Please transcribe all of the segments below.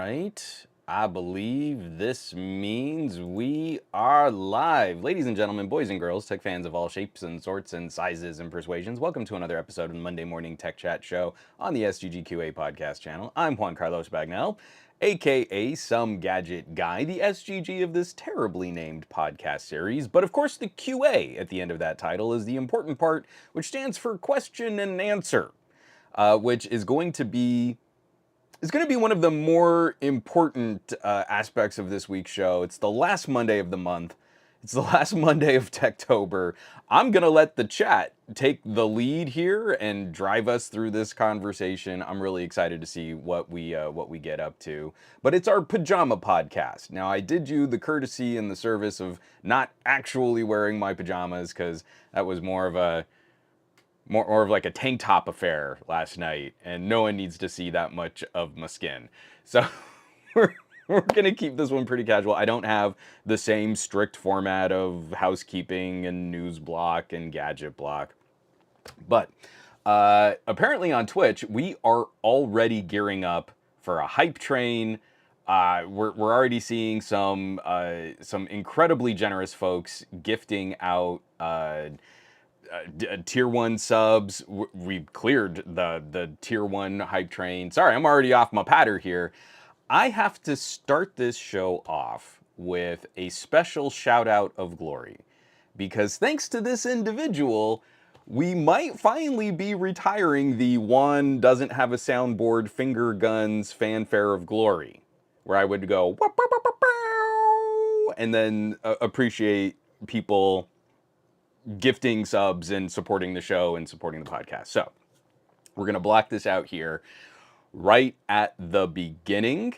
right. I believe this means we are live. Ladies and gentlemen, boys and girls, tech fans of all shapes and sorts and sizes and persuasions, welcome to another episode of the Monday Morning Tech Chat Show on the SGGQA podcast channel. I'm Juan Carlos Bagnell, aka Some Gadget Guy, the SGG of this terribly named podcast series. But of course, the QA at the end of that title is the important part, which stands for question and answer, which is going to be one of the more important aspects of this week's show. It's the last Monday of the month. It's the last Monday of Techtober. I'm going to let the chat take the lead here and drive us through this conversation. I'm really excited to see what we get up to. But it's our pajama podcast. Now, I did you the courtesy and the service of not actually wearing my pajamas because that was more of like a tank top affair last night, and no one needs to see that much of my skin. So we're gonna keep this one pretty casual. I don't have the same strict format of housekeeping and news block and gadget block. But apparently on Twitch, we are already gearing up for a hype train. We're already seeing some incredibly generous folks gifting out tier 1 subs. We've cleared the tier 1 hype train. Sorry, I'm already off my patter here. I have to start this show off with a special shout out of glory, because thanks to this individual, we might finally be retiring the Juan doesn't have a soundboard finger guns fanfare of glory, where I would go and then appreciate people gifting subs and supporting the show and supporting the podcast. So we're going to block this out here right at the beginning.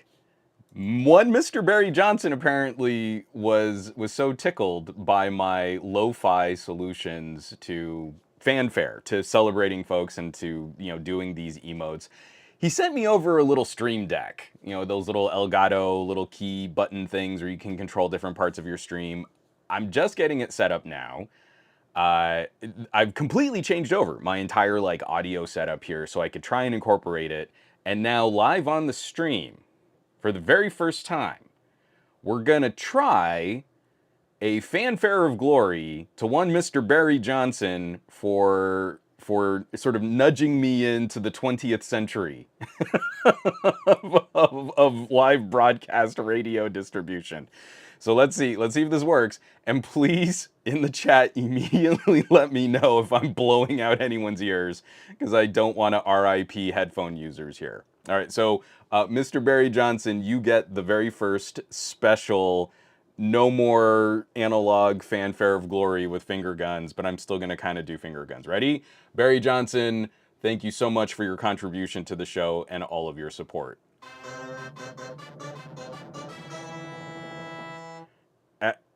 One Mr. Barry Johnson apparently was so tickled by my lo-fi solutions to fanfare, to celebrating folks and to, doing these emotes. He sent me over a little stream deck, those little Elgato little key button things where you can control different parts of your stream. I'm just getting it set up now. I've completely changed over my entire audio setup here so I could try and incorporate it. And now live on the stream, for the very first time, we're gonna try a fanfare of glory to one Mr. Barry Johnson for sort of nudging me into the 20th century of live broadcast radio distribution. So let's see if this works. And please, in the chat, immediately let me know if I'm blowing out anyone's ears, because I don't want to RIP headphone users here. All right, so Mr. Barry Johnson, you get the very first special, no more analog fanfare of glory with finger guns, but I'm still going to kind of do finger guns. Ready? Barry Johnson, thank you so much for your contribution to the show and all of your support.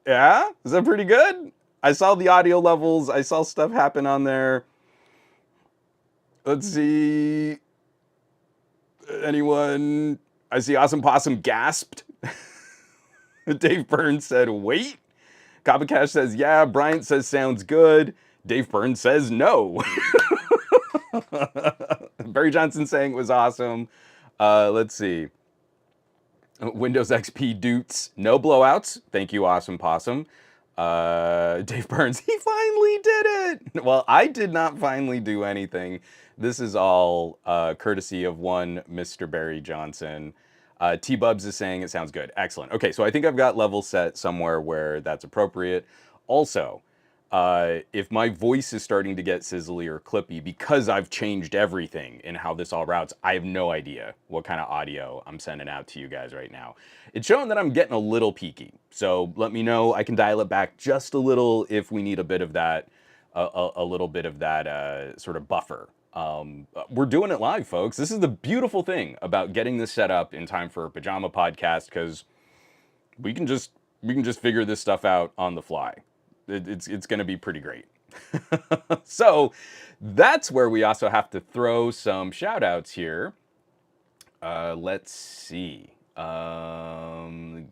Yeah? Is that pretty good? I saw the audio levels. I saw stuff happen on there. Let's see. Anyone? I see Awesome Possum gasped. Dave Burns said, wait. Cash says, yeah. Bryant says, sounds good. Dave Burns says, no. Barry Johnson saying it was awesome. Let's see. Windows XP Doots, no blowouts. Thank you, Awesome Possum. Dave Burns, he finally did it. Well, I did not finally do anything. This is all courtesy of one Mr. Barry Johnson. T-Bubs is saying it sounds good. Excellent. Okay, so I think I've got level set somewhere where that's appropriate. Also, if my voice is starting to get sizzly or clippy because I've changed everything in how this all routes, I have no idea what kind of audio I'm sending out to you guys right now. It's showing that I'm getting a little peaky, so let me know. I can dial it back just a little if we need a bit of that, a little bit of that sort of buffer. We're doing it live, folks. This is the beautiful thing about getting this set up in time for a pajama podcast, because we can just figure this stuff out on the fly. It's going to be pretty great. So that's where we also have to throw some shout outs here. Let's see.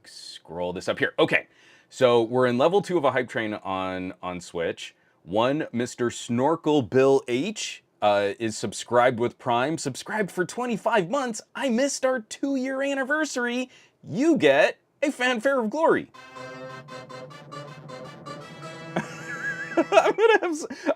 Scroll this up here. Okay. So we're in level 2 of a hype train on Switch. One Mr. Snorkel Bill H is subscribed with Prime. Subscribed for 25 months. I missed our 2-year anniversary. You get a fanfare of glory.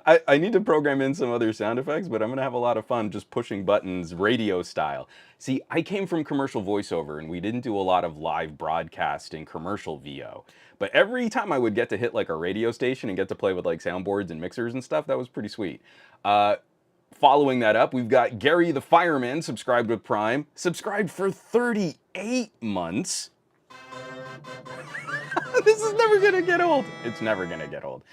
I need to program in some other sound effects, but I'm gonna have a lot of fun just pushing buttons radio style. See, I came from commercial voiceover and we didn't do a lot of live broadcast in commercial VO. But every time I would get to hit like a radio station and get to play with like soundboards and mixers and stuff, that was pretty sweet. Following that up, we've got Gary the Fireman, subscribed with Prime, subscribed for 38 months. This is never gonna get old. It's never gonna get old.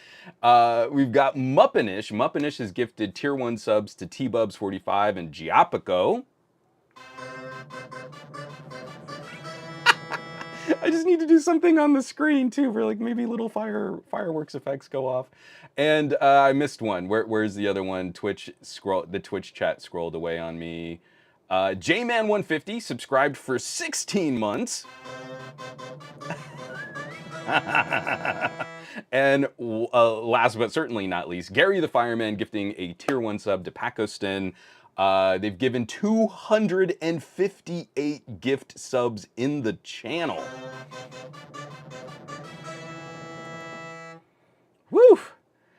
We've got Muppinish. Muppinish has gifted tier 1 subs to T-Bubs45 and Giapico. I just need to do something on the screen too, for like maybe little fireworks effects go off. And I missed one. Where's the other one? The Twitch chat scrolled away on me. Jman150 subscribed for 16 months. And last but certainly not least, Gary the Fireman gifting a tier 1 sub to Pacostin. They've given 258 gift subs in the channel. Woo!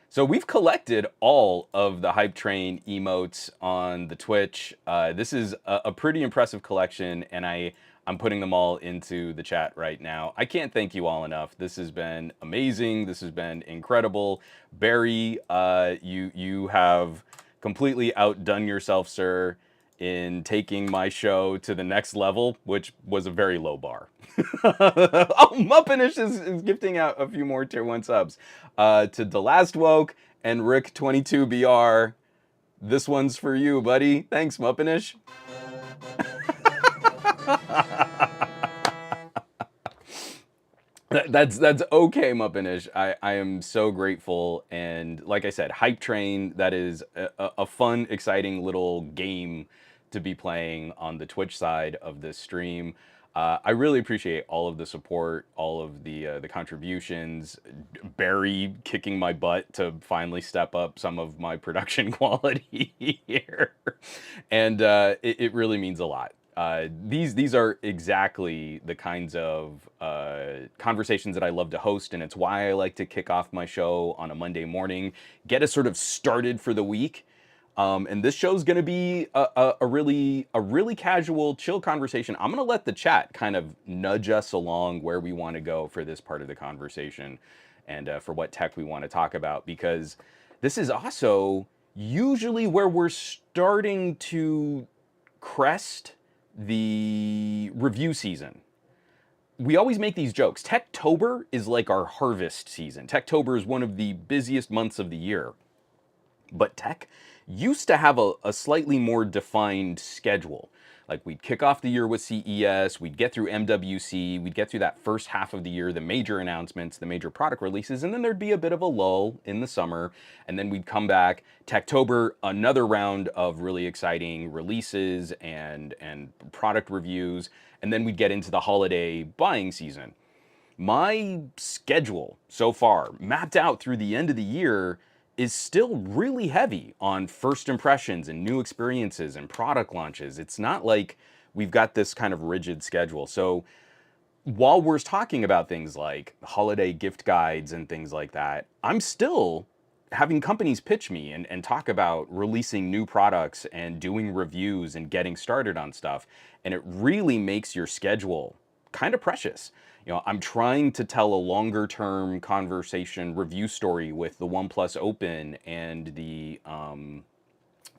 So we've collected all of the Hype Train emotes on the Twitch. This is a pretty impressive collection, and I'm putting them all into the chat right now. I can't thank you all enough. This has been amazing. This has been incredible. Barry, you have completely outdone yourself, sir, in taking my show to the next level, which was a very low bar. Oh, Muppinish is gifting out a few more tier 1 subs. To The Last Woke and Rick22BR. This one's for you, buddy. Thanks, Muppinish. That's okay, Muppinish. I am so grateful, and like I said, Hype Train, that is a fun, exciting little game to be playing on the Twitch side of this stream. I really appreciate all of the support, all of the contributions, Barry kicking my butt to finally step up some of my production quality here, and it really means a lot. These are exactly the kinds of conversations that I love to host, and it's why I like to kick off my show on a Monday morning, get us sort of started for the week. And this show's going to be a really casual, chill conversation. I'm going to let the chat kind of nudge us along where we want to go for this part of the conversation, and for what tech we want to talk about, because this is also usually where we're starting to crest the review season. We always make these jokes. TechTober is like our harvest season. TechTober is one of the busiest months of the year. But tech used to have a slightly more defined schedule. Like, we'd kick off the year with CES, we'd get through MWC, we'd get through that first half of the year, the major announcements, the major product releases, and then there'd be a bit of a lull in the summer, and then we'd come back, Techtober, another round of really exciting releases and product reviews, and then we'd get into the holiday buying season. My schedule so far, mapped out through the end of the year, is still really heavy on first impressions and new experiences and product launches. It's not like we've got this kind of rigid schedule. So while we're talking about things like holiday gift guides and things like that, I'm still having companies pitch me and talk about releasing new products and doing reviews and getting started on stuff. And it really makes your schedule kind of precious. You know, I'm trying to tell a longer term conversation review story with the OnePlus Open and the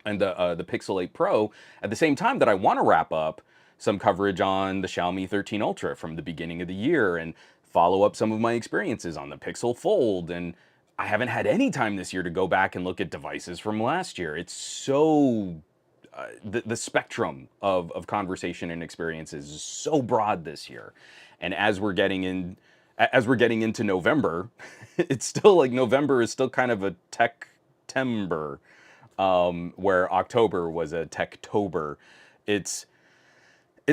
Pixel 8 Pro at the same time that I want to wrap up some coverage on the Xiaomi 13 Ultra from the beginning of the year and follow up some of my experiences on the Pixel Fold. And I haven't had any time this year to go back and look at devices from last year. It's so the spectrum of conversation and experiences is so broad this year. And as we're getting into November, it's still like November is still kind of a tech-tember, where October was a Techtober. It's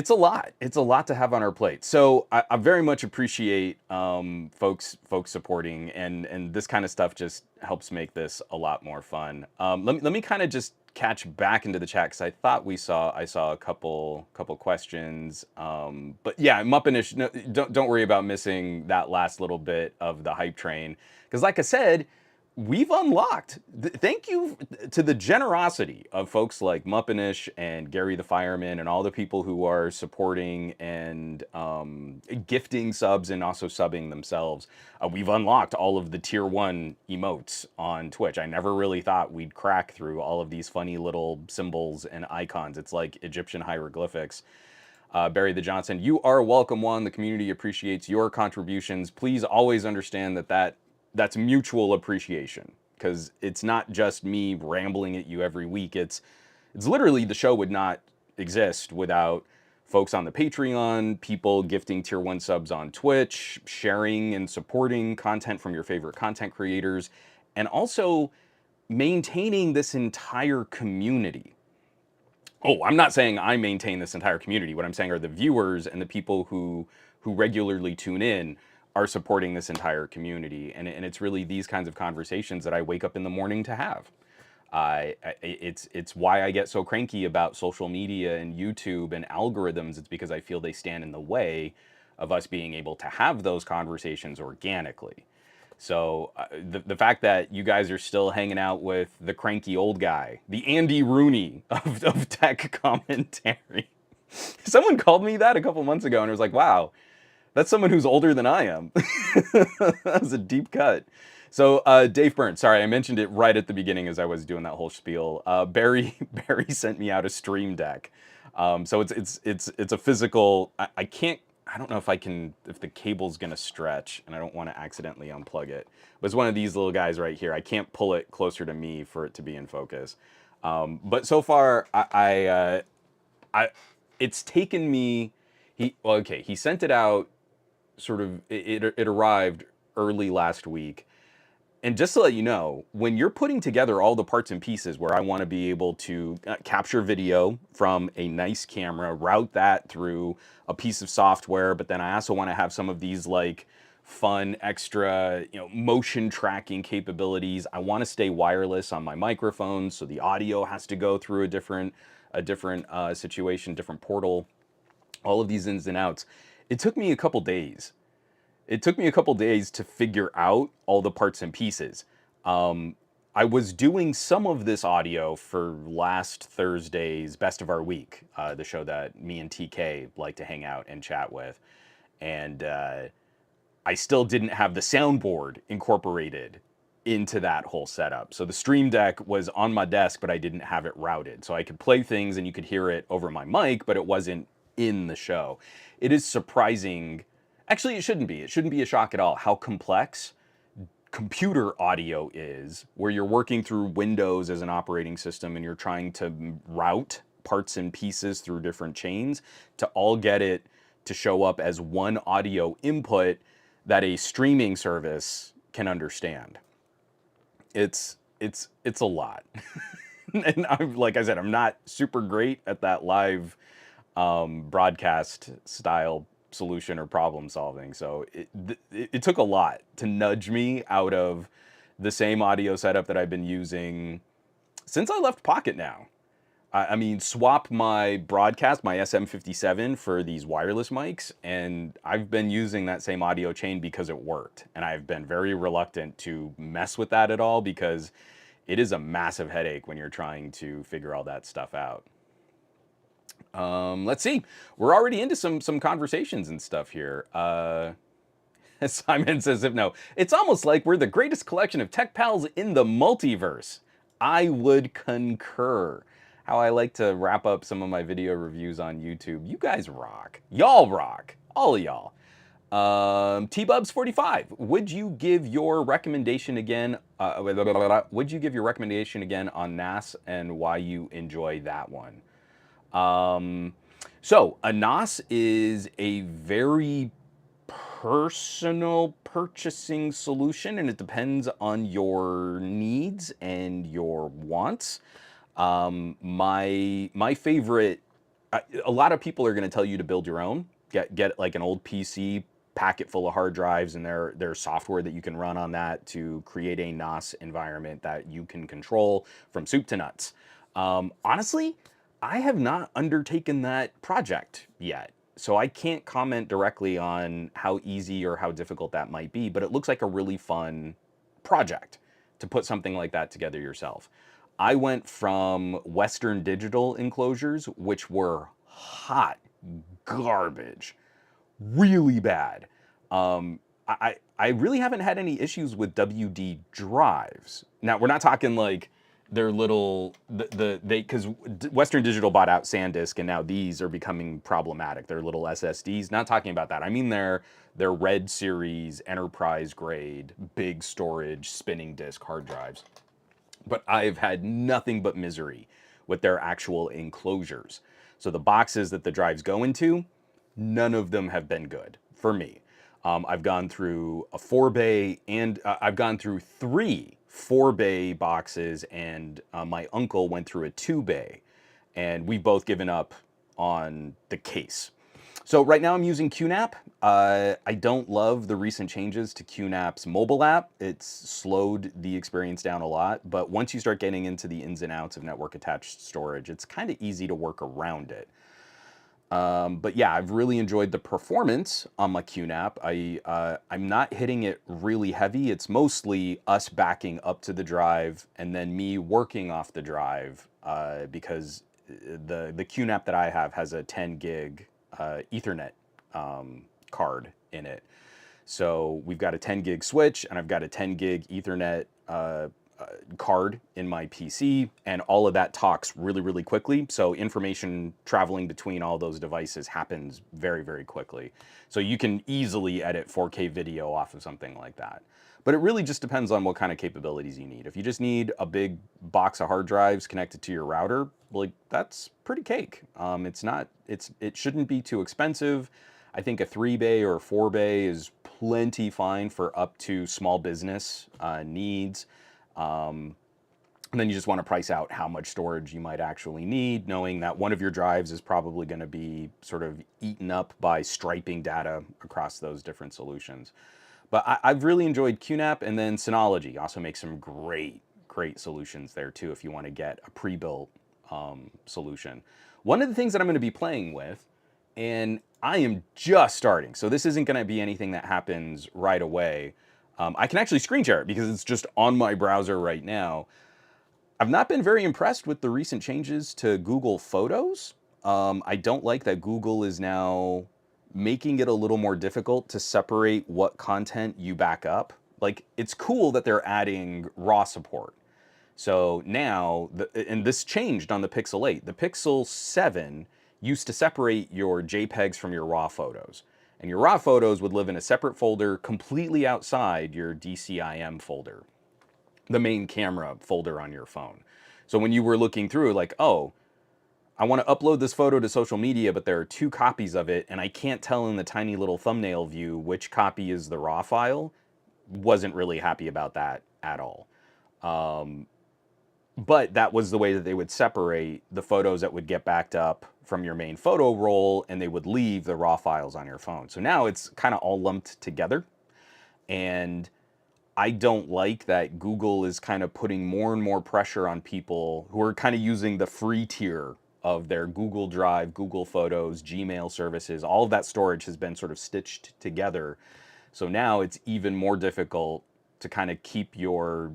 a lot. It's a lot to have on our plate. So I very much appreciate folks supporting, and this kind of stuff just helps make this a lot more fun. Let me kind of just catch back into the chat because I thought I saw a couple questions. But yeah, Muppinish, no, don't worry about missing that last little bit of the hype train because, like I said, we've unlocked. Thank you to the generosity of folks like Muppinish and Gary the Fireman and all the people who are supporting and gifting subs and also subbing themselves. We've unlocked all of the tier 1 emotes on Twitch. I never really thought we'd crack through all of these funny little symbols and icons. It's like Egyptian hieroglyphics. Barry the Johnson, you are welcome one. The community appreciates your contributions. Please always understand that's mutual appreciation because it's not just me rambling at you every week. It's literally the show would not exist without folks on the Patreon, people gifting tier 1 subs on Twitch, sharing and supporting content from your favorite content creators, and also maintaining this entire community. Oh, I'm not saying I maintain this entire community. What I'm saying are the viewers and the people who regularly tune in are supporting this entire community. And it's really these kinds of conversations that I wake up in the morning to have. It's why I get so cranky about social media and YouTube and algorithms. It's because I feel they stand in the way of us being able to have those conversations organically. So the fact that you guys are still hanging out with the cranky old guy, the Andy Rooney of tech commentary. Someone called me that a couple months ago and it was like, wow, that's someone who's older than I am. That was a deep cut. So Dave Burns, sorry, I mentioned it right at the beginning as I was doing that whole spiel. Barry sent me out a Stream Deck. So it's a physical. I can't. I don't know if I can, if the cable's gonna stretch, and I don't want to accidentally unplug it. But it's one of these little guys right here. I can't pull it closer to me for it to be in focus. But so far, it's taken me. He sent it out. Sort of, it arrived early last week. And just to let you know, when you're putting together all the parts and pieces where I want to be able to capture video from a nice camera, route that through a piece of software, but then I also want to have some of these like fun extra, motion tracking capabilities. I want to stay wireless on my microphone, so the audio has to go through a different situation, different portal. All of these ins and outs. It took me a couple days. It took me a couple days to figure out all the parts and pieces. I was doing some of this audio for last Thursday's Best of Our Week, the show that me and TK like to hang out and chat with. And I still didn't have the soundboard incorporated into that whole setup. So the Stream Deck was on my desk, but I didn't have it routed. So I could play things and you could hear it over my mic, but it wasn't in the show. It is surprising. Actually, it shouldn't be. It shouldn't be a shock at all how complex computer audio is, where you're working through Windows as an operating system and you're trying to route parts and pieces through different chains to all get it to show up as one audio input that a streaming service can understand. It's a lot. And like I said, I'm not super great at that live broadcast style solution or problem solving. So it took a lot to nudge me out of the same audio setup that I've been using since I left Pocket now. I mean, swap my broadcast, my SM57 for these wireless mics, and I've been using that same audio chain because it worked. And I've been very reluctant to mess with that at all because it is a massive headache when you're trying to figure all that stuff out. Let's see. We're already into some conversations and stuff here. Simon says, if no, it's almost like we're the greatest collection of tech pals in the multiverse. I would concur. How I like to wrap up some of my video reviews on YouTube. You guys rock. Y'all rock. All of y'all. T-Bubs45, would you give your recommendation again? Would you give your recommendation again on NAS and why you enjoy that one? So a NAS is a very personal purchasing solution, and it depends on your needs and your wants. My favorite, a lot of people are going to tell you to build your own. Get like an old PC, pack it full of hard drives, and there's software that you can run on that to create a NAS environment that you can control from soup to nuts. Honestly, I have not undertaken that project yet. So I can't comment directly on how easy or how difficult that might be, but it looks like a really fun project to put something like that together yourself. I went from Western Digital enclosures, which were hot garbage, really bad. I really haven't had any issues with WD drives. Now we're not talking like they're little they because Western Digital bought out SanDisk and now these are becoming problematic. They're little SSDs. Not talking about that. I mean they're Red Series enterprise grade big storage spinning disk hard drives. But I've had nothing but misery with their actual enclosures. So the boxes that the drives go into, none of them have been good for me. I've gone through a 4-bay and I've gone through 3 4-bay boxes, and my uncle went through a 2-bay, and we've both given up on the case. So right now I'm using QNAP. I don't love the recent changes to QNAP's mobile app. It's slowed the experience down a lot, but once you start getting into the ins and outs of network attached storage, it's kind of easy to work around it. But yeah, I've really enjoyed the performance on my QNAP. I'm not hitting it really heavy. It's mostly us backing up to the drive and then me working off the drive because the QNAP that I have has a 10 gig Ethernet card in it. So we've got a 10 gig switch and I've got a 10 gig Ethernet card in my PC, and all of that talks really, really quickly. So information traveling between all those devices happens very, very quickly. So you can easily edit 4K video off of something like that. But it really just depends on what kind of capabilities you need. If you just need a big box of hard drives connected to your router, like that's pretty cake. It shouldn't be too expensive. I think a 3-bay or a 4-bay is plenty fine for up to small business needs. And then you just want to price out how much storage you might actually need, knowing that one of your drives is probably going to be sort of eaten up by striping data across those different solutions. But I've really enjoyed QNAP, and then Synology also makes some great, great solutions there too if you want to get a pre-built solution. One of the things that I'm going to be playing with, and I am just starting, so this isn't going to be anything that happens right away. I can actually screen share it because it's just on my browser right now. I've not been very impressed with the recent changes to Google Photos. I don't like that Google is now making it a little more difficult to separate what content you back up. Like, it's cool that they're adding RAW support. So now, and this changed on the Pixel 8. The Pixel 7 used to separate your JPEGs from your RAW photos. And your RAW photos would live in a separate folder completely outside your DCIM folder, the main camera folder on your phone. So when you were looking through, like, oh, I want to upload this photo to social media, but there are 2 copies of it, and I can't tell in the tiny little thumbnail view which copy is the RAW file, wasn't really happy about that at all. But that was the way that they would separate the photos that would get backed up from your main photo roll, and they would leave the RAW files on your phone. So now it's kind of all lumped together. And I don't like that Google is kind of putting more and more pressure on people who are kind of using the free tier of their Google Drive, Google Photos, Gmail services. All of that storage has been sort of stitched together. So now it's even more difficult to kind of keep your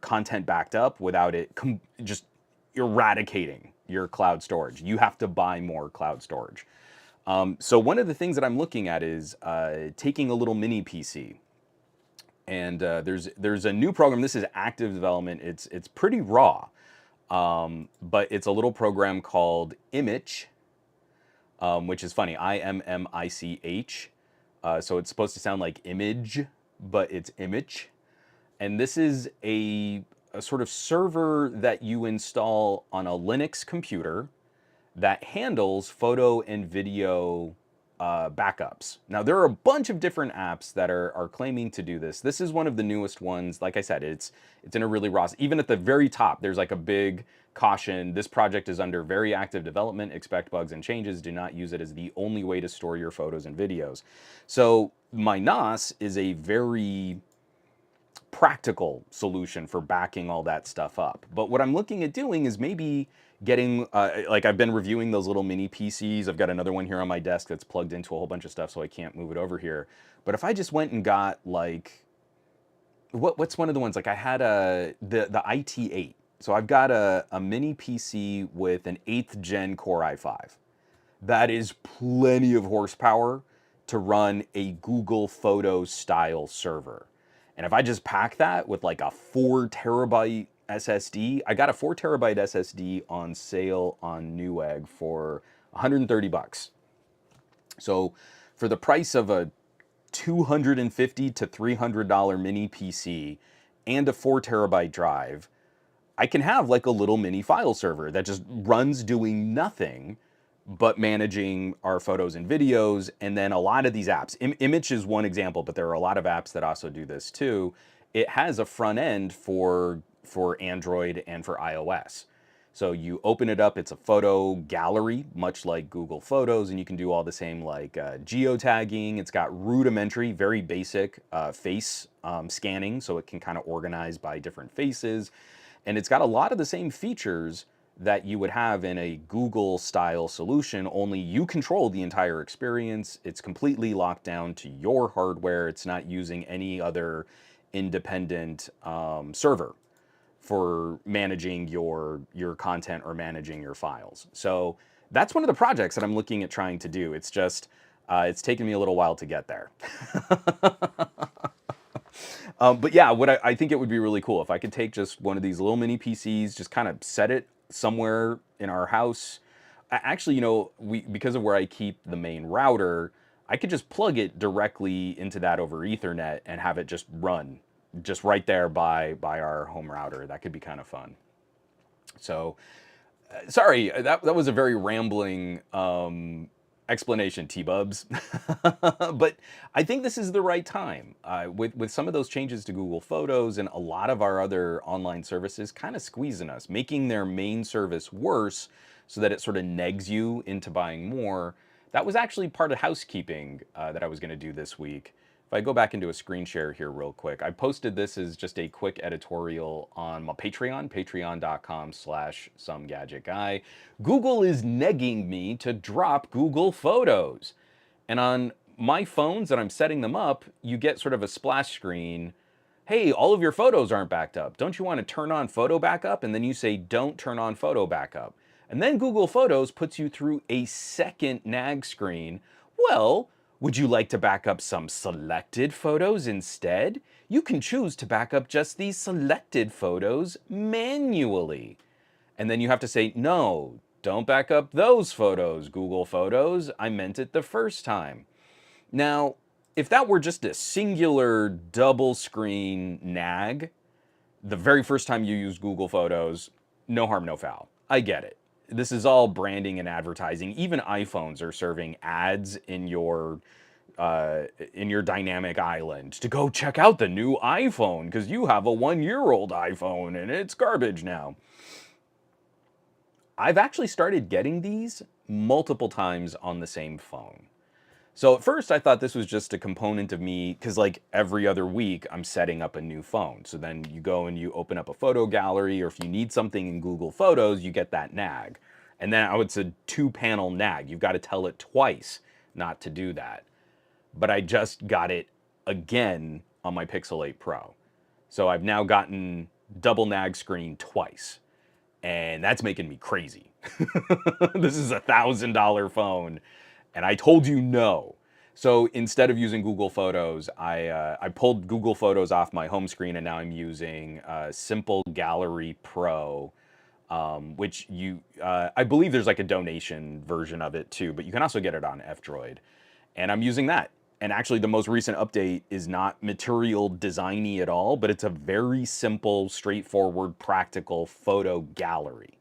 content backed up without it just eradicating your cloud storage. You have to buy more cloud storage. So one of the things that I'm looking at is taking a little mini PC. And there's a new program. This is active development. It's pretty raw, but it's a little program called Imich, which is funny. IMMICH. So it's supposed to sound like image, but it's Imich. And this is a sort of server that you install on a Linux computer that handles photo and video backups. Now, there are a bunch of different apps that are claiming to do this. This is one of the newest ones. Like I said, it's in a really raw. Even at the very top, there's like a big caution. This project is under very active development. Expect bugs and changes. Do not use it as the only way to store your photos and videos. So my NAS is a very practical solution for backing all that stuff up. But what I'm looking at doing is maybe getting, like I've been reviewing those little mini PCs. I've got another one here on my desk that's plugged into a whole bunch of stuff, so I can't move it over here. But if I just went and got like, what's one of the ones? Like I had the IT8. So I've got a mini PC with an 8th gen Core i5. That is plenty of horsepower to run a Google Photos style server. And if I just pack that with like a 4 terabyte SSD, I got a 4 terabyte SSD on sale on Newegg for 130 bucks. So for the price of a $250 to $300 mini PC and a 4 terabyte drive, I can have like a little mini file server that just runs doing nothing but managing our photos and videos. And then a lot of these apps, Image is one example, but there are a lot of apps that also do this too. It has a front end for Android and for iOS. So you open it up, it's a photo gallery, much like Google Photos, and you can do all the same like geotagging. It's got rudimentary, very basic face scanning, so it can kind of organize by different faces. And it's got a lot of the same features that you would have in a Google style solution, only you control the entire experience. It's completely locked down to your hardware. It's not using any other independent server for managing your content or managing your files. So that's one of the projects that I'm looking at trying to do. It's just, it's taken me a little while to get there. But yeah, what I think it would be really cool if I could take just one of these little mini PCs, just kind of set it somewhere in our house. Actually, you know, because of where I keep the main router, I could just plug it directly into that over Ethernet and have it just run just right there by our home router. That could be kind of fun. So, sorry, that was a very rambling explanation, T-Bubs. But I think this is the right time. With some of those changes to Google Photos and a lot of our other online services kind of squeezing us, making their main service worse so that it sort of negs you into buying more. That was actually part of housekeeping that I was going to do this week. If I go back into a screen share here real quick, I posted this as just a quick editorial on my Patreon, patreon.com/somegadgetguy. Google is negging me to drop Google Photos. And on my phones that I'm setting them up, you get sort of a splash screen. Hey, all of your photos aren't backed up. Don't you want to turn on photo backup? And then you say, don't turn on photo backup. And then Google Photos puts you through a second nag screen. Well, would you like to back up some selected photos instead? You can choose to back up just these selected photos manually. And then you have to say, no, don't back up those photos, Google Photos. I meant it the first time. Now, if that were just a singular double screen nag, the very first time you use Google Photos, no harm, no foul. I get it. This is all branding and advertising. Even iPhones are serving ads in your dynamic island to go check out the new iPhone because you have a 1-year-old iPhone and it's garbage now. I've actually started getting these multiple times on the same phone. So at first I thought this was just a component of me, because like every other week I'm setting up a new phone. So then you go and you open up a photo gallery, or if you need something in Google Photos, you get that nag. And then it's a 2-panel nag. You've got to tell it twice not to do that. But I just got it again on my Pixel 8 Pro. So I've now gotten double nag screen twice. And that's making me crazy. This is a $1,000 phone. And I told you no. So instead of using Google Photos, I pulled Google Photos off my home screen, and now I'm using Simple Gallery Pro, which I believe there's like a donation version of it too, but you can also get it on F-Droid. And I'm using that. And actually the most recent update is not material designy at all, but it's a very simple, straightforward, practical photo gallery.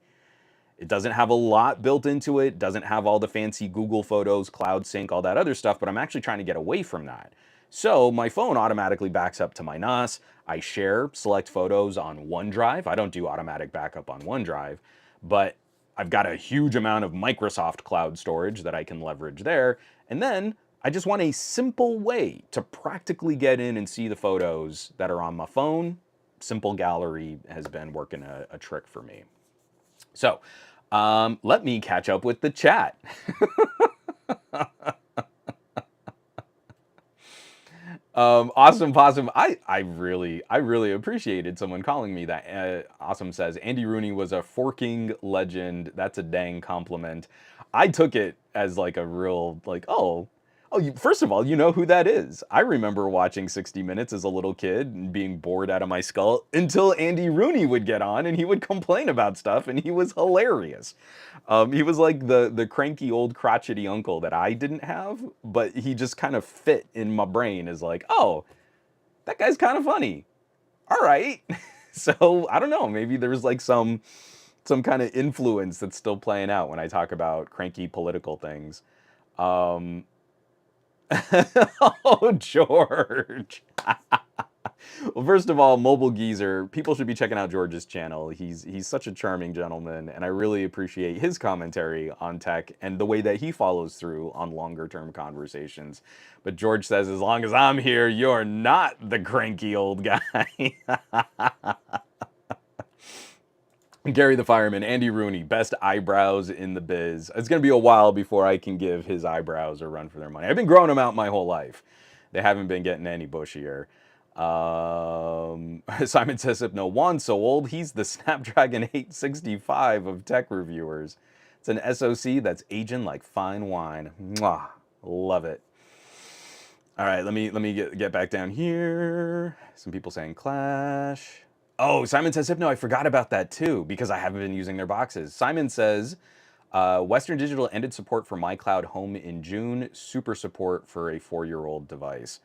It doesn't have a lot built into it, doesn't have all the fancy Google Photos, Cloud Sync, all that other stuff, but I'm actually trying to get away from that. So my phone automatically backs up to my NAS. I share select photos on OneDrive. I don't do automatic backup on OneDrive, but I've got a huge amount of Microsoft cloud storage that I can leverage there. And then I just want a simple way to practically get in and see the photos that are on my phone. Simple Gallery has been working a trick for me. So let me catch up with the chat. Awesome Possum. I really appreciated someone calling me that. Awesome says Andy Rooney was a forking legend. That's a dang compliment. I took it as like a real like first of all, you know who that is. I remember watching 60 Minutes as a little kid and being bored out of my skull until Andy Rooney would get on and he would complain about stuff and he was hilarious. He was like the cranky old crotchety uncle that I didn't have, but he just kind of fit in my brain as like, oh, that guy's kind of funny. All right. So I don't know. Maybe there's like some kind of influence that's still playing out when I talk about cranky political things. Um, oh, George. Well, first of all, Mobile Geezer, people should be checking out George's channel. He's such a charming gentleman, and I really appreciate his commentary on tech and the way that he follows through on longer term conversations. But George says, as long as I'm here, you're not the cranky old guy. Gary the Fireman, Andy Rooney, best eyebrows in the biz. It's going to be a while before I can give his eyebrows a run for their money. I've been growing them out my whole life. They haven't been getting any bushier. Simon says, if no Juan's so old, he's the Snapdragon 865 of tech reviewers. It's an SoC that's aging like fine wine. Mwah, love it. All right, let me get back down here. Some people saying Clash. Oh, Simon says Hypno. I forgot about that too because I haven't been using their boxes. Simon says Western Digital ended support for My Cloud Home in June. Super support for a 4-year-old device.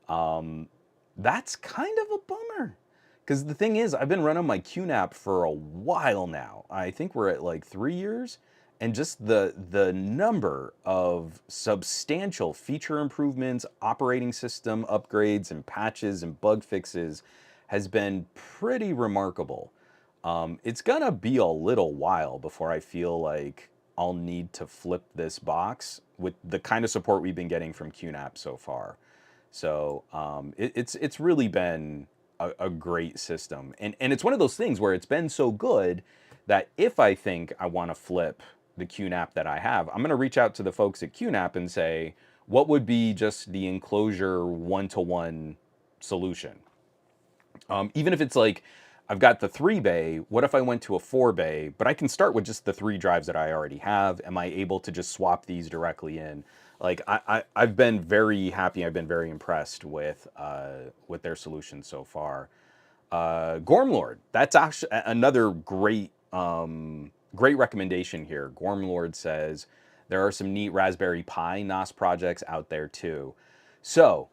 That's kind of a bummer because the thing is, I've been running my QNAP for a while now. I think we're at like 3 years, and just the number of substantial feature improvements, operating system upgrades, and patches and bug fixes has been pretty remarkable. It's gonna be a little while before I feel like I'll need to flip this box with the kind of support we've been getting from QNAP so far. So it's really been a great system, and it's one of those things where it's been so good that if I think I want to flip the QNAP that I have, I'm going to reach out to the folks at QNAP and say, what would be just the enclosure one-to-one solution? Even if it's like, I've got the 3-bay, what if I went to a 4-bay, but I can start with just the 3 drives that I already have? Am I able to just swap these directly in? Like, I've been very happy, I've been very impressed with their solution so far. Gormlord, that's actually another great recommendation here. Gormlord says, there are some neat Raspberry Pi NOS projects out there too. So,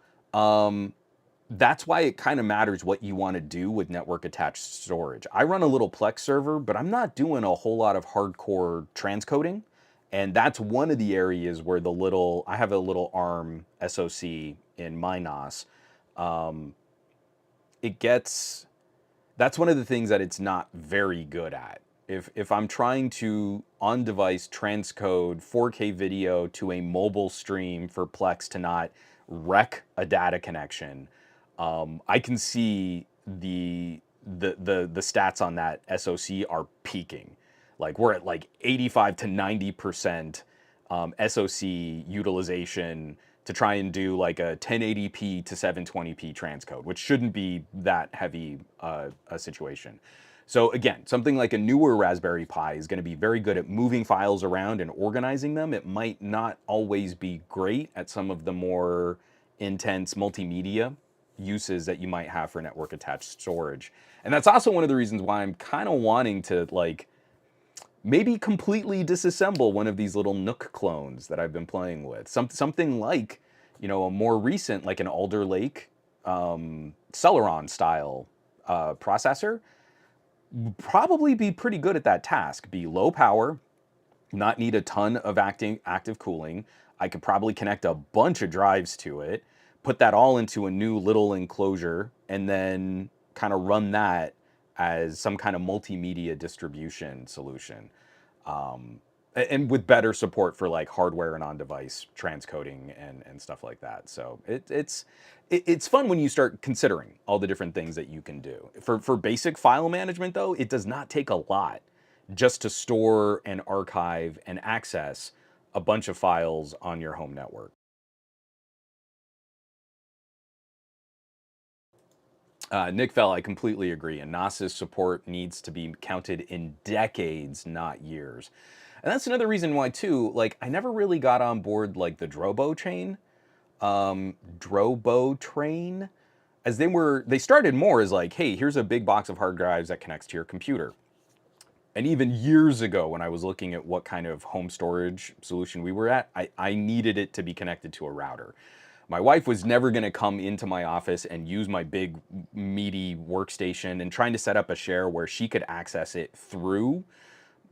that's why it kind of matters what you want to do with network attached storage. I run a little Plex server, but I'm not doing a whole lot of hardcore transcoding. And that's one of the areas where I have a little ARM SoC in my NOS. That's one of the things that it's not very good at. If I'm trying to on-device transcode 4K video to a mobile stream for Plex to not wreck a data connection, I can see the stats on that SoC are peaking. Like we're at like 85 to 90% SoC utilization to try and do like a 1080p to 720p transcode, which shouldn't be that heavy a situation. So again, something like a newer Raspberry Pi is going to be very good at moving files around and organizing them. It might not always be great at some of the more intense multimedia uses that you might have for network attached storage. And that's also one of the reasons why I'm kind of wanting to like maybe completely disassemble one of these little Nook clones that I've been playing with. Something like, a more recent, like an Alder Lake Celeron style processor, probably be pretty good at that task. Be low power, not need a ton of active cooling. I could probably connect a bunch of drives to it, put that all into a new little enclosure, and then kind of run that as some kind of multimedia distribution solution. And with better support for like hardware and on-device transcoding and stuff like that. So it's fun when you start considering all the different things that you can do. For basic file management though, it does not take a lot just to store and archive and access a bunch of files on your home network. Nick Fell, I completely agree. And NAS's support needs to be counted in decades, not years. And that's another reason why, too, like, I never really got on board, like, the Drobo train, as they started more as like, hey, here's a big box of hard drives that connects to your computer. And even years ago, when I was looking at what kind of home storage solution we were at, I needed it to be connected to a router. My wife was never going to come into my office and use my big, meaty workstation, and trying to set up a share where she could access it through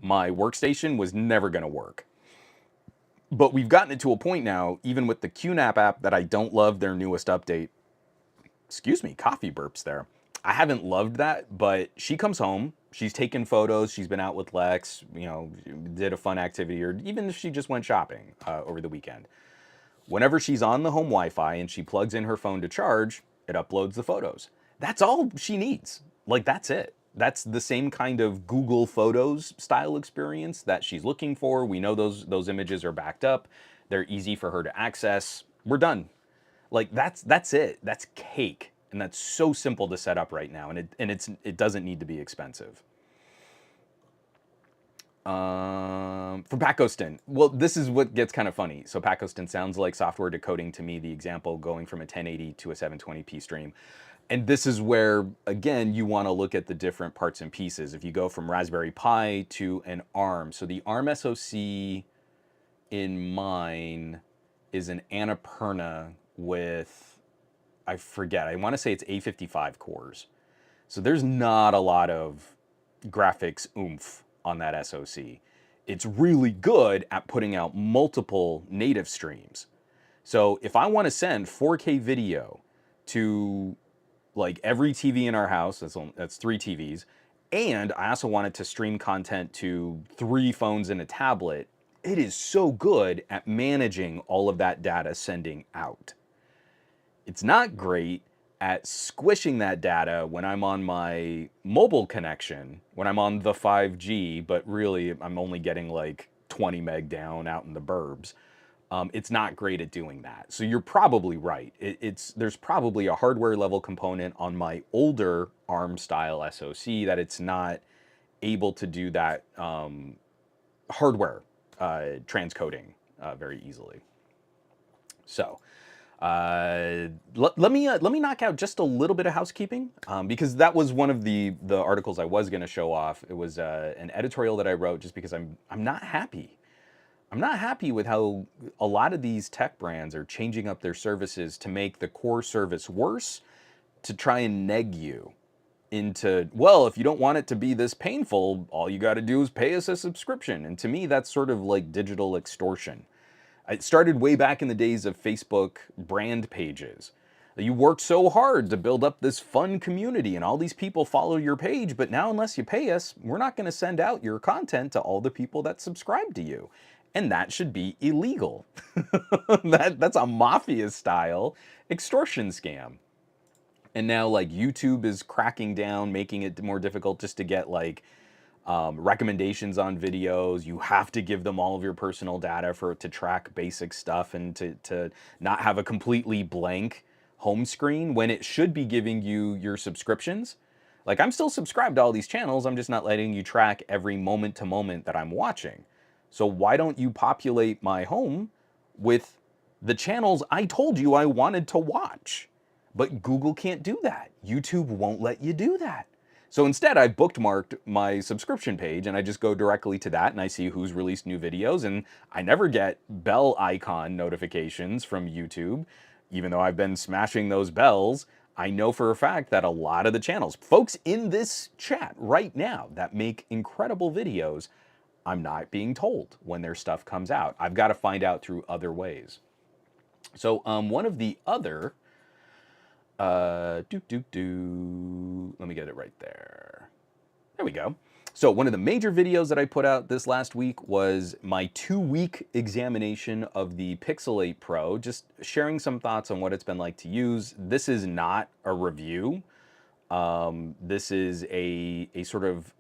my workstation was never going to work. But we've gotten it to a point now, even with the QNAP app, that I don't love their newest update. Excuse me, coffee burps there. I haven't loved that, but she comes home, she's taken photos, she's been out with Lex, did a fun activity, or even if she just went shopping over the weekend. Whenever she's on the home Wi-Fi and she plugs in her phone to charge, it uploads the photos. That's all she needs. Like, that's it. That's the same kind of Google Photos style experience that she's looking for. We know those images are backed up. They're easy for her to access. We're done. Like, that's it. That's cake. And that's so simple to set up right now, and it doesn't need to be expensive. For Pacostin, well, this is what gets kind of funny. So Pacostin sounds like software decoding to me, the example going from a 1080 to a 720p stream. And this is where, again, you want to look at the different parts and pieces. If you go from Raspberry Pi to an ARM, so the ARM SoC in mine is an Annapurna with, I forget, I want to say it's A55 cores. So there's not a lot of graphics oomph on that SoC. It's really good at putting out multiple native streams. So if I want to send 4K video to like every TV in our house, that's 3 TVs, and I also want it to stream content to 3 phones and a tablet, it is so good at managing all of that data sending out. It's not great at squishing that data when I'm on my mobile connection, when I'm on the 5G, but really I'm only getting like 20 meg down out in the burbs. It's not great at doing that. So you're probably right. There's probably a hardware level component on my older ARM style SoC that it's not able to do that hardware transcoding very easily. So let me knock out just a little bit of housekeeping, because that was one of the articles I was going to show off. It was an editorial that I wrote just because I'm not happy. I'm not happy with how a lot of these tech brands are changing up their services to make the core service worse, to try and neg you into, well, if you don't want it to be this painful, all you got to do is pay us a subscription. And to me, that's sort of like digital extortion. It started way back in the days of Facebook brand pages. You worked so hard to build up this fun community and all these people follow your page, but now unless you pay us, we're not going to send out your content to all the people that subscribe to you. And that should be illegal. That's a mafia style extortion scam. And now like YouTube is cracking down, making it more difficult just to get like recommendations on videos. You have to give them all of your personal data to track basic stuff, and to not have a completely blank home screen when it should be giving you your subscriptions. Like, I'm still subscribed to all these channels, I'm just not letting you track every moment to moment that I'm watching. So why don't you populate my home with the channels I told you I wanted to watch? But Google can't do that. YouTube won't let you do that. So instead, I bookmarked my subscription page and I just go directly to that and I see who's released new videos, and I never get bell icon notifications from YouTube. Even though I've been smashing those bells, I know for a fact that a lot of the channels, folks in this chat right now that make incredible videos, I'm not being told when their stuff comes out. I've got to find out through other ways. So one of the other let me get it right there. There we go. So one of the major videos that I put out this last week was my 2-week examination of the Pixel 8 Pro, just sharing some thoughts on what it's been like to use. This is not a review. This is a sort of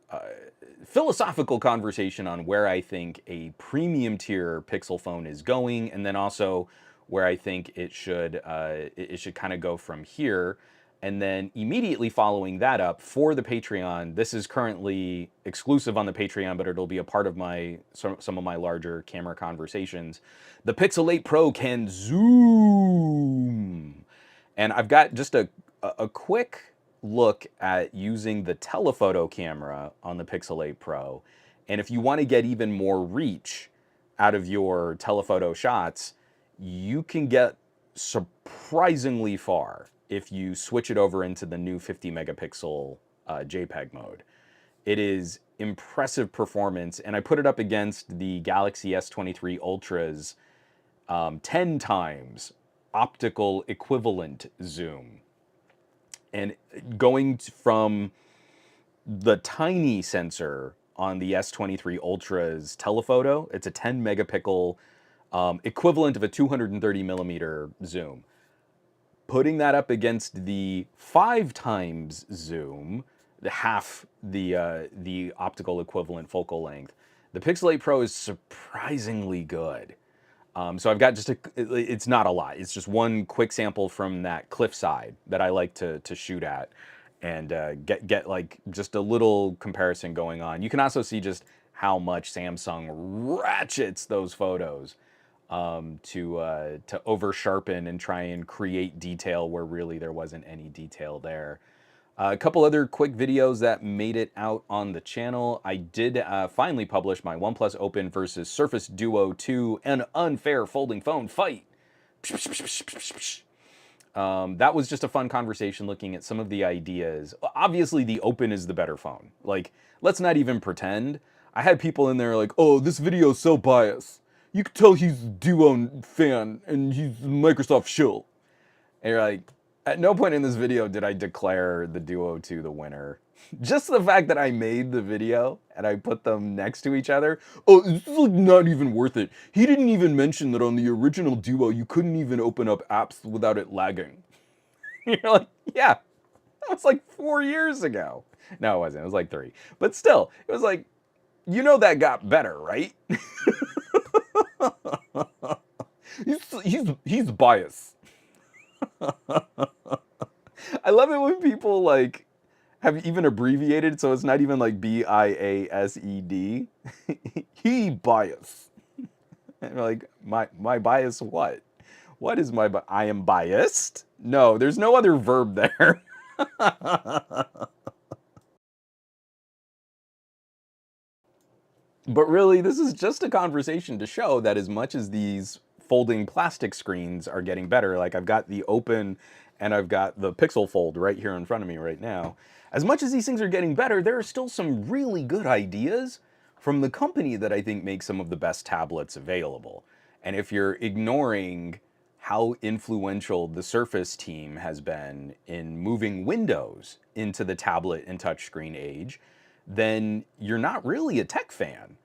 philosophical conversation on where I think a premium tier Pixel phone is going, and then also where I think it should kind of go from here. And then immediately following that up for the Patreon, this is currently exclusive on the Patreon, but it'll be a part of some of my larger camera conversations. The Pixel 8 Pro can zoom. And I've got just a quick look at using the telephoto camera on the Pixel 8 Pro. And if you want to get even more reach out of your telephoto shots, you can get surprisingly far if you switch it over into the new 50 megapixel JPEG mode. It is impressive performance, and I put it up against the Galaxy S23 Ultra's 10 times optical equivalent zoom. And going from the tiny sensor on the S23 Ultra's telephoto, it's a 10 megapixel equivalent of a 230 millimeter zoom. Putting that up against the 5 times zoom, half the optical equivalent focal length, the Pixel 8 Pro is surprisingly good. So I've got it's not a lot. It's just one quick sample from that cliffside that I like to shoot at and get like just a little comparison going on. You can also see just how much Samsung ratchets those photos to over sharpen and try and create detail where really there wasn't any detail there. A couple other quick videos that made it out on the channel. I did finally publish my OnePlus Open versus Surface Duo 2 an unfair folding phone fight. That was just a fun conversation looking at some of the ideas. Obviously, the Open is the better phone. Like, let's not even pretend. I had people in there like, oh, this video is so biased. You could tell he's a Duo fan and he's Microsoft shill. And you're like, at no point in this video did I declare the Duo 2 the winner. Just the fact that I made the video and I put them next to each other. Oh, this is like not even worth it. He didn't even mention that on the original Duo, you couldn't even open up apps without it lagging. You're like, yeah, that was like 4 years ago. No, it wasn't. It was like 3. But still, it was like, you know that got better, right? he's biased. I love it when people like have even abbreviated, so it's not even like BIASED. He bias. And like, my bias what? What is my I am biased? No, there's no other verb there. But really, this is just a conversation to show that as much as these folding plastic screens are getting better, like I've got the Open and I've got the Pixel Fold right here in front of me right now, as much as these things are getting better, there are still some really good ideas from the company that I think make some of the best tablets available. And if you're ignoring how influential the Surface team has been in moving Windows into the tablet and touchscreen age, then you're not really a tech fan,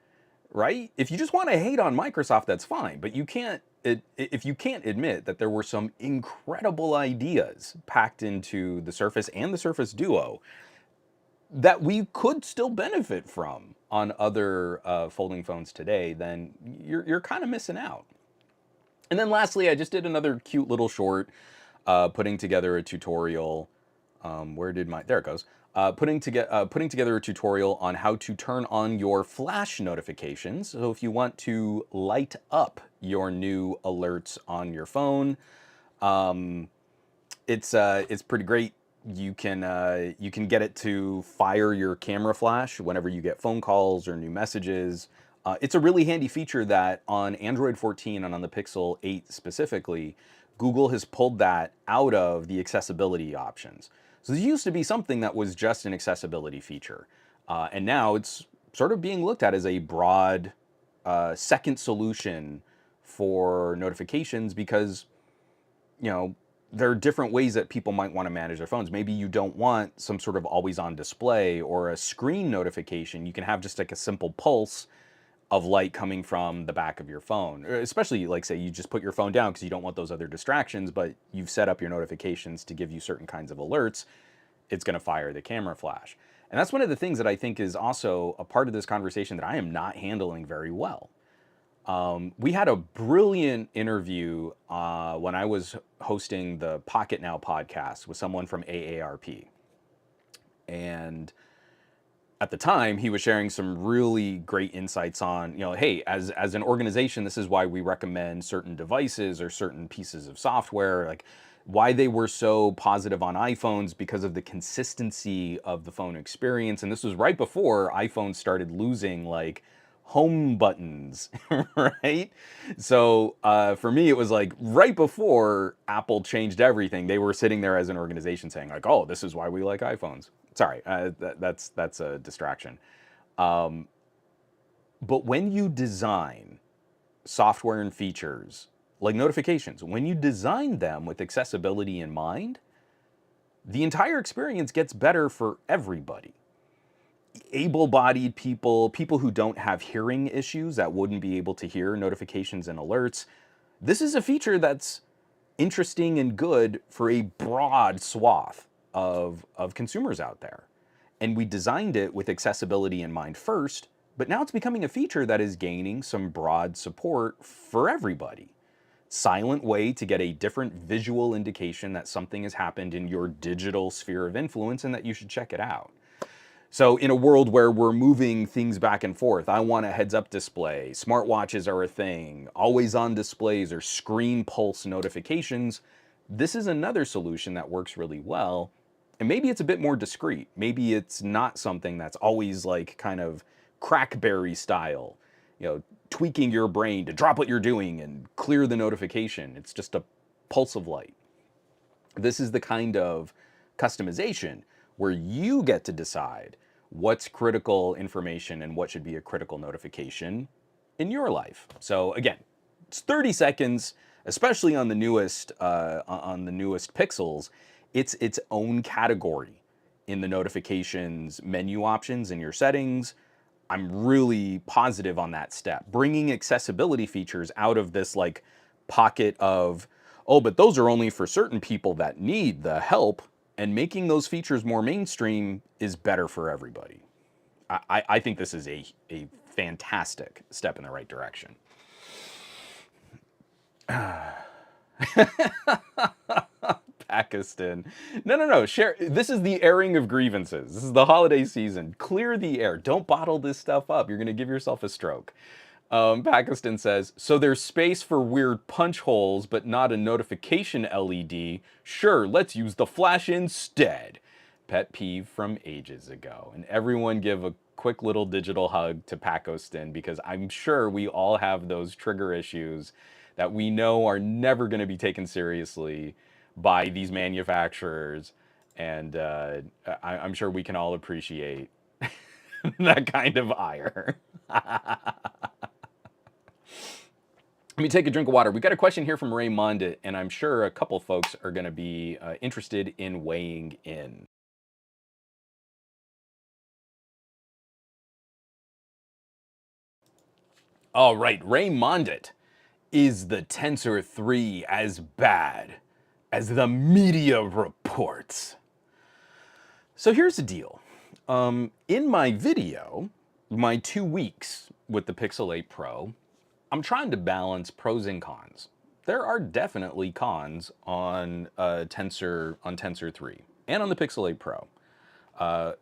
right? If you just want to hate on Microsoft, that's fine, but if you can't admit that there were some incredible ideas packed into the Surface and the Surface Duo that we could still benefit from on other folding phones today, then you're kind of missing out. And then lastly, I just did another cute little short putting together a tutorial. There it goes. Putting together a tutorial on how to turn on your flash notifications. So if you want to light up your new alerts on your phone, it's pretty great. You can get it to fire your camera flash whenever you get phone calls or new messages. It's a really handy feature that on Android 14 and on the Pixel 8 specifically, Google has pulled that out of the accessibility options. So this used to be something that was just an accessibility feature. And now it's sort of being looked at as a broad second solution for notifications because, you know, there are different ways that people might want to manage their phones. Maybe you don't want some sort of always on display or a screen notification. You can have just like a simple pulse of light coming from the back of your phone, especially like say you just put your phone down because you don't want those other distractions, but you've set up your notifications to give you certain kinds of alerts. It's going to fire the camera flash. And that's one of the things that I think is also a part of this conversation that I am not handling very well. We had a brilliant interview when I was hosting the Pocket Now podcast with someone from AARP. And at the time, he was sharing some really great insights on, hey, as an organization, this is why we recommend certain devices or certain pieces of software, like why they were so positive on iPhones because of the consistency of the phone experience. And this was right before iPhones started losing like home buttons, right? So for me, it was like right before Apple changed everything. They were sitting there as an organization saying like, "Oh, this is why we like iPhones." Sorry, that's a distraction. But when you design software and features like notifications, when you design them with accessibility in mind, the entire experience gets better for everybody. Able-bodied people, people who don't have hearing issues that wouldn't be able to hear notifications and alerts. This is a feature that's interesting and good for a broad swath of consumers out there. And we designed it with accessibility in mind first, but now it's becoming a feature that is gaining some broad support for everybody. Silent way to get a different visual indication that something has happened in your digital sphere of influence and that you should check it out. So in a world where we're moving things back and forth, I want a heads-up display, smartwatches are a thing, always-on displays or screen pulse notifications, this is another solution that works really well. And maybe it's a bit more discreet. Maybe it's not something that's always like kind of crackberry style, tweaking your brain to drop what you're doing and clear the notification. It's just a pulse of light. This is the kind of customization where you get to decide what's critical information and what should be a critical notification in your life. So again, it's 30 seconds, especially on the newest Pixels. It's its own category in the notifications menu options in your settings. I'm really positive on that step. Bringing accessibility features out of this like pocket of, oh, but those are only for certain people that need the help, and making those features more mainstream is better for everybody. I think this is a fantastic step in the right direction. Pakistan. No. Share. This is the airing of grievances. This is the holiday season. Clear the air. Don't bottle this stuff up. You're going to give yourself a stroke. Pakistan says, so there's space for weird punch holes, but not a notification LED. Sure, let's use the flash instead. Pet peeve from ages ago. And everyone give a quick little digital hug to Pakistan, because I'm sure we all have those trigger issues that we know are never going to be taken seriously by these manufacturers. And I'm sure we can all appreciate that kind of ire. Let me take a drink of water. We got a question here from Raymond, and I'm sure a couple folks are going to be interested in weighing in. All right, Raymond, is the Tensor 3 as bad as the media reports? So here's the deal. In my video, my 2 weeks with the Pixel 8 Pro, I'm trying to balance pros and cons. There are definitely cons on Tensor 3 and on the Pixel 8 Pro.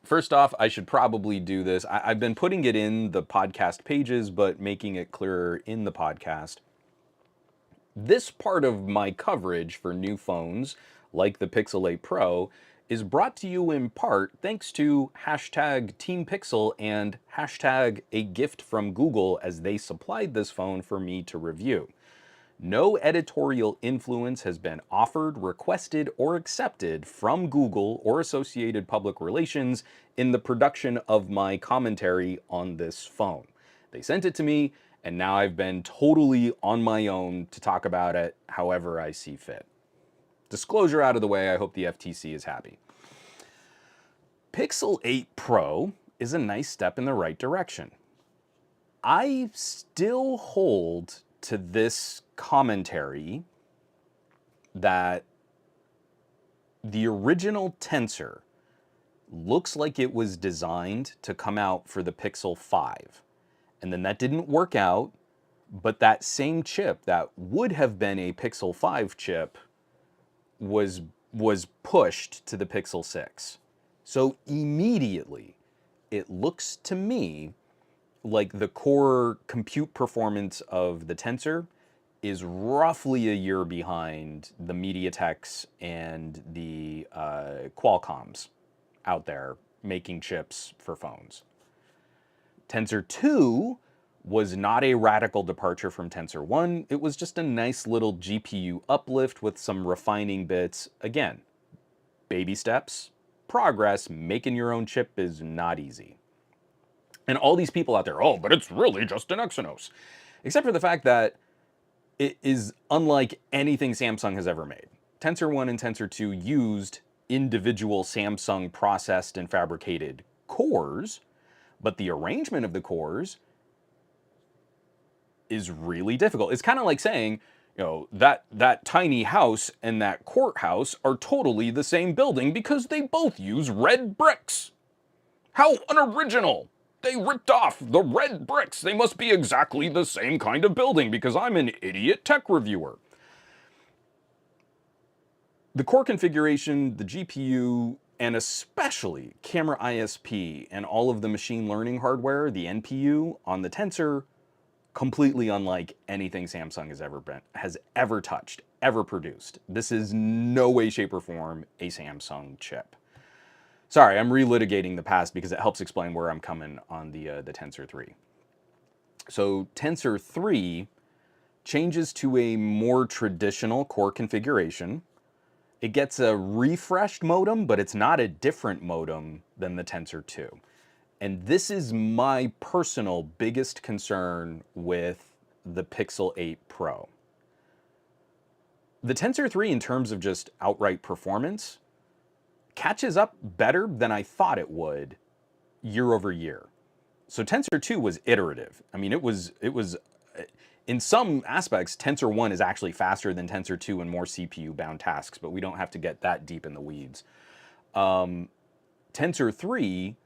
First off, I should probably do this. I've been putting it in the podcast pages, but making it clearer in the podcast. This part of my coverage for new phones, like the Pixel 8 Pro, is brought to you in part thanks to hashtag Team Pixel and hashtag a gift from Google, as they supplied this phone for me to review. No editorial influence has been offered, requested, or accepted from Google or Associated Public Relations in the production of my commentary on this phone. They sent it to me, and now I've been totally on my own to talk about it however I see fit. Disclosure out of the way, I hope the FTC is happy. Pixel 8 Pro is a nice step in the right direction. I still hold to this commentary that the original Tensor looks like it was designed to come out for the Pixel 5. And then that didn't work out, but that same chip that would have been a Pixel 5 chip was pushed to the Pixel 6. So immediately, it looks to me like the core compute performance of the Tensor is roughly a year behind the MediaTeks and the Qualcomms out there making chips for phones. Tensor 2 was not a radical departure from Tensor 1. It was just a nice little GPU uplift with some refining bits. Again, baby steps, progress. Making your own chip is not easy. And all these people out there, oh, but it's really just an Exynos. Except for the fact that it is unlike anything Samsung has ever made. Tensor 1 and Tensor 2 used individual Samsung processed and fabricated cores, but the arrangement of the cores is really difficult. It's kind of like saying, that tiny house and that courthouse are totally the same building because they both use red bricks. How unoriginal! They ripped off the red bricks. They must be exactly the same kind of building because I'm an idiot tech reviewer. The core configuration, the GPU, and especially camera ISP and all of the machine learning hardware, the NPU on the Tensor, completely unlike anything Samsung has ever touched, ever produced. This is no way, shape, or form a Samsung chip. Sorry, I'm relitigating the past because it helps explain where I'm coming on the Tensor 3. So Tensor 3 changes to a more traditional core configuration. It gets a refreshed modem, but it's not a different modem than the Tensor 2. And this is my personal biggest concern with the Pixel 8 Pro. The Tensor 3, in terms of just outright performance, catches up better than I thought it would year over year. So Tensor 2 was iterative. I mean, it was in some aspects, Tensor 1 is actually faster than Tensor 2 in more CPU-bound tasks, but we don't have to get that deep in the weeds. Tensor 3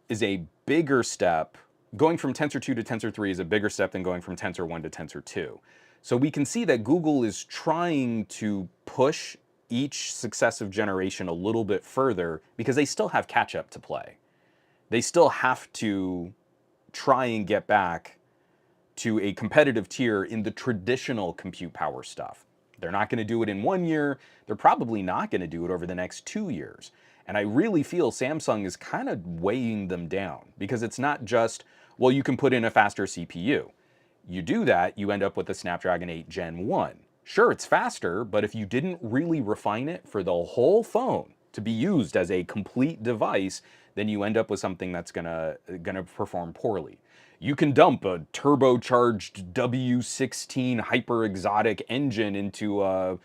is a bigger step. Going from Tensor 2 to Tensor 3 is a bigger step than going from Tensor 1 to Tensor 2. So we can see that Google is trying to push each successive generation a little bit further because they still have catch-up to play. They still have to try and get back to a competitive tier in the traditional compute power stuff. They're not going to do it in 1 year. They're probably not going to do it over the next 2 years. And I really feel Samsung is kind of weighing them down because it's not just, well, you can put in a faster CPU. You do that, you end up with the Snapdragon 8 Gen 1. Sure, it's faster, but if you didn't really refine it for the whole phone to be used as a complete device, then you end up with something that's gonna perform poorly. You can dump a turbocharged W16 hyper exotic engine into a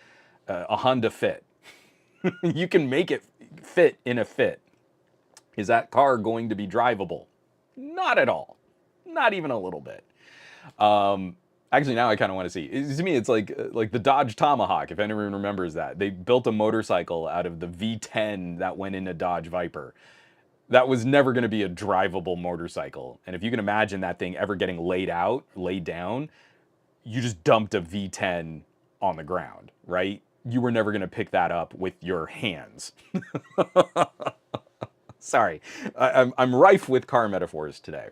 Honda Fit. You can make it fit in a Fit. Is that car going to be drivable? Not at all. Not even a little bit. Actually, now I kind of want to see. To me, it's like the Dodge Tomahawk, if anyone remembers that. They built a motorcycle out of the V10 that went into Dodge Viper. That was never going to be a drivable motorcycle. And if you can imagine that thing ever getting laid down, you just dumped a V10 on the ground, right? You were never going to pick that up with your hands. Sorry, I'm rife with car metaphors today.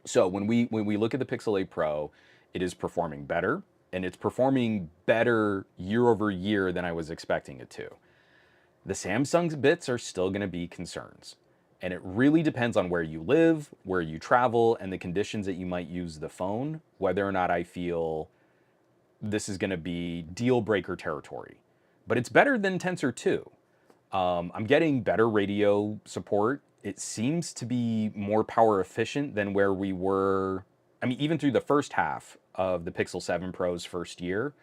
So when we look at the Pixel 8 Pro, it is performing better, and it's performing better year over year than I was expecting it to. The Samsung's bits are still going to be concerns, and it really depends on where you live, where you travel, and the conditions that you might use the phone, whether or not I feel this is going to be deal breaker territory. But it's better than Tensor 2. I'm getting better radio support. It seems to be more power efficient than where we were. I mean, even through the first half of the Pixel 7 Pro's first year,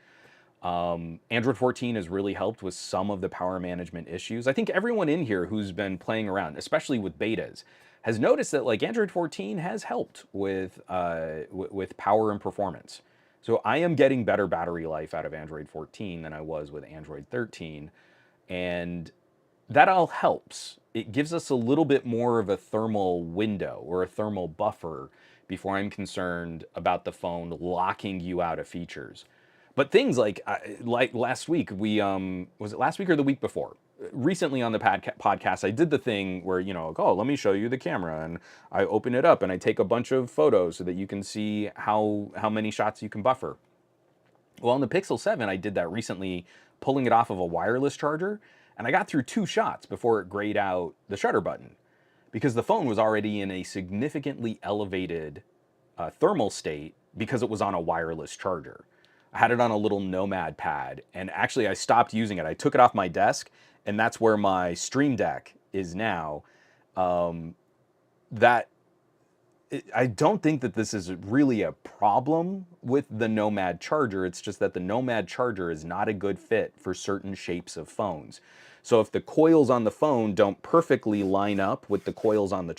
Android 14 has really helped with some of the power management issues. I think everyone in here who's been playing around, especially with betas, has noticed that like Android 14 has helped with power and performance. So I am getting better battery life out of Android 14 than I was with Android 13, and that all helps. It gives us a little bit more of a thermal window or a thermal buffer before I'm concerned about the phone locking you out of features. But things like last week, we was it last week or the week before? Recently on the podcast, I did the thing where, oh, let me show you the camera, and I open it up and I take a bunch of photos so that you can see how many shots you can buffer. Well, on the Pixel 7, I did that recently, pulling it off of a wireless charger, and I got through 2 shots before it grayed out the shutter button because the phone was already in a significantly elevated thermal state because it was on a wireless charger. I had it on a little Nomad pad, and actually I stopped using it. I took it off my desk, and that's where my Stream Deck is now. That I don't think that this is really a problem with the Nomad charger. It's just that the Nomad charger is not a good fit for certain shapes of phones. So if the coils on the phone don't perfectly line up with the coils on the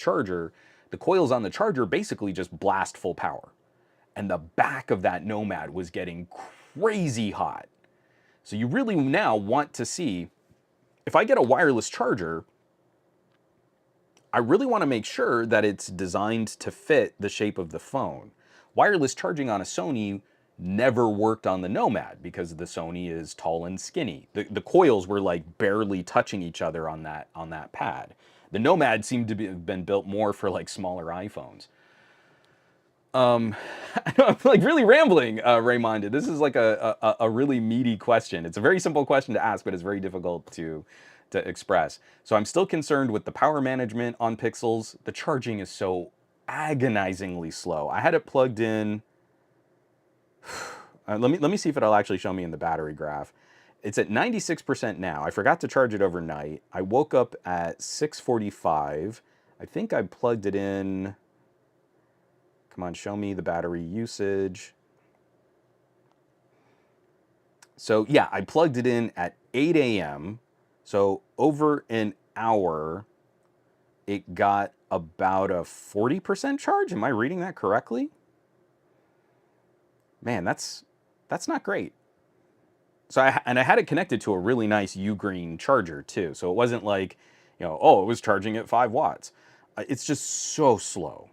coils on the charger basically just blast full power. And the back of that Nomad was getting crazy hot. So you really now want to see, if I get a wireless charger, I really want to make sure that it's designed to fit the shape of the phone. Wireless charging on a Sony never worked on the Nomad because the Sony is tall and skinny. The coils were like barely touching each other on that pad. The Nomad seemed to have been built more for like smaller iPhones. I'm like really rambling, Raymond. This is like a really meaty question. It's a very simple question to ask, but it's very difficult to express. So I'm still concerned with the power management on Pixels. The charging is so agonizingly slow. I had it plugged in. Let me see if it'll actually show me in the battery graph. It's at 96% now. I forgot to charge it overnight. I woke up at 6:45. I think I plugged it in. Come on, show me the battery usage. So yeah, I plugged it in at 8 a.m. So over an hour, it got about a 40% charge. Am I reading that correctly? Man, that's not great. So I had it connected to a really nice Ugreen charger too. So it wasn't like, oh, it was charging at 5 watts. It's just so slow.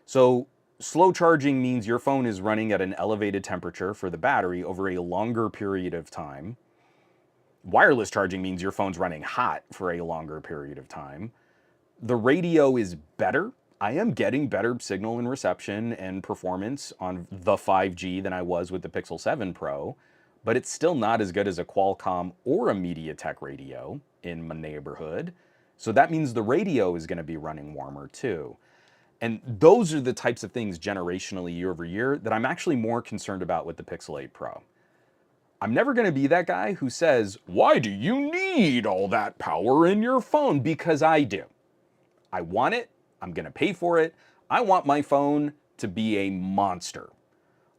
So slow charging means your phone is running at an elevated temperature for the battery over a longer period of time. Wireless charging means your phone's running hot for a longer period of time. The radio is better. I am getting better signal and reception and performance on the 5G than I was with the Pixel 7 Pro, but it's still not as good as a Qualcomm or a MediaTek radio in my neighborhood. So that means the radio is going to be running warmer too. And those are the types of things generationally year over year that I'm actually more concerned about with the Pixel 8 Pro. I'm never going to be that guy who says, why do you need all that power in your phone? Because I do. I want it. I'm going to pay for it. I want my phone to be a monster.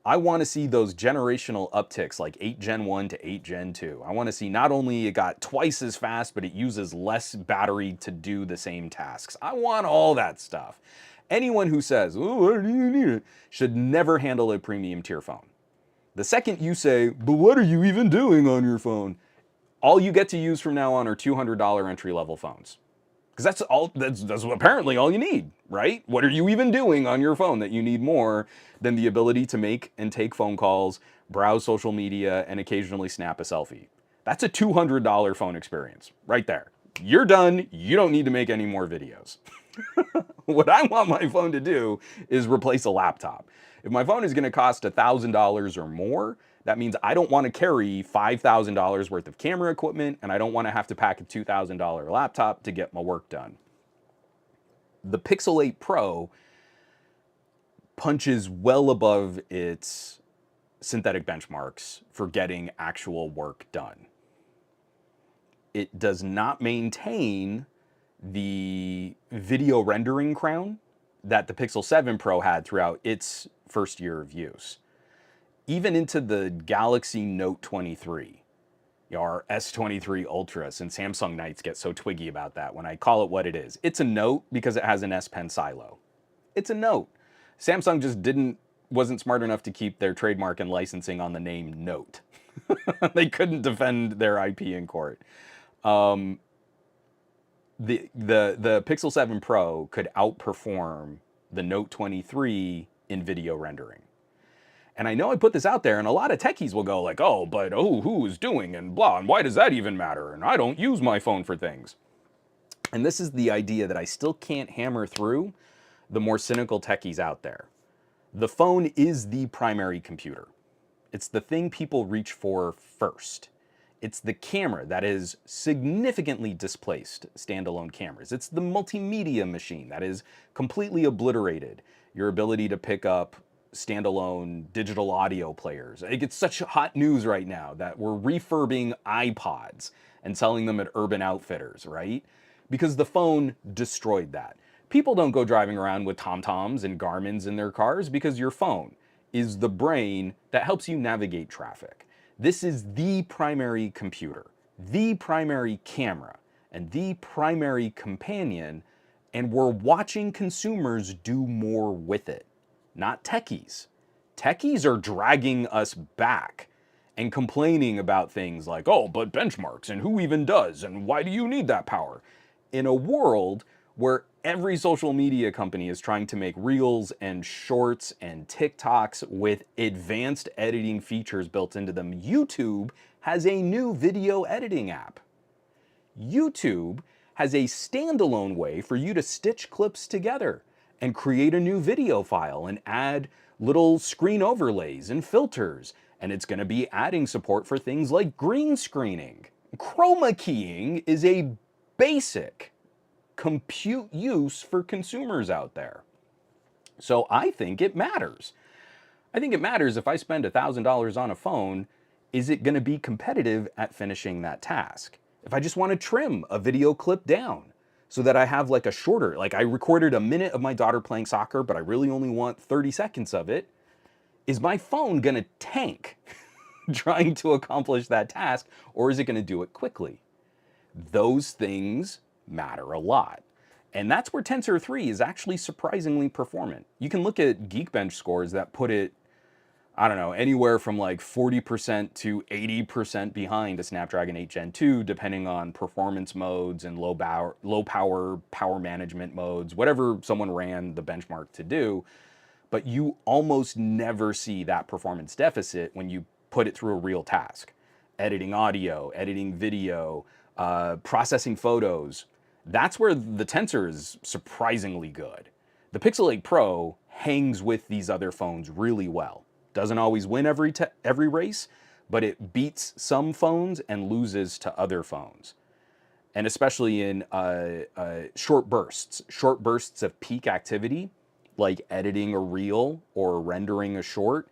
I want to see those generational upticks like 8 Gen 1 to 8 Gen 2. I want to see not only it got twice as fast, but it uses less battery to do the same tasks. I want all that stuff. Anyone who says, oh, why do you need it, should never handle a premium tier phone. The second you say, but what are you even doing on your phone? All you get to use from now on are $200 entry-level phones. Because that's apparently all you need, right? What are you even doing on your phone that you need more than the ability to make and take phone calls, browse social media, and occasionally snap a selfie? That's a $200 phone experience right there. You're done. You don't need to make any more videos. What I want my phone to do is replace a laptop. If my phone is going to cost $1,000 or more, that means I don't want to carry $5,000 worth of camera equipment, and I don't want to have to pack a $2,000 laptop to get my work done. The Pixel 8 Pro punches well above its synthetic benchmarks for getting actual work done. It does not maintain the video rendering crown that the Pixel 7 Pro had throughout its first year of use. even into the Galaxy Note 23, our S23 Ultra, since Samsung Nights get so twiggy about that when I call it what it is. It's a Note because it has an S Pen silo. It's a Note. Samsung just wasn't smart enough to keep their trademark and licensing on the name Note. They couldn't defend their IP in court. The Pixel 7 Pro could outperform the Note 23 in video rendering. And I know I put this out there, and a lot of techies will go like, oh, but oh, who's doing and blah, and why does that even matter? And I don't use my phone for things. And this is the idea that I still can't hammer through the more cynical techies out there. The phone is the primary computer. It's the thing people reach for first. It's the camera that has significantly displaced standalone cameras. It's the multimedia machine that has completely obliterated your ability to pick up standalone digital audio players. It's such hot news right now that we're refurbing iPods and selling them at Urban Outfitters, right? Because the phone destroyed that. People don't go driving around with TomToms and Garmins in their cars because your phone is the brain that helps you navigate traffic. This is the primary computer, the primary camera, and the primary companion, and we're watching consumers do more with it, not techies. Techies are dragging us back and complaining about things like, oh, but benchmarks, and who even does, and why do you need that power? In a world where every social media company is trying to make reels and shorts and TikToks with advanced editing features built into them, YouTube has a new video editing app. YouTube has a standalone way for you to stitch clips together and create a new video file and add little screen overlays and filters. And it's going to be adding support for things like green screening. Chroma keying is a basic compute use for consumers out there. So I think it matters. I think it matters if I spend $1,000 on a phone, is it going to be competitive at finishing that task? If I just want to trim a video clip down so that I have like a shorter, like I recorded a minute of my daughter playing soccer, but I really only want 30 seconds of it, is my phone going to tank trying to accomplish that task, or is it going to do it quickly? Those things matter a lot. And that's where Tensor 3 is actually surprisingly performant. You can look at Geekbench scores that put it, I don't know, anywhere from like 40% to 80% behind a Snapdragon 8 Gen 2, depending on performance modes and low power management modes, whatever someone ran the benchmark to do. But you almost never see that performance deficit when you put it through a real task. Editing audio, editing video, processing photos. That's where the Tensor is surprisingly good. The Pixel 8 Pro hangs with these other phones really well. Doesn't always win every race, but it beats some phones and loses to other phones. And especially in short bursts of peak activity, like editing a reel or rendering a short.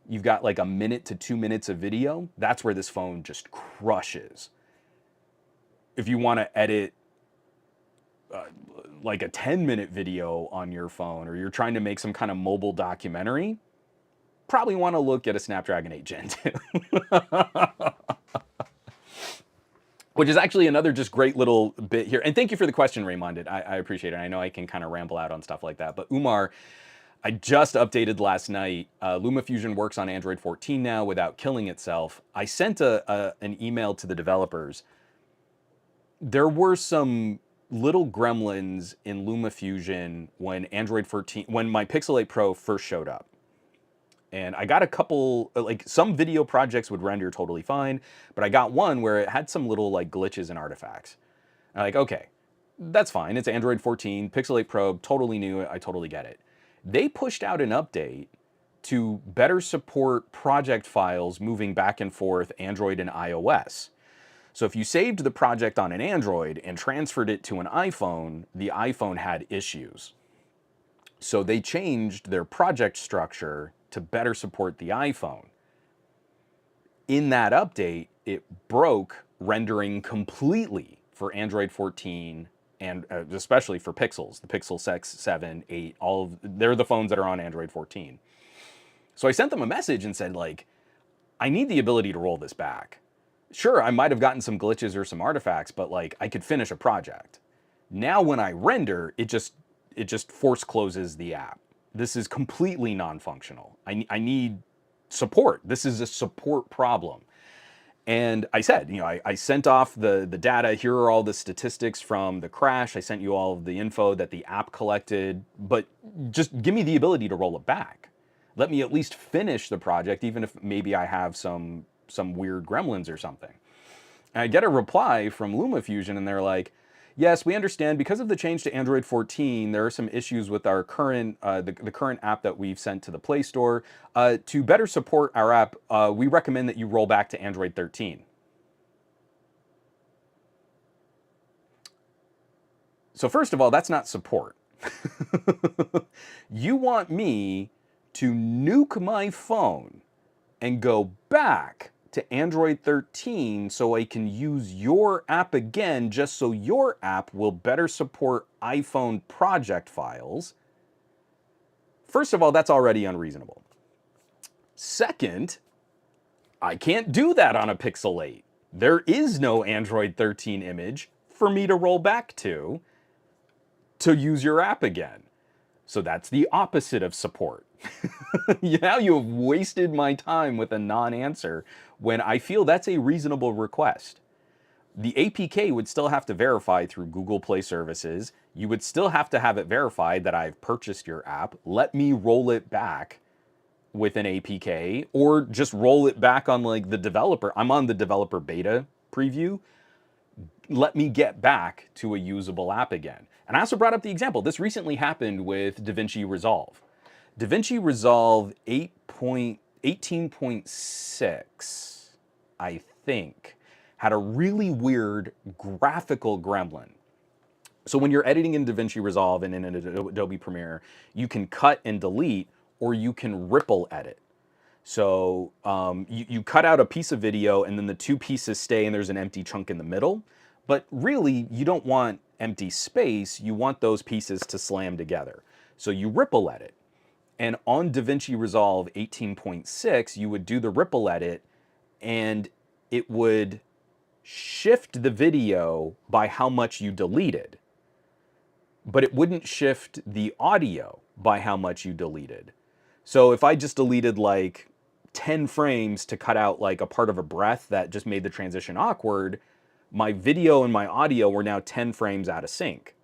You've got like a minute to 2 minutes of video. That's where this phone just crushes. If you want to edit like a 10-minute video on your phone, or you're trying to make some kind of mobile documentary, probably want to look at a Snapdragon 8 Gen 2. Which is actually another just great little bit here. And thank you for the question, Raymond. I appreciate it. I know I can kind of ramble out on stuff like that. But Umar, I just updated last night. LumaFusion works on Android 14 now without killing itself. I sent an email to the developers. There were some little gremlins in LumaFusion when when my Pixel 8 Pro first showed up. And I got a couple, like some video projects would render totally fine, but I got one where it had some little like glitches and artifacts. I'm like, okay, that's fine. It's Android 14, Pixel 8 Pro, totally new. I totally get it. They pushed out an update to better support project files moving back and forth Android and iOS. So if you saved the project on an Android and transferred it to an iPhone, the iPhone had issues. So they changed their project structure to better support the iPhone. In that update, it broke rendering completely for Android 14 and especially for Pixels, the Pixel 6, 7, 8, they're the phones that are on Android 14. So I sent them a message and said, like, I need the ability to roll this back. Sure, I might have gotten some glitches or some artifacts, but like I could finish a project. Now when I render, it just force closes the app. This is completely non-functional. I need support. This is a support problem. And I said, I sent off the data. Here are all the statistics from the crash. I sent you all of the info that the app collected, but just give me the ability to roll it back. Let me at least finish the project, even if maybe I have some weird gremlins or something. And I get a reply from LumaFusion, and they're like, yes, we understand because of the change to Android 14, there are some issues with our current, the current app that we've sent to the Play Store. To better support our app, we recommend that you roll back to Android 13. So first of all, that's not support. You want me to nuke my phone and go back to Android 13 so I can use your app again, just so your app will better support iPhone project files. First of all, that's already unreasonable. Second, I can't do that on a Pixel 8. There is no Android 13 image for me to roll back to use your app again. So that's the opposite of support. Now you have wasted my time with a non-answer when I feel that's a reasonable request. The APK would still have to verify through Google Play Services. You would still have to have it verified that I've purchased your app. Let me roll it back with an APK, or just roll it back on like the developer. I'm on the developer beta preview. Let me get back to a usable app again. And I also brought up the example. This recently happened with DaVinci Resolve. DaVinci Resolve 18.6, I think, had a really weird graphical gremlin. So when you're editing in DaVinci Resolve and in Adobe Premiere, you can cut and delete, or you can ripple edit. So you cut out a piece of video and then the two pieces stay and there's an empty chunk in the middle. But really, you don't want empty space. You want those pieces to slam together. So you ripple edit. And on DaVinci Resolve 18.6, you would do the ripple edit and it would shift the video by how much you deleted. But it wouldn't shift the audio by how much you deleted. So if I just deleted like 10 frames to cut out like a part of a breath that just made the transition awkward, my video and my audio were now 10 frames out of sync.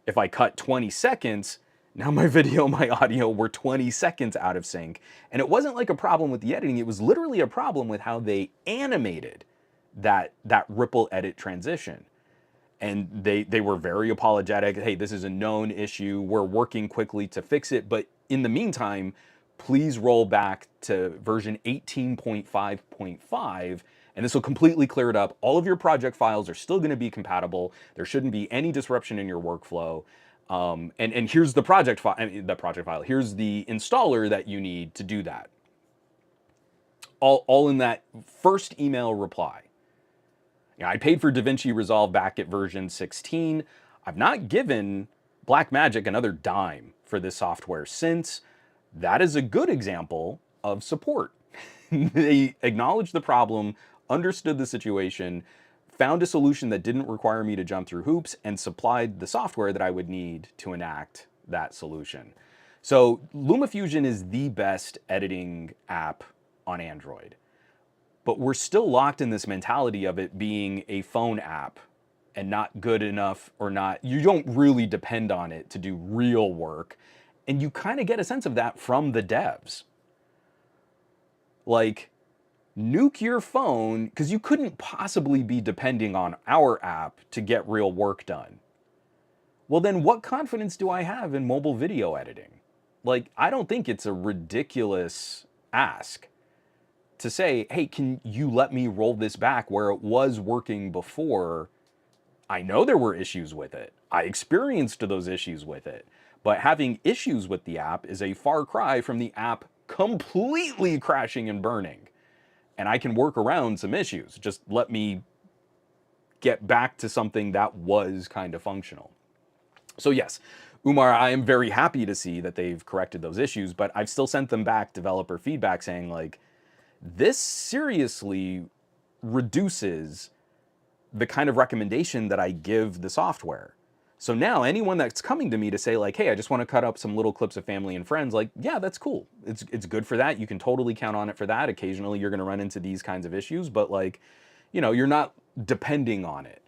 If I cut 20 seconds, now my video and my audio were 20 seconds out of sync. And it wasn't like a problem with the editing, it was literally a problem with how they animated that ripple edit transition. And they were very apologetic. Hey, this is a known issue. We're working quickly to fix it. But in the meantime, please roll back to version 18.5.5, and this will completely clear it up. All of your project files are still going to be compatible. There shouldn't be any disruption in your workflow. And here's the project file. Here's the installer that you need to do that. All in that first email reply. I paid for DaVinci Resolve back at version 16. I've not given Blackmagic another dime for this software since. That is a good example of support. They acknowledged the problem, understood the situation, found a solution that didn't require me to jump through hoops, and supplied the software that I would need to enact that solution. So LumaFusion is the best editing app on Android. But we're still locked in this mentality of it being a phone app and not good enough, or not, you don't really depend on it to do real work. And you kind of get a sense of that from the devs. Like, nuke your phone, because you couldn't possibly be depending on our app to get real work done. Well, then what confidence do I have in mobile video editing? Like, I don't think it's a ridiculous ask to say, hey, can you let me roll this back where it was working before? I know there were issues with it. I experienced those issues with it. But having issues with the app is a far cry from the app completely crashing and burning. And I can work around some issues. Just let me get back to something that was kind of functional. So yes, Umar, I am very happy to see that they've corrected those issues, but I've still sent them back developer feedback saying, like, this seriously reduces the kind of recommendation that I give the software. So now anyone that's coming to me to say, like, hey, I just want to cut up some little clips of family and friends, like, yeah, that's cool. It's good for that. You can totally count on it for that. Occasionally you're going to run into these kinds of issues, but like, you're not depending on it.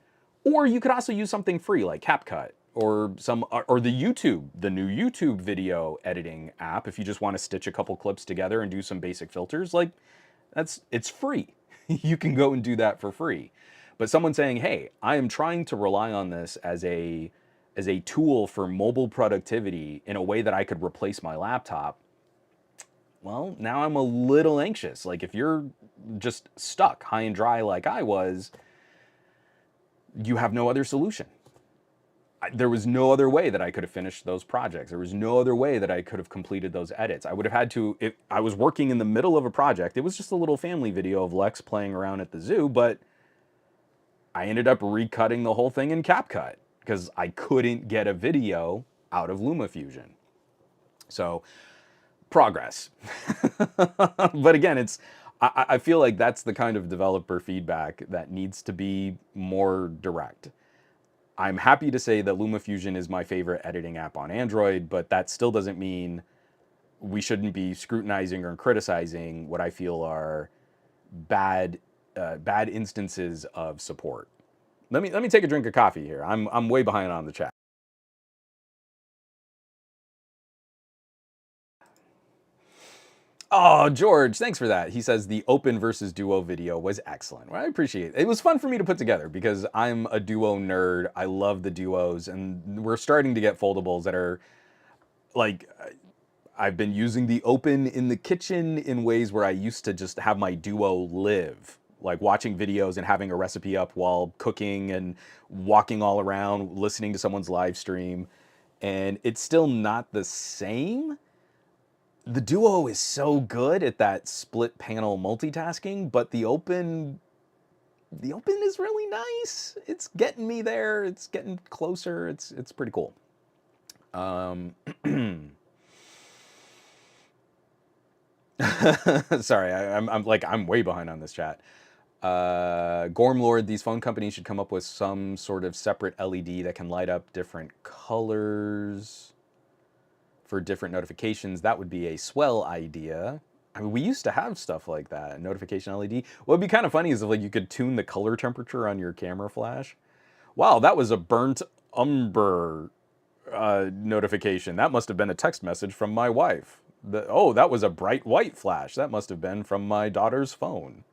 Or you could also use something free like CapCut or the new YouTube video editing app. If you just want to stitch a couple clips together and do some basic filters, like, it's free. You can go and do that for free. But someone saying, "Hey, I am trying to rely on this as a tool for mobile productivity in a way that I could replace my laptop." Well, now I'm a little anxious. Like, if you're just stuck high and dry like I was, you have no other solution. There was no other way that I could have finished those projects. There was no other way that I could have completed those edits. I would have had to, if I was working in the middle of a project, it was just a little family video of Lex playing around at the zoo, but I ended up recutting the whole thing in CapCut because I couldn't get a video out of LumaFusion. So, progress. But again, I feel like that's the kind of developer feedback that needs to be more direct. I'm happy to say that LumaFusion is my favorite editing app on Android, but that still doesn't mean we shouldn't be scrutinizing or criticizing what I feel are bad bad instances of support. Let me take a drink of coffee here. I'm way behind on the chat. Oh, George, thanks for that. He says the open versus duo video was excellent. Well, I appreciate it. It was fun for me to put together because I'm a duo nerd. I love the duos, and we're starting to get foldables that are like, I've been using the open in the kitchen in ways where I used to just have my duo live, like watching videos and having a recipe up while cooking and walking all around, listening to someone's live stream. And it's still not the same. The duo is so good at that split panel multitasking, but the open is really nice. It's getting me there. It's getting closer. It's pretty cool. Sorry, I'm way behind on this chat. Gormlord, these phone companies should come up with some sort of separate LED that can light up different colors for different notifications. That would be a swell idea. I mean, we used to have stuff like that, notification LED. What would be kind of funny is if like you could tune the color temperature on your camera flash. Wow, that was a burnt umber notification. That must have been a text message from my wife. Oh, that was a bright white flash. That must have been from my daughter's phone.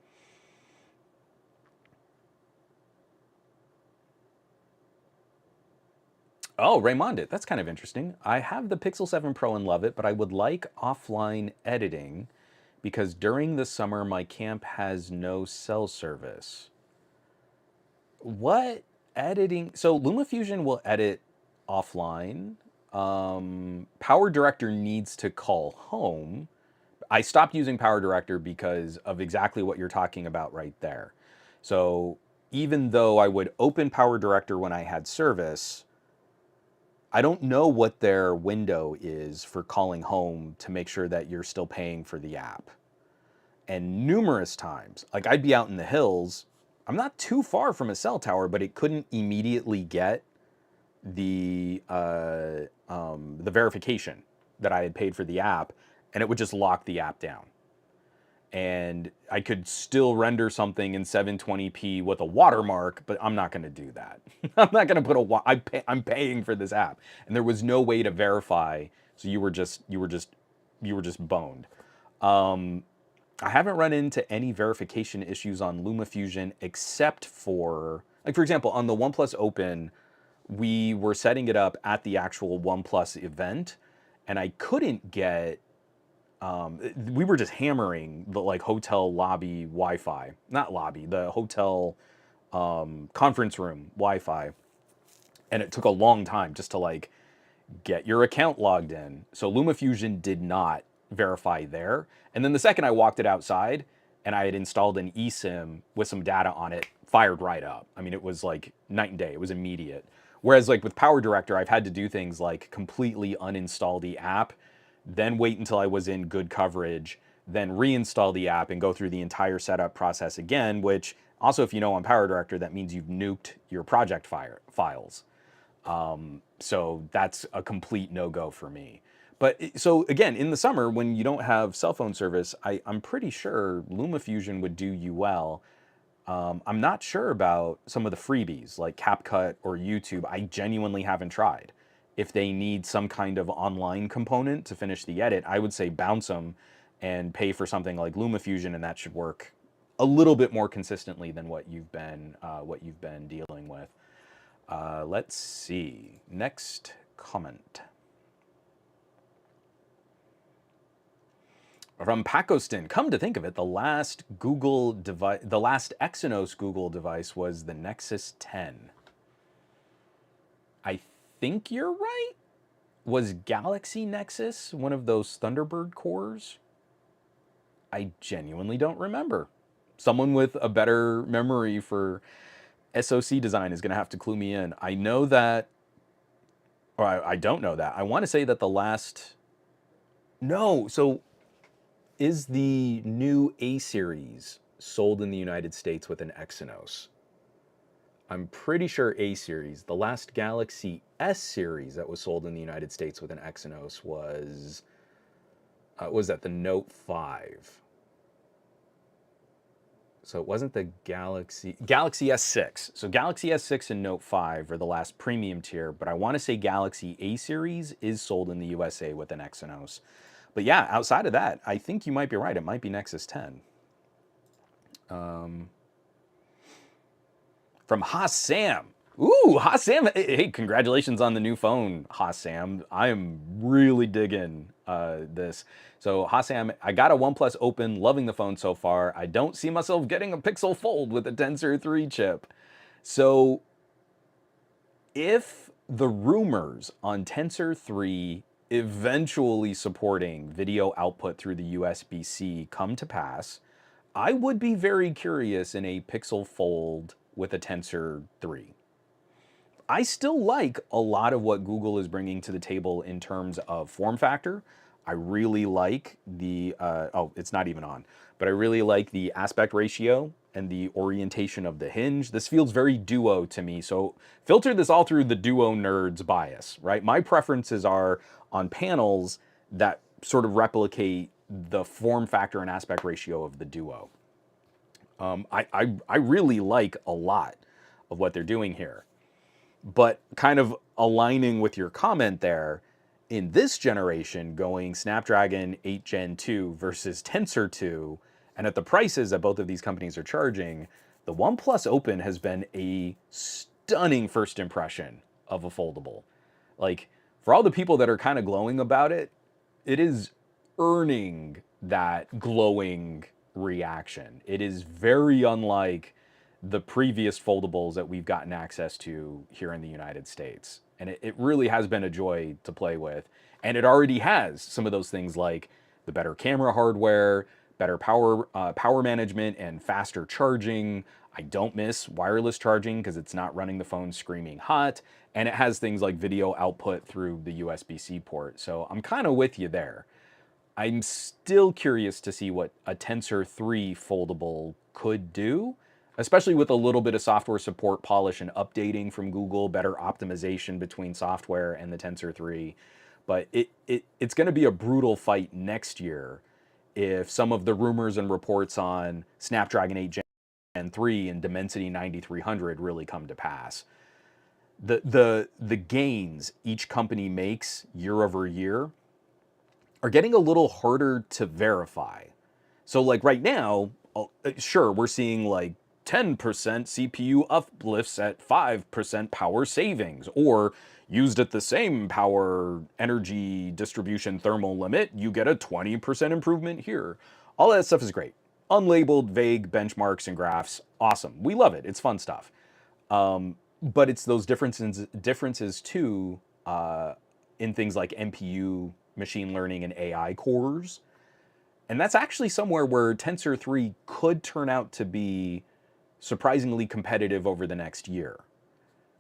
Oh, Raymond, that's kind of interesting. I have the Pixel 7 Pro and love it, but I would like offline editing because during the summer my camp has no cell service. What editing? So LumaFusion will edit offline. Power Director needs to call home. I stopped using Power Director because of exactly what you're talking about right there. So even though I would open Power Director when I had service, I don't know what their window is for calling home to make sure that you're still paying for the app. And numerous times, like I'd be out in the hills, I'm not too far from a cell tower, but it couldn't immediately get the verification that I had paid for the app, and it would just lock the app down. And I could still render something in 720p with a watermark, but I'm not going to do that. I'm not going to put I'm paying for this app, and there was no way to verify. So you were just boned. I haven't run into any verification issues on LumaFusion except for, like, for example, on the OnePlus Open, we were setting it up at the actual OnePlus event, and I couldn't get. We were just hammering the like hotel lobby Wi-Fi, not lobby, the hotel conference room Wi-Fi, and it took a long time just to like get your account logged in. So LumaFusion did not verify there. And then the second I walked it outside and I had installed an eSIM with some data on it, fired right up. I mean, it was like night and day. It was immediate. Whereas like with Power Director, I've had to do things like completely uninstall the app, then wait until I was in good coverage, then reinstall the app and go through the entire setup process again, which also, if you know on Power Director, that means you've nuked your project files. So that's a complete no-go for me. But so again, in the summer, when you don't have cell phone service, I'm pretty sure LumaFusion would do you well. I'm not sure about some of the freebies like CapCut or YouTube. I genuinely haven't tried. If they need some kind of online component to finish the edit, I would say bounce them and pay for something like LumaFusion, and that should work a little bit more consistently than what you've been dealing with. Let's see. Next comment. From Pacoston, come to think of it, the last Exynos Google device was the Nexus 10. I think you're right. Was Galaxy Nexus one of those Thunderbird cores? I genuinely don't remember. Someone with a better memory for SoC design is going to have to clue me in. I know that, or I don't know that. I want to say that the last, no, so is the new A series sold in the United States with an Exynos? I'm pretty sure A series. The last Galaxy S series that was sold in the United States with an Exynos was that the Note 5. So it wasn't the Galaxy S6. So Galaxy S6 and Note 5 are the last premium tier, but I want to say Galaxy A series is sold in the USA with an Exynos. But yeah, outside of that, I think you might be right. It might be Nexus 10. From Haas Sam. Ooh, Haas Sam. Hey, congratulations on the new phone, Haas Sam. I am really digging this. So Haas Sam, I got a OnePlus Open, loving the phone so far. I don't see myself getting a Pixel Fold with a Tensor 3 chip. So if the rumors on Tensor 3 eventually supporting video output through the USB-C come to pass, I would be very curious in a Pixel Fold with a Tensor 3. I still like a lot of what Google is bringing to the table in terms of form factor. I really like the, oh, it's not even on, but I really like the aspect ratio and the orientation of the hinge. This feels very Duo to me. So filter this all through the Duo nerds bias, right? My preferences are on panels that sort of replicate the form factor and aspect ratio of the Duo. I really like a lot of what they're doing here. But kind of aligning with your comment there, in this generation, going Snapdragon 8 Gen 2 versus Tensor 2, and at the prices that both of these companies are charging, the OnePlus Open has been a stunning first impression of a foldable. Like, for all the people that are kind of glowing about it, it is earning that glowing reaction. It is very unlike the previous foldables that we've gotten access to here in the United States. And it really has been a joy to play with. And it already has some of those things like the better camera hardware, better power management, and faster charging. I don't miss wireless charging because it's not running the phone screaming hot. And it has things like video output through the USB-C port. So I'm kind of with you there. I'm still curious to see what a Tensor 3 foldable could do, especially with a little bit of software support, polish, and updating from Google, better optimization between software and the Tensor 3. But it's going to be a brutal fight next year if some of the rumors and reports on Snapdragon 8 Gen 3 and Dimensity 9300 really come to pass. The gains each company makes year over year are getting a little harder to verify. So like right now, sure, we're seeing like 10% CPU uplifts at 5% power savings, or used at the same power energy distribution thermal limit, you get a 20% improvement here. All that stuff is great. Unlabeled, vague benchmarks and graphs, awesome. We love it. It's fun stuff. But it's those differences too in things like NPU, machine learning, and AI cores. And that's actually somewhere where Tensor 3 could turn out to be surprisingly competitive over the next year.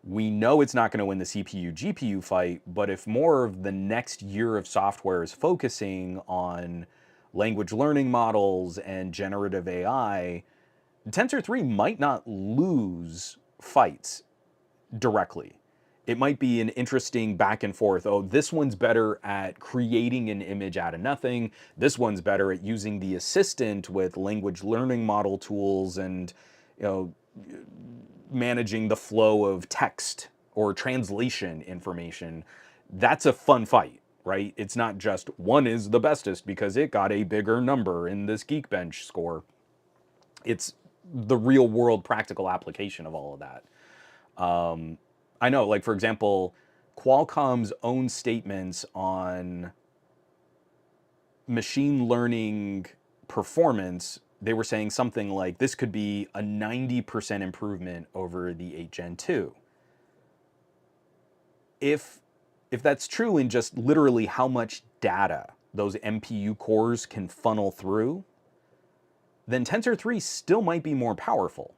We know it's not going to win the CPU GPU fight, but if more of the next year of software is focusing on language learning models and generative AI, Tensor 3 might not lose fights directly. It might be an interesting back and forth. Oh, this one's better at creating an image out of nothing. This one's better at using the assistant with language learning model tools and, you know, managing the flow of text or translation information. That's a fun fight, right? It's not just one is the bestest because it got a bigger number in this Geekbench score. It's the real world practical application of all of that. I know, like, for example, Qualcomm's own statements on machine learning performance, they were saying something like this could be a 90% improvement over the 8 Gen 2. If that's true in just literally how much data those MPU cores can funnel through, then Tensor 3 still might be more powerful.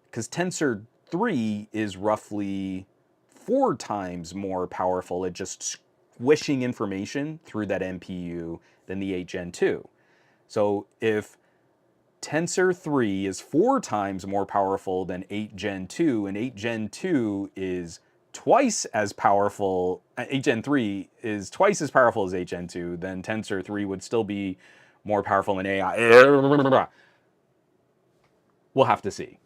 Because Tensor 3 is roughly 4 times more powerful at just squishing information through that MPU than the 8 Gen 2. So if Tensor 3 is 4 times more powerful than 8 Gen 2, and 8 Gen 2 is twice as powerful, 8 Gen 3 is twice as powerful as 8 Gen 2, then Tensor 3 would still be more powerful than AI. We'll have to see.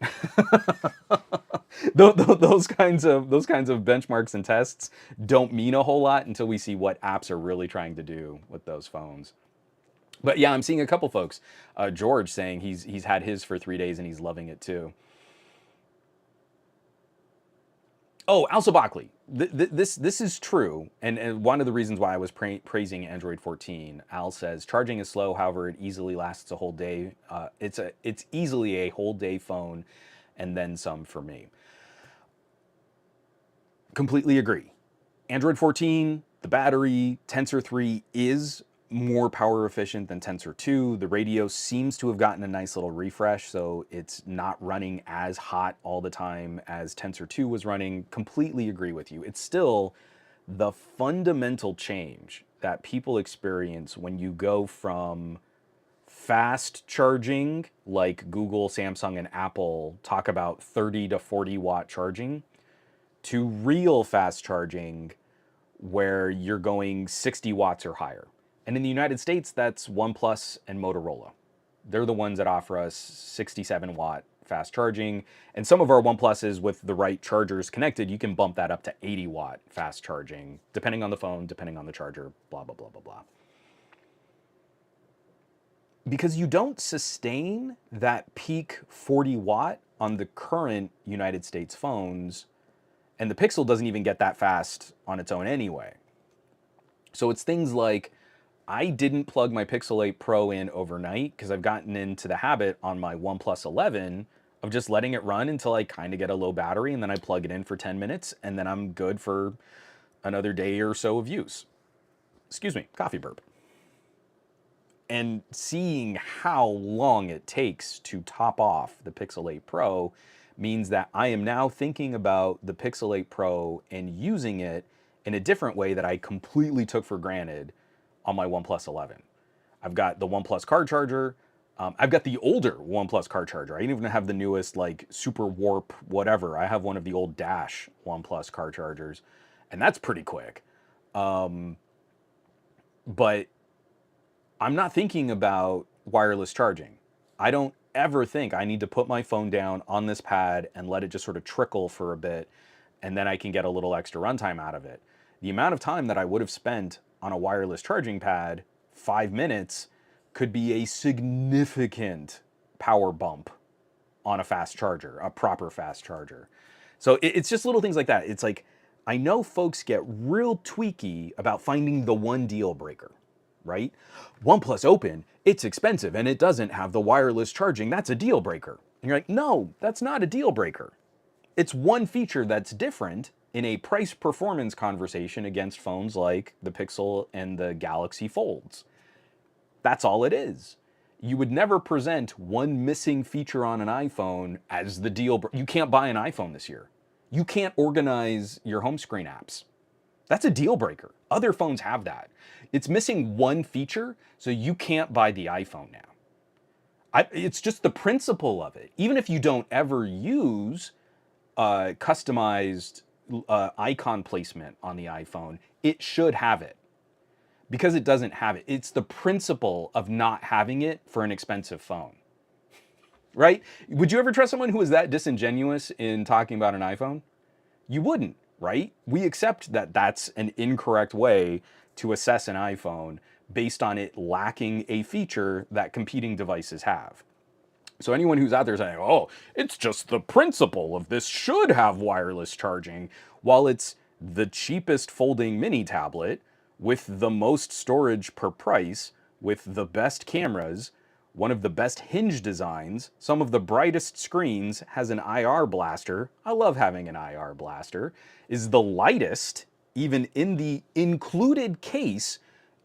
those kinds of benchmarks and tests don't mean a whole lot until we see what apps are really trying to do with those phones. But yeah, I'm seeing a couple folks. George saying he's had his for 3 days and he's loving it too. Oh, Alsa Bockley. This is true, and one of the reasons why I was praising Android 14. Al says charging is slow, however, it easily lasts a whole day. It's easily a whole day phone, and then some for me. Completely agree. Android 14, the battery, Tensor 3 is more power efficient than Tensor 2. The radio seems to have gotten a nice little refresh, so it's not running as hot all the time as Tensor 2 was running. Completely agree with you. It's still the fundamental change that people experience when you go from fast charging, like Google, Samsung, and Apple talk about 30 to 40 watt charging, to real fast charging where you're going 60 watts or higher. And in the United States, that's OnePlus and Motorola. They're the ones that offer us 67 watt fast charging. And some of our OnePluses with the right chargers connected, you can bump that up to 80 watt fast charging, depending on the phone, depending on the charger, blah, blah, blah, blah, blah. Because you don't sustain that peak 40 watt on the current United States phones, and the Pixel doesn't even get that fast on its own anyway. So it's things like, I didn't plug my Pixel 8 Pro in overnight because I've gotten into the habit on my OnePlus 11 of just letting it run until I kind of get a low battery, and then I plug it in for 10 minutes, and then I'm good for another day or so of use. Excuse me, coffee burp. And seeing how long it takes to top off the Pixel 8 Pro means that I am now thinking about the Pixel 8 Pro and using it in a different way that I completely took for granted on my OnePlus 11. I've got the OnePlus car charger. I've got the older OnePlus car charger. I don't even have the newest, like, Super Warp whatever. I have one of the old Dash OnePlus car chargers, and that's pretty quick. But I'm not thinking about wireless charging. I don't ever think I need to put my phone down on this pad and let it just sort of trickle for a bit, and then I can get a little extra runtime out of it. The amount of time that I would have spent on a wireless charging pad, 5 minutes, could be a significant power bump on a fast charger, a proper fast charger. So it's just little things like that. It's like, I know folks get real tweaky about finding the one deal breaker, right? OnePlus Open, it's expensive and it doesn't have the wireless charging. That's a deal breaker. And you're like, no, that's not a deal breaker. It's one feature that's different in a price performance conversation against phones like the Pixel and the Galaxy Folds. That's all it is. You would never present one missing feature on an iPhone as the deal. You can't buy an iPhone this year. You can't organize your home screen apps. That's a deal breaker. Other phones have that. It's missing one feature, so you can't buy the iPhone now. It's just the principle of it. Even if you don't ever use customized icon placement on the iPhone, it should have it. Because it doesn't have it, it's the principle of not having it for an expensive phone, right? Would you ever trust someone who is that disingenuous in talking about an iPhone? You wouldn't, right? We accept that that's an incorrect way to assess an iPhone based on it lacking a feature that competing devices have. So anyone who's out there saying, "Oh, it's just the principle of this should have wireless charging," while it's the cheapest folding mini tablet with the most storage per price, with the best cameras, one of the best hinge designs, some of the brightest screens, has an IR blaster. I love having an IR blaster. Is the lightest, even in the included case,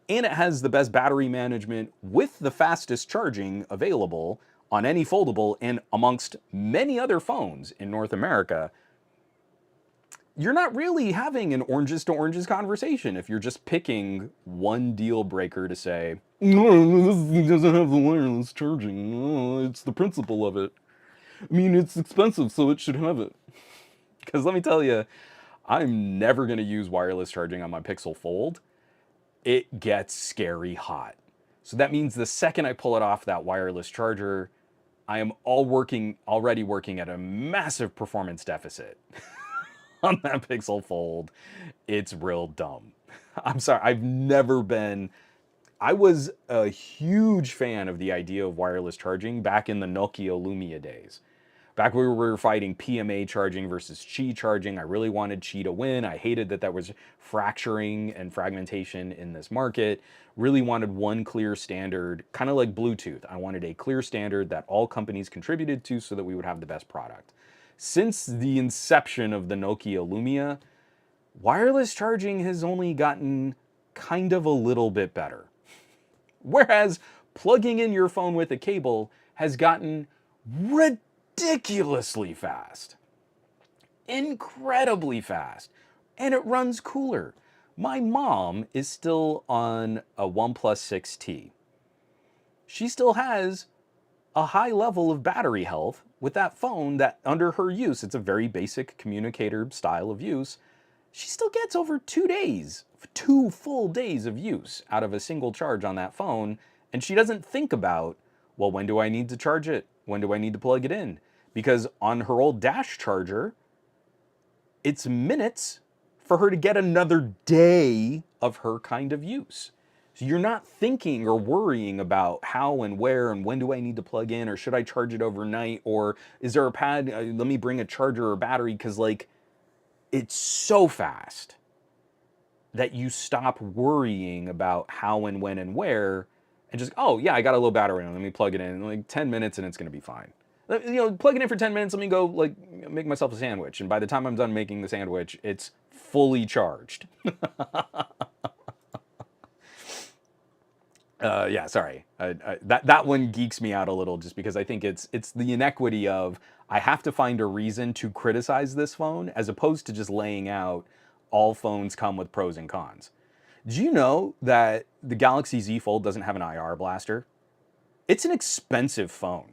and it has the best battery management with the fastest charging available on any foldable and amongst many other phones in North America. You're not really having an oranges to oranges conversation if you're just picking one deal breaker to say, no, this doesn't have the wireless charging. Oh, it's the principle of it. I mean, it's expensive, so it should have it. Because let me tell you, I'm never going to use wireless charging on my Pixel Fold. It gets scary hot. So that means the second I pull it off that wireless charger, I am already working at a massive performance deficit on that Pixel Fold. It's real dumb. I'm sorry, I was a huge fan of the idea of wireless charging back in the Nokia Lumia days. Back when we were fighting PMA charging versus Qi charging, I really wanted Qi to win. I hated that there was fracturing and fragmentation in this market. Really wanted one clear standard, kind of like Bluetooth. I wanted a clear standard that all companies contributed to so that we would have the best product. Since the inception of the Nokia Lumia, wireless charging has only gotten kind of a little bit better. Whereas plugging in your phone with a cable has gotten ridiculously fast. Incredibly fast. And it runs cooler. My mom is still on a OnePlus 6T. She still has a high level of battery health with that phone that under her use, it's a very basic communicator style of use. She still gets over 2 days, 2 full days of use out of a single charge on that phone. And she doesn't think about, well, when do I need to charge it? When do I need to plug it in? Because on her old dash charger, it's minutes for her to get another day of her kind of use. So you're not thinking or worrying about how and where and when do I need to plug in, or should I charge it overnight, or is there a pad, let me bring a charger or battery, because like it's so fast that you stop worrying about how and when and where, and just, oh yeah, I got a little battery in, let me plug it in like 10 minutes and it's going to be fine. Plug it in for 10 minutes, let me go like make myself a sandwich, and by the time I'm done making the sandwich, it's fully charged. Yeah, sorry. That one geeks me out a little, just because I think it's the inequity of, I have to find a reason to criticize this phone as opposed to just laying out all phones come with pros and cons. Do you know that the Galaxy Z Fold doesn't have an IR blaster? It's an expensive phone.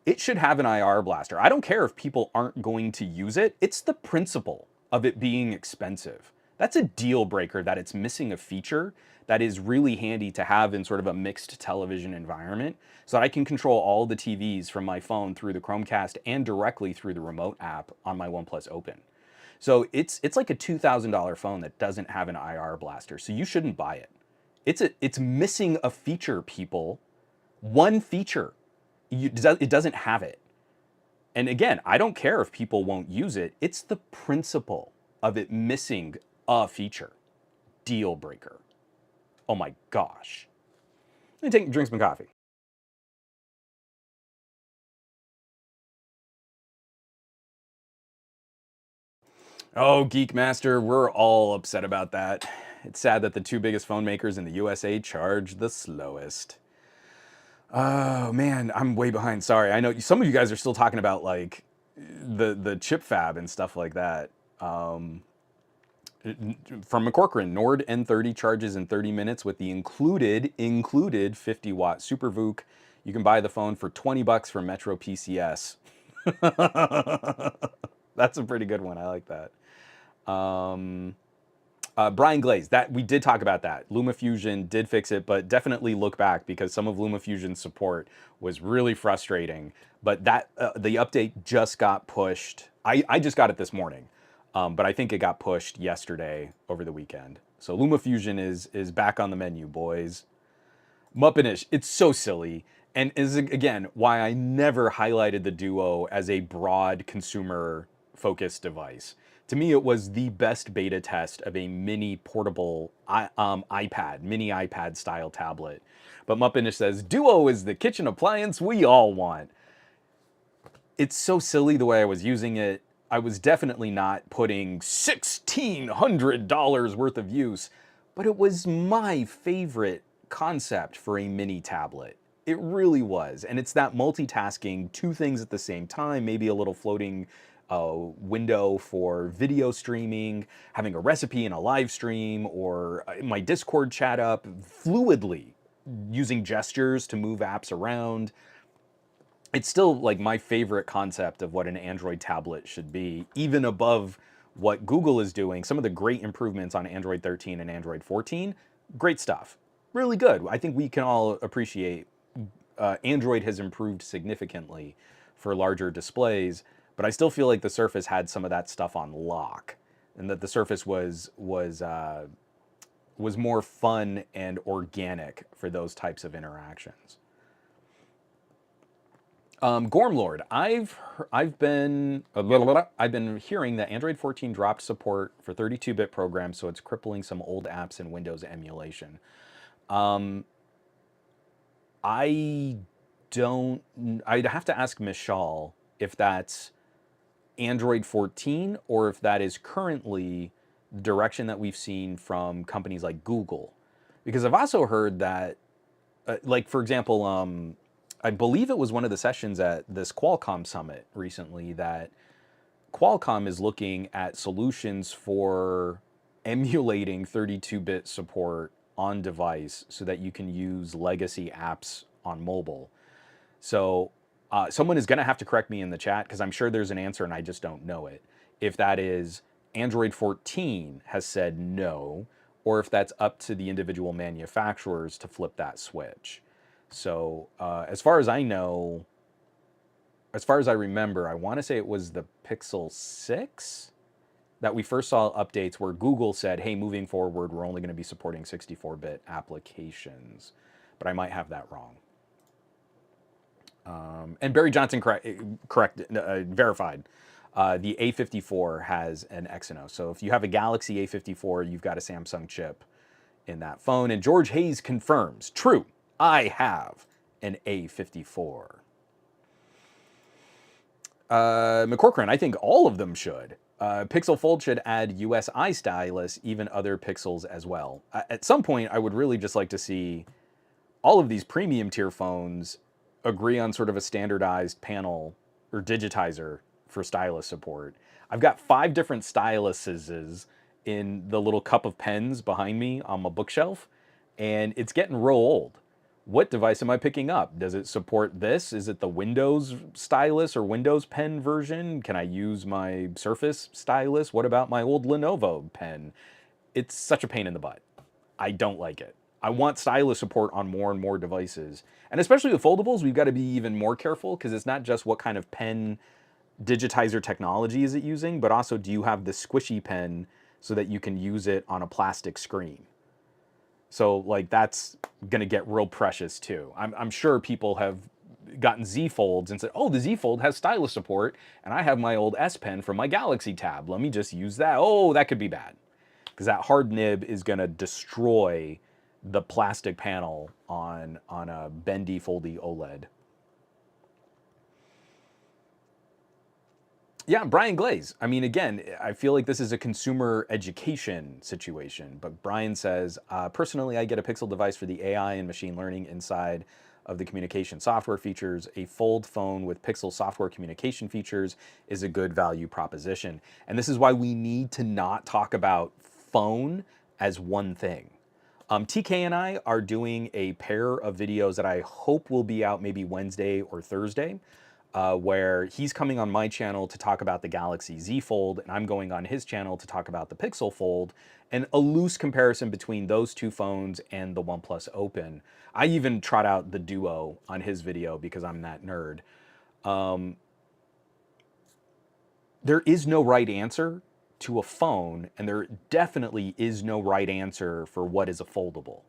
It should have an IR blaster. I don't care if people aren't going to use it. It's the principle of it being expensive. That's a deal breaker, that it's missing a feature that is really handy to have in sort of a mixed television environment, so that I can control all the TVs from my phone through the Chromecast and directly through the remote app on my OnePlus Open. So it's like a $2,000 phone that doesn't have an IR blaster, so you shouldn't buy it. It's missing a feature, people. One feature. It doesn't have it. And again, I don't care if people won't use it. It's the principle of it missing a feature. Deal breaker. Oh my gosh. Let me drink some coffee. Oh, Geek Master, we're all upset about that. It's sad that the two biggest phone makers in the USA charge the slowest. Oh man, I'm way behind. Sorry. I know some of you guys are still talking about like the chip fab and stuff like that. From McCorcoran, Nord N30 charges in 30 minutes with the included 50-watt Super VOOC. You can buy the phone for $20 from Metro PCS. That's a pretty good one. I like that. Brian Glaze, that we did talk about that. LumaFusion did fix it, but definitely look back because some of LumaFusion's support was really frustrating. But that the update just got pushed. I just got it this morning, but I think it got pushed yesterday over the weekend. So LumaFusion is back on the menu, boys. Muppetish, it's so silly. And is again why I never highlighted the Duo as a broad consumer focused device. To me, it was the best beta test of a mini portable iPad, mini iPad style tablet. But Muppetish says, Duo is the kitchen appliance we all want. It's so silly the way I was using it. I was definitely not putting $1,600 worth of use, but it was my favorite concept for a mini tablet. It really was. And it's that multitasking, two things at the same time, maybe a little floating window for video streaming, having a recipe in a live stream, or my Discord chat up fluidly, using gestures to move apps around. It's still like my favorite concept of what an Android tablet should be, even above what Google is doing. Some of the great improvements on Android 13 and Android 14, great stuff. Really good. I think we can all appreciate Android has improved significantly for larger displays, but I still feel like the Surface had some of that stuff on lock, and that the Surface was more fun and organic for those types of interactions. Gormlord, I've been hearing that Android 14 dropped support for 32-bit programs, so it's crippling some old apps in Windows emulation. I don't. I'd have to ask Michal if that's Android 14 or if that is currently the direction that we've seen from companies like Google, because I've also heard that, like for example, I believe it was one of the sessions at this Qualcomm summit recently that Qualcomm is looking at solutions for emulating 32-bit support on device so that you can use legacy apps on mobile. So someone is going to have to correct me in the chat because I'm sure there's an answer and I just don't know it. If that is Android 14 has said no, or if that's up to the individual manufacturers to flip that switch. So as far as I know, as far as I remember, I want to say it was the Pixel 6 that we first saw updates where Google said, hey, moving forward, we're only going to be supporting 64-bit applications. But I might have that wrong. And Barry Johnson verified. The A54 has an Exynos. So if you have a Galaxy A54, you've got a Samsung chip in that phone. And George Hayes confirms, true, I have an A54. McCorcoran, I think all of them should. Pixel Fold should add USI stylus, even other Pixels as well. At some point, I would really just like to see all of these premium tier phones agree on sort of a standardized panel or digitizer for stylus support. I've got 5 different styluses in the little cup of pens behind me on my bookshelf, and it's getting real old. What device am I picking up? Does it support this? Is it the Windows stylus or Windows pen version? Can I use my Surface stylus? What about my old Lenovo pen? It's such a pain in the butt. I don't like it. I want stylus support on more and more devices. And especially with foldables, we've got to be even more careful because it's not just what kind of pen digitizer technology is it using, but also do you have the squishy pen so that you can use it on a plastic screen? So like that's gonna get real precious too. I'm sure people have gotten Z Folds and said, oh, the Z Fold has stylus support, and I have my old S Pen from my Galaxy Tab. Let me just use that. Oh, that could be bad. Because that hard nib is gonna destroy the plastic panel on a bendy, foldy OLED. Yeah, Brian Glaze. I mean, again, I feel like this is a consumer education situation. But Brian says, personally, I get a Pixel device for the AI and machine learning inside of the communication software features, a fold phone with Pixel software communication features is a good value proposition. And this is why we need to not talk about phone as one thing. TK and I are doing a pair of videos that I hope will be out maybe Wednesday or Thursday, where he's coming on my channel to talk about the Galaxy Z Fold, and I'm going on his channel to talk about the Pixel Fold, and a loose comparison between those two phones and the OnePlus Open. I even trot out the Duo on his video because I'm that nerd. There is no right answer to a phone, and there definitely is no right answer for what is a foldable.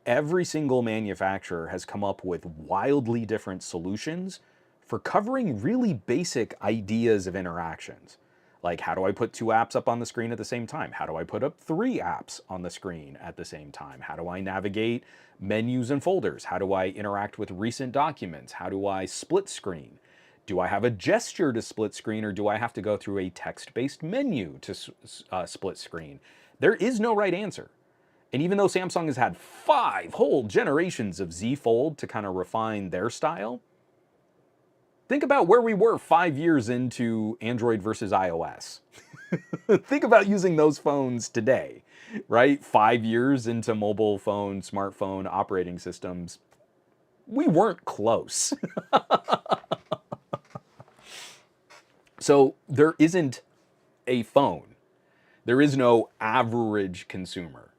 Every single manufacturer has come up with wildly different solutions for covering really basic ideas of interactions. Like, how do I put two apps up on the screen at the same time? How do I put up three apps on the screen at the same time? How do I navigate menus and folders? How do I interact with recent documents? How do I split screen? Do I have a gesture to split screen, or do I have to go through a text-based menu to split screen? There is no right answer. And even though Samsung has had 5 whole generations of Z Fold to kind of refine their style, think about where we were 5 years into Android versus iOS. Think about using those phones today, right? 5 years into mobile phone, smartphone operating systems. We weren't close. So there isn't a phone. There is no average consumer.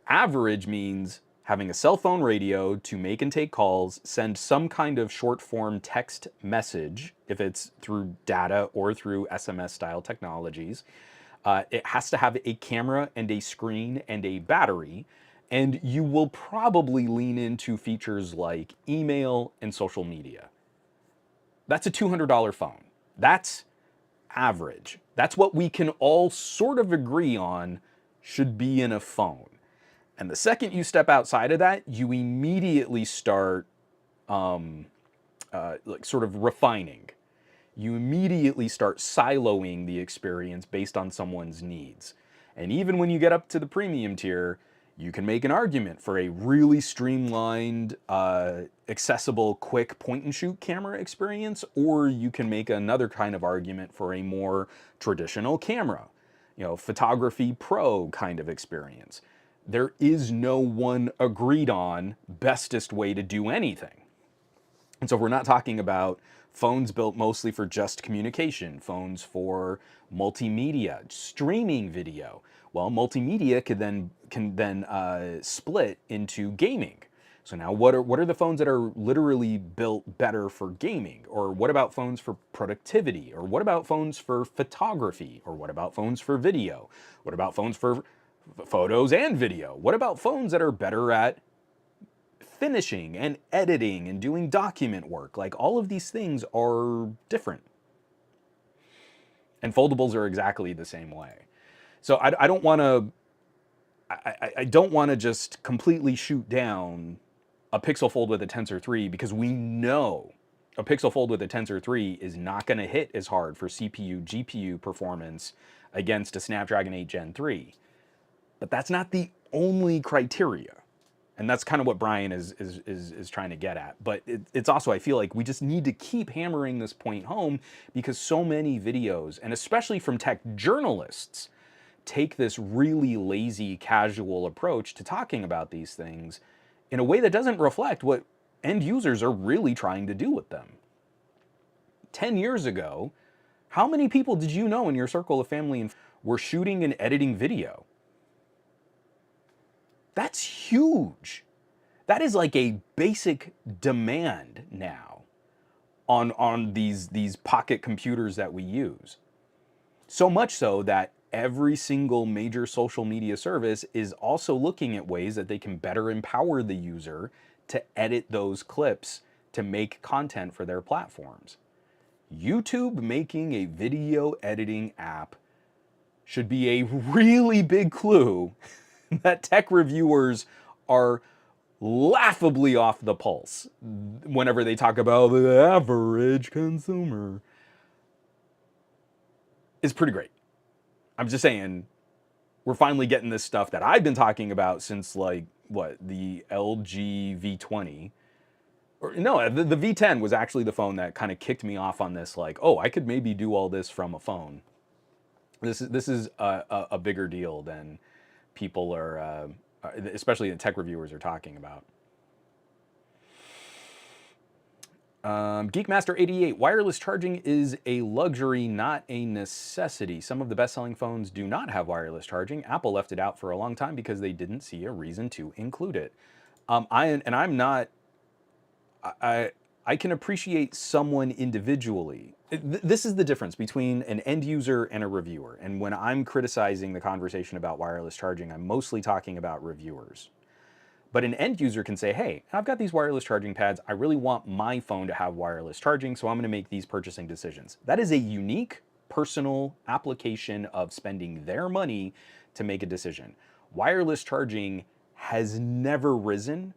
Average means having a cell phone radio to make and take calls, send some kind of short form text message, if it's through data or through SMS style technologies. It has to have a camera and a screen and a battery. And you will probably lean into features like email and social media. That's a $200 phone. That's average. That's what we can all sort of agree on should be in a phone. And the second you step outside of that, you immediately start like sort of refining. You immediately start siloing the experience based on someone's needs. And even when you get up to the premium tier, you can make an argument for a really streamlined, accessible, quick point-and-shoot camera experience, or you can make another kind of argument for a more traditional camera, photography pro kind of experience. There is no one agreed on bestest way to do anything. And so we're not talking about phones built mostly for just communication, phones for multimedia, streaming video. Well, multimedia can then split into gaming. So now what are the phones that are literally built better for gaming? Or what about phones for productivity? Or what about phones for photography? Or what about phones for video? What about phones for photos and video? What about phones that are better at finishing and editing and doing document work? Like, all of these things are different. And foldables are exactly the same way. So I don't want to I don't want to just completely shoot down a Pixel Fold with a Tensor 3, because we know a Pixel Fold with a Tensor 3 is not going to hit as hard for CPU, GPU performance against a Snapdragon 8 Gen 3. But that's not the only criteria. And that's kind of what Brian is trying to get at. But it's also, I feel like we just need to keep hammering this point home, because so many videos, and especially from tech journalists, take this really lazy, casual approach to talking about these things in a way that doesn't reflect what end users are really trying to do with them. 10 years ago, how many people did you know in your circle of family were shooting and editing video? That's huge. That is like a basic demand now on these pocket computers that we use. So much so that every single major social media service is also looking at ways that they can better empower the user to edit those clips to make content for their platforms. YouTube making a video editing app should be a really big clue that tech reviewers are laughably off the pulse whenever they talk about the average consumer. It's pretty great. I'm just saying, we're finally getting this stuff that I've been talking about since, like, what, the LG V20, No, the V10 was actually the phone that kind of kicked me off on this. Like, oh, I could maybe do all this from a phone. This is a bigger deal than people are, especially the tech reviewers are talking about. Geekmaster88, wireless charging is a luxury, not a necessity. Some of the best-selling phones do not have wireless charging. Apple left it out for a long time because they didn't see a reason to include it. I'm not. I I can appreciate someone individually. This is the difference between an end user and a reviewer. And when I'm criticizing the conversation about wireless charging, I'm mostly talking about reviewers. But an end user can say, hey, I've got these wireless charging pads. I really want my phone to have wireless charging, so I'm going to make these purchasing decisions. That is a unique personal application of spending their money to make a decision. Wireless charging has never risen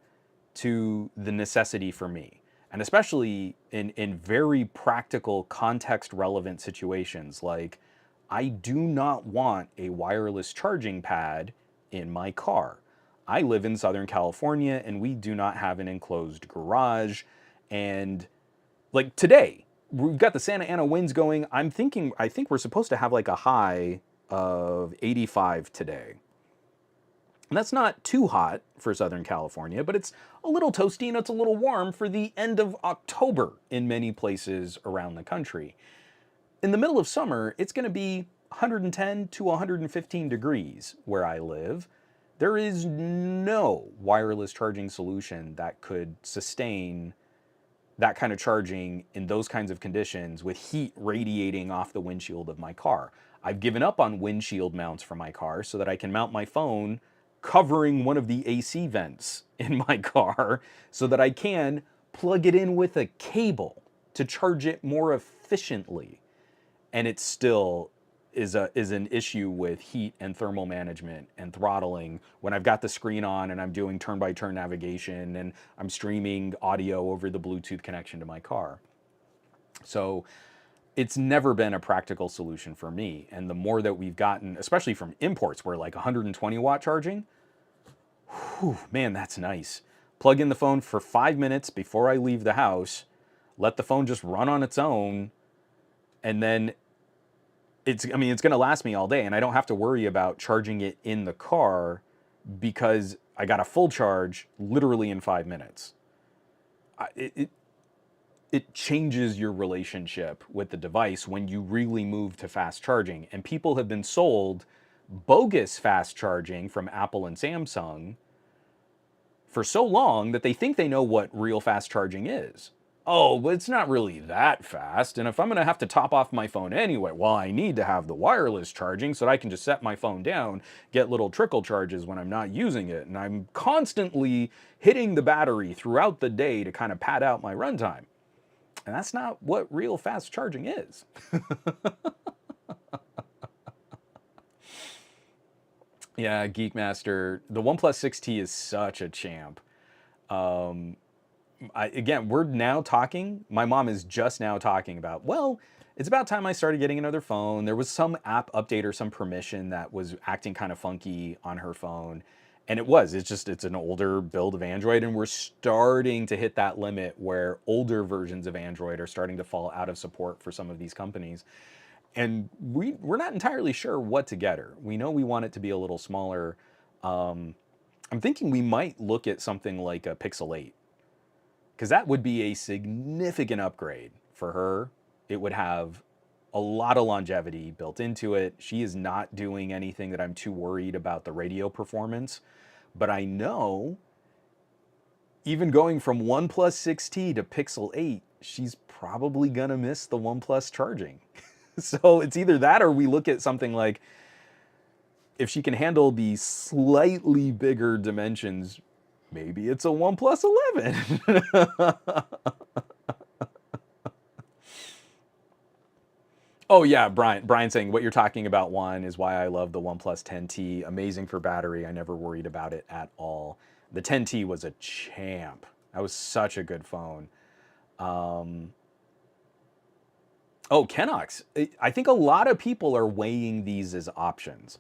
to the necessity for me. And especially in very practical, context relevant situations, like I do not want a wireless charging pad in my car. I live in Southern California and we do not have an enclosed garage. And like today, we've got the Santa Ana winds going. I think we're supposed to have like a high of 85 today. And that's not too hot for Southern California, but it's a little toasty and it's a little warm for the end of October in many places around the country. In the middle of summer, it's going to be 110 to 115 degrees where I live. There is no wireless charging solution that could sustain that kind of charging in those kinds of conditions with heat radiating off the windshield of my car. I've given up on windshield mounts for my car so that I can mount my phone covering one of the AC vents in my car so that I can plug it in with a cable to charge it more efficiently. And it still is an issue with heat and thermal management and throttling when I've got the screen on and I'm doing turn-by-turn navigation and I'm streaming audio over the Bluetooth connection to my car. So it's never been a practical solution for me. And the more that we've gotten, especially from imports where like 120 watt charging, whew, man, that's nice. Plug in the phone for 5 minutes before I leave the house, let the phone just run on its own, and then it's going to last me all day and I don't have to worry about charging it in the car because I got a full charge literally in 5 minutes. It changes your relationship with the device when you really move to fast charging. And people have been sold bogus fast charging from Apple and Samsung for so long that they think they know what real fast charging is. Oh, but it's not really that fast. And if I'm going to have to top off my phone anyway, well, I need to have the wireless charging so that I can just set my phone down, get little trickle charges when I'm not using it. And I'm constantly hitting the battery throughout the day to kind of pad out my runtime. And that's not what real fast charging is. Yeah, Geekmaster. The OnePlus 6T is such a champ. Again, we're now talking, my mom is just now talking about, well, it's about time I started getting another phone. There was some app update or some permission that was acting kind of funky on her phone. And it's an older build of Android, and we're starting to hit that limit where older versions of Android are starting to fall out of support for some of these companies. And we're not entirely sure what to get her. We know we want it to be a little smaller. I'm thinking we might look at something like a Pixel 8, because that would be a significant upgrade for her. It would have a lot of longevity built into it. She is not doing anything that I'm too worried about the radio performance. But I know even going from OnePlus 6T to Pixel 8, she's probably gonna miss the OnePlus charging. So it's either that or we look at something like, if she can handle the slightly bigger dimensions, maybe it's a OnePlus 11. Oh yeah, Brian saying what you're talking about, Juan, is why I love the OnePlus 10T. Amazing for battery. I never worried about it at all. The 10T was a champ. That was such a good phone. Oh, Kenox. I think a lot of people are weighing these as options.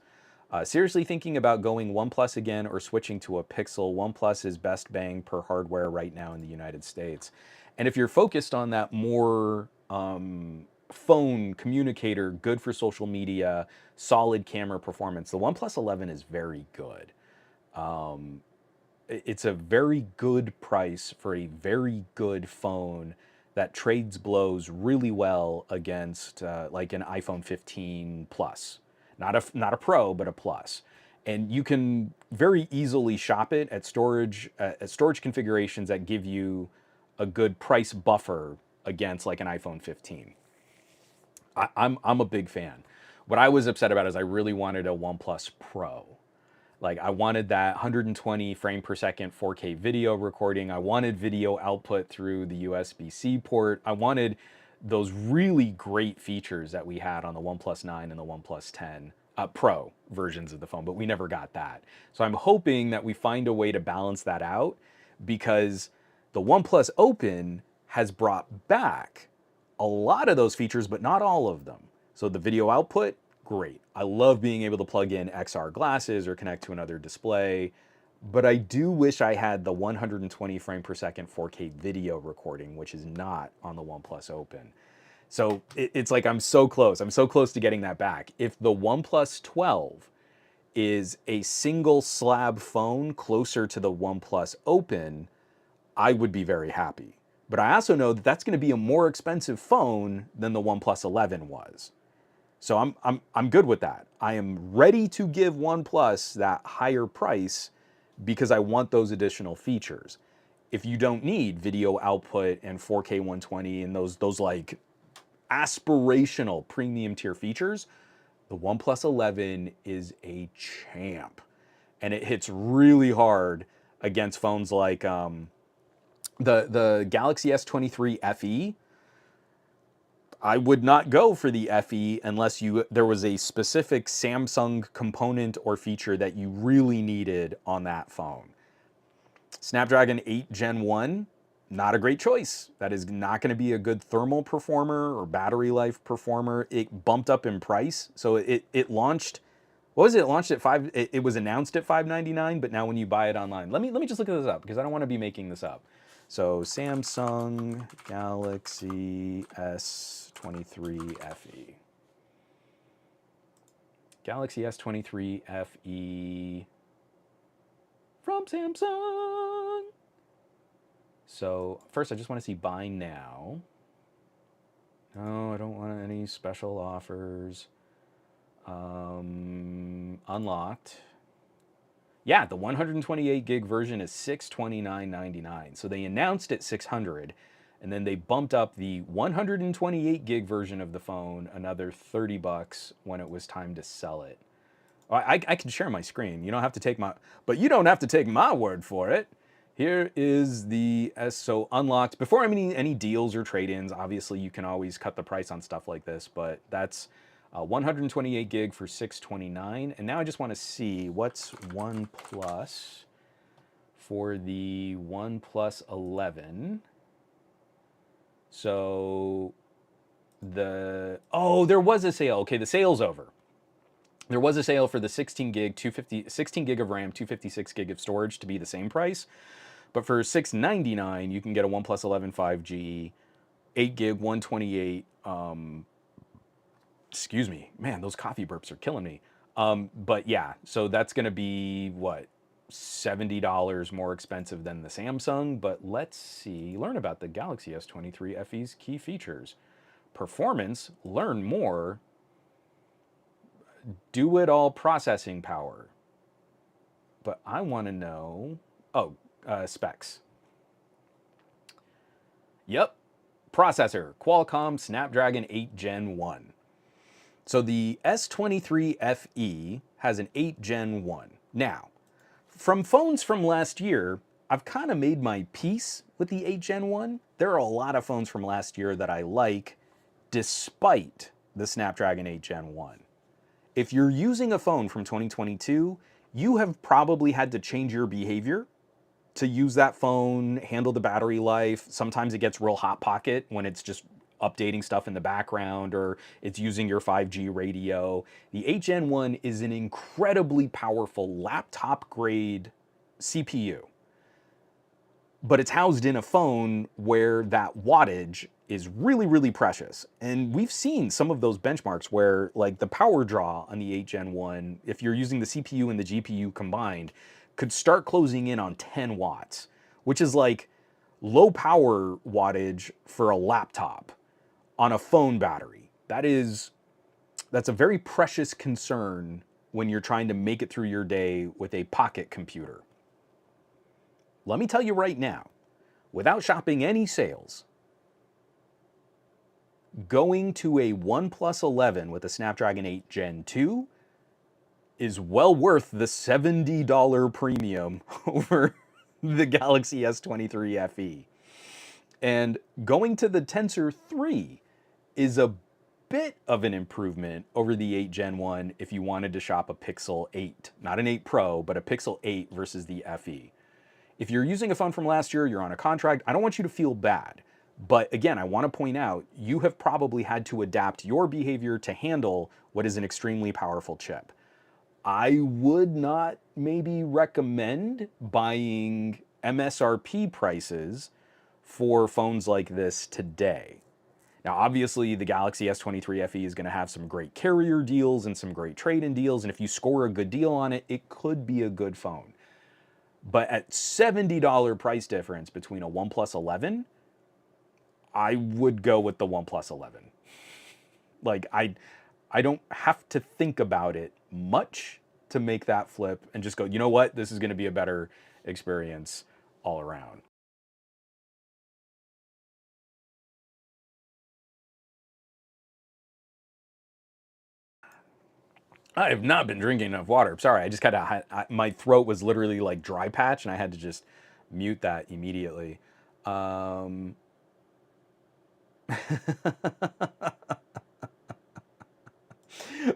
Seriously thinking about going OnePlus again or switching to a Pixel. OnePlus is best bang per hardware right now in the United States. And if you're focused on that more phone communicator, good for social media, solid camera performance, the OnePlus 11 is very good. It's a very good price for a very good phone that trades blows really well against like an iPhone 15 Plus, not a Pro, but a Plus. And you can very easily shop it at storage configurations that give you a good price buffer against like an iPhone 15. I'm a big fan. What I was upset about is I really wanted a OnePlus Pro. Like I wanted that 120 frame per second 4K video recording. I wanted video output through the USB-C port. I wanted those really great features that we had on the OnePlus 9 and the OnePlus 10 Pro versions of the phone, but we never got that. So I'm hoping that we find a way to balance that out because the OnePlus Open has brought back a lot of those features, but not all of them. So the video output, great. I love being able to plug in XR glasses or connect to another display, but I do wish I had the 120 frame per second 4K video recording, which is not on the OnePlus Open. So it's like I'm so close. I'm so close to getting that back. If the OnePlus 12 is a single slab phone closer to the OnePlus Open, I would be very happy. But I also know that that's going to be a more expensive phone than the OnePlus 11 was. So I'm good with that. I am ready to give OnePlus that higher price because I want those additional features. If you don't need video output and 4K 120 and those like aspirational premium tier features, the OnePlus 11 is a champ. And it hits really hard against phones like the Galaxy S23 FE. I would not go for the FE unless there was a specific Samsung component or feature that you really needed on that phone. Snapdragon 8 Gen 1, not a great choice. That is not going to be a good thermal performer or battery life performer. It bumped up in price. So it launched, what was it? It launched at it was announced at $599, but now when you buy it online, let me just look this up because I don't want to be making this up. So Samsung Galaxy S23 FE. Galaxy S23 FE from Samsung. So first I just want to see buy now. No, I don't want any special offers. Unlocked. Yeah, the 128 gig version is $629.99. So they announced it 600, and then they bumped up the 128 gig version of the phone another $30 when it was time to sell it. I can share my screen. You don't have to take but you don't have to take my word for it. Here is the so unlocked. Before any deals or trade-ins, obviously you can always cut the price on stuff like this, but that's 128 gig for $629. And now I just want to see what's OnePlus for the OnePlus 11. So there was a sale. Okay, the sale's over. There was a sale for the 16 gig of RAM, 256 gig of storage to be the same price. But for $699, you can get a OnePlus 11 5G, 8 gig, 128. Excuse me, man, those coffee burps are killing me. But yeah, so that's going to be what, $70 more expensive than the Samsung. But let's learn about the Galaxy S23 FE's key features. Performance, learn more. Do it all processing power. But I want to know, specs. Yep, processor, Qualcomm Snapdragon 8 Gen 1. So the S23 FE has an 8 Gen 1. Now, from phones from last year, I've kind of made my peace with the 8 Gen 1. There are a lot of phones from last year that I like, despite the Snapdragon 8 Gen 1. If you're using a phone from 2022, you have probably had to change your behavior to use that phone, handle the battery life. Sometimes it gets real hot pocket when it's just updating stuff in the background, or it's using your 5G radio. The 8 Gen 1 is an incredibly powerful laptop grade CPU, but it's housed in a phone where that wattage is really, really precious. And we've seen some of those benchmarks where, like, the power draw on the 8 Gen 1, if you're using the CPU and the GPU combined, could start closing in on 10 watts, which is like low power wattage for a laptop on a phone battery. That's a very precious concern when you're trying to make it through your day with a pocket computer. Let me tell you right now, without shopping any sales, going to a OnePlus 11 with a Snapdragon 8 Gen 2 is well worth the $70 premium over the Galaxy S23 FE. And going to the Tensor 3 is a bit of an improvement over the 8 Gen 1 if you wanted to shop a Pixel 8. Not an 8 Pro, but a Pixel 8 versus the FE. If you're using a phone from last year, you're on a contract, I don't want you to feel bad. But again, I want to point out, you have probably had to adapt your behavior to handle what is an extremely powerful chip. I would not maybe recommend buying MSRP prices for phones like this today. Now, obviously, the Galaxy S23 FE is going to have some great carrier deals and some great trade-in deals, and if you score a good deal on it, it could be a good phone. But at $70 price difference between a OnePlus 11, I would go with the OnePlus 11. Like, I don't have to think about it much to make that flip and just go, you know what, this is going to be a better experience all around. I have not been drinking enough water. Sorry, I just kind of, my throat was literally like dry patch, and I had to just mute that immediately.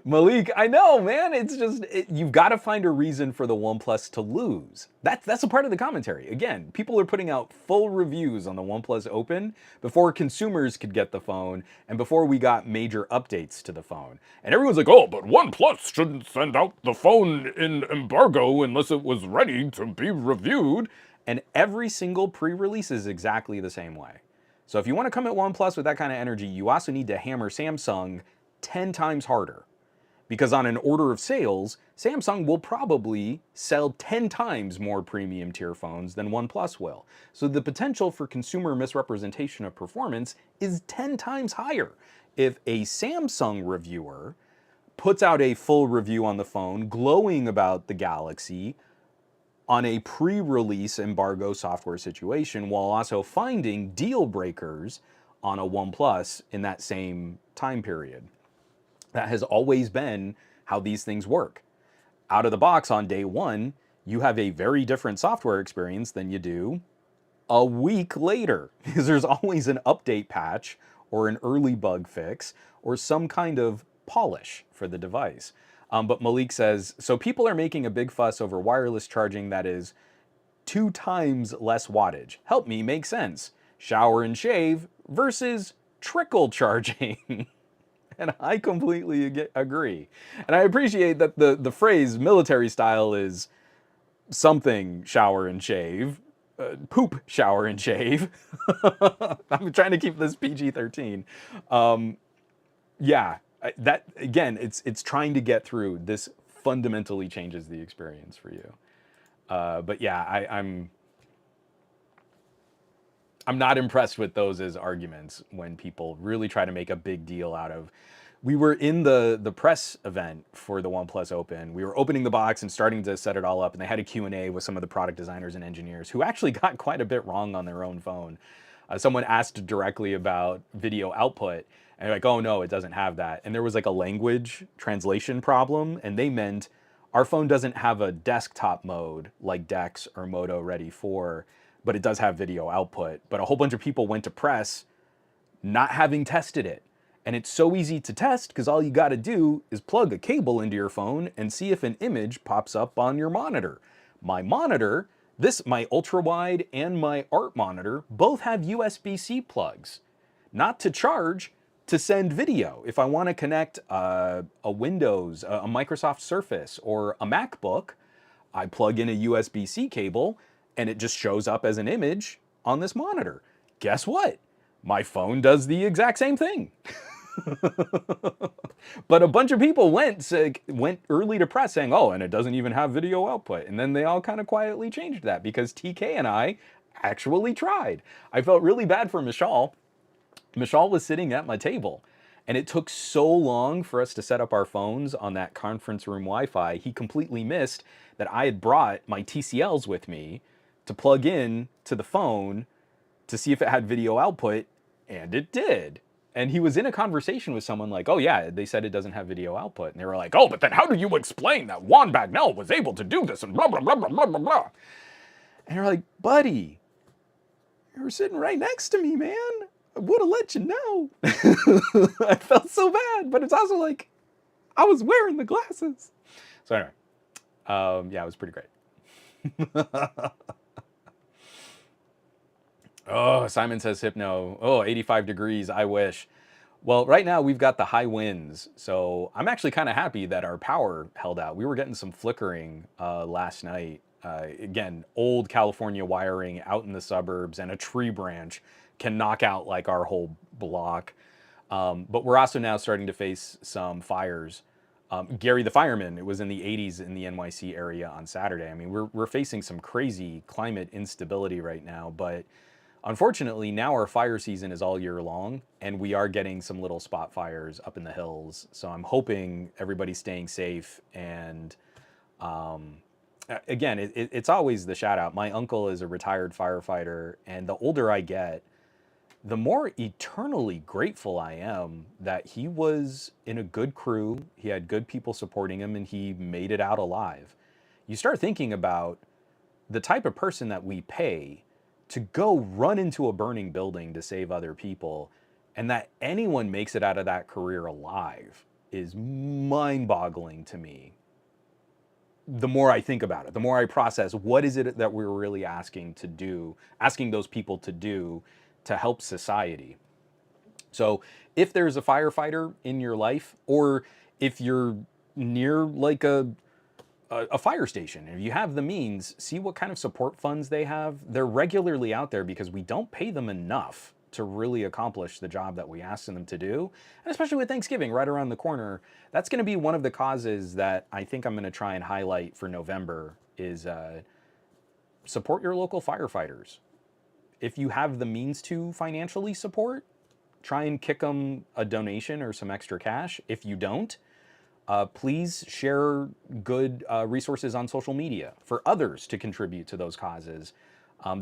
Malik, I know, man. It's just you've got to find a reason for the OnePlus to lose. That's a part of the commentary. Again, people are putting out full reviews on the OnePlus Open before consumers could get the phone and before we got major updates to the phone. And everyone's like, "Oh, but OnePlus shouldn't send out the phone in embargo unless it was ready to be reviewed." And every single pre-release is exactly the same way. So if you want to come at OnePlus with that kind of energy, you also need to hammer Samsung 10 times harder. Because on an order of sales, Samsung will probably sell 10 times more premium tier phones than OnePlus will. So the potential for consumer misrepresentation of performance is 10 times higher. If a Samsung reviewer puts out a full review on the phone, glowing about the Galaxy on a pre-release embargo software situation, while also finding deal breakers on a OnePlus in that same time period. That has always been how these things work. Out of the box on day one, you have a very different software experience than you do a week later, because there's always an update patch or an early bug fix or some kind of polish for the device. But Malik says, so people are making a big fuss over wireless charging that is 2 times less wattage. Help me make sense. Shower and shave versus trickle charging. And I completely agree. And I appreciate that the phrase military style is something shower and shave, poop shower and shave. I'm trying to keep this PG-13. Yeah, that again, it's trying to get through. This fundamentally changes the experience for you. But yeah, I'm not impressed with those as arguments when people really try to make a big deal out of. We were in the press event for the OnePlus Open. We were opening the box and starting to set it all up, and they had a Q&A with some of the product designers and engineers who actually got quite a bit wrong on their own phone. Someone asked directly about video output, and they're like, oh no, it doesn't have that. And there was like a language translation problem, and they meant our phone doesn't have a desktop mode like DeX or Moto Ready 4, but it does have video output. But a whole bunch of people went to press not having tested it. And it's so easy to test because all you got to do is plug a cable into your phone and see if an image pops up on your monitor. My monitor, my ultra wide and my art monitor, both have USB-C plugs. not to charge, to send video. If I want to connect a Windows, a Microsoft Surface, or a MacBook, I plug in a USB-C cable and it just shows up as an image on this monitor. Guess what? My phone does the exact same thing. But a bunch of people went early to press saying, oh, and it doesn't even have video output. And then they all kind of quietly changed that because TK and I actually tried. I felt really bad for Michal. Michal was sitting at my table, and it took so long for us to set up our phones on that conference room Wi-Fi, he completely missed that I had brought my TCLs with me to plug in to the phone to see if it had video output, and it did. And he was in a conversation with someone like, oh yeah, they said it doesn't have video output. And they were like, oh, but then how do you explain that Juan Bagnell was able to do this and blah, blah, blah, blah, blah, blah, blah. And you're like, buddy, you were sitting right next to me, man. I would have let you know. I felt so bad, but it's also like, I was wearing the glasses. So anyway, yeah, it was pretty great. Oh, Simon says Hypno. Oh, 85 degrees, I wish. Well, right now we've got the high winds, so I'm actually kind of happy that our power held out. We were getting some flickering last night. Again, old California wiring out in the suburbs, and a tree branch can knock out like our whole block. But we're also now starting to face some fires. Gary the fireman, it was in the 80s in the NYC area on Saturday. I mean, we're facing some crazy climate instability right now, but unfortunately, now our fire season is all year long, and we are getting some little spot fires up in the hills. So I'm hoping everybody's staying safe. And again, it's always the shout out. My uncle is a retired firefighter, and the older I get, the more eternally grateful I am that he was in a good crew, he had good people supporting him, and he made it out alive. You start thinking about the type of person that we pay to go run into a burning building to save other people, and that anyone makes it out of that career alive is mind-boggling to me. The more I think about it, the more I process, what is it that we're really asking those people to do to help society? So if there's a firefighter in your life, or if you're near like a fire station, if you have the means, see what kind of support funds they have. They're regularly out there because we don't pay them enough to really accomplish the job that we ask them to do. And especially with Thanksgiving right around the corner, that's going to be one of the causes that I think I'm going to try and highlight for November is support your local firefighters. If you have the means to financially support, try and kick them a donation or some extra cash. If you don't, please share good resources on social media for others to contribute to those causes.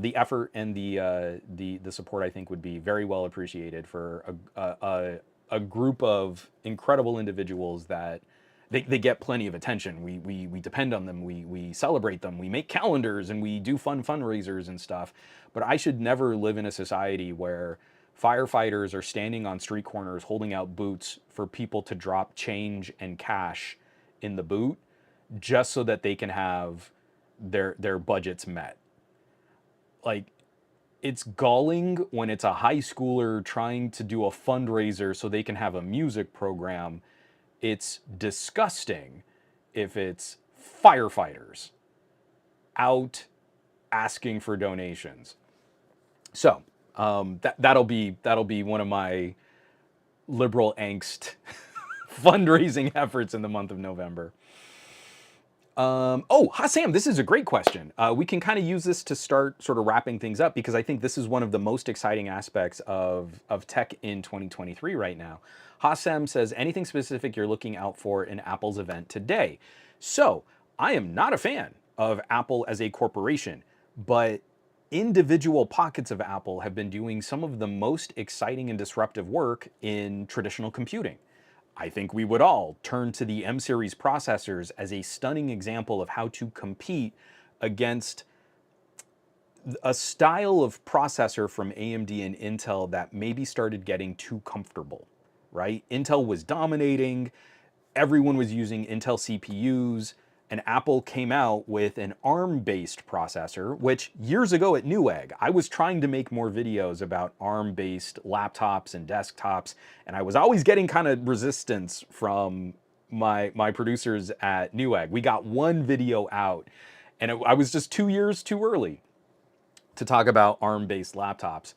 The effort and the support, I think, would be very well appreciated for a group of incredible individuals that they get plenty of attention. We depend on them. We celebrate them. We make calendars and we do fun fundraisers and stuff. But I should never live in a society where firefighters are standing on street corners holding out boots for people to drop change and cash in the boot just so that they can have their budgets met. Like, it's galling when it's a high schooler trying to do a fundraiser so they can have a music program. It's disgusting if it's firefighters out asking for donations. So that'll be one of my liberal angst fundraising efforts in the month of November. Oh, Sam, this is a great question. We can kind of use this to start sort of wrapping things up because I think this is one of the most exciting aspects of tech in 2023 right now. Hassam says, anything specific you're looking out for in Apple's event today? So I am not a fan of Apple as a corporation, but individual pockets of Apple have been doing some of the most exciting and disruptive work in traditional computing. I think we would all turn to the M-series processors as a stunning example of how to compete against a style of processor from AMD and Intel that maybe started getting too comfortable, right? Intel was dominating, everyone was using Intel CPUs, and Apple came out with an ARM-based processor, which years ago at Newegg, I was trying to make more videos about ARM-based laptops and desktops, and I was always getting kind of resistance from my producers at Newegg. We got one video out, and I was just 2 years too early to talk about ARM-based laptops.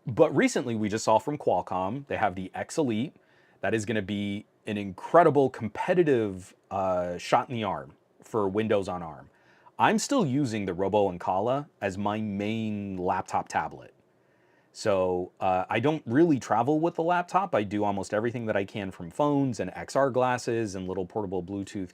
But recently, we just saw from Qualcomm, they have the X Elite. That is going to be an incredible competitive shot in the arm for Windows on ARM. I'm still using the Robo Ancala as my main laptop tablet. So I don't really travel with the laptop. I do almost everything that I can from phones and XR glasses and little portable Bluetooth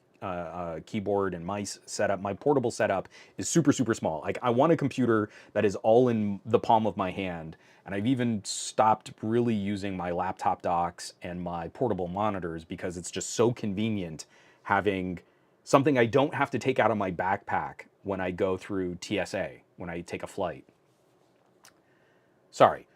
keyboard and mice setup. My portable setup is super, super small. Like, I want a computer that is all in the palm of my hand. And I've even stopped really using my laptop docks and my portable monitors because it's just so convenient having something I don't have to take out of my backpack when I go through TSA, when I take a flight. Sorry.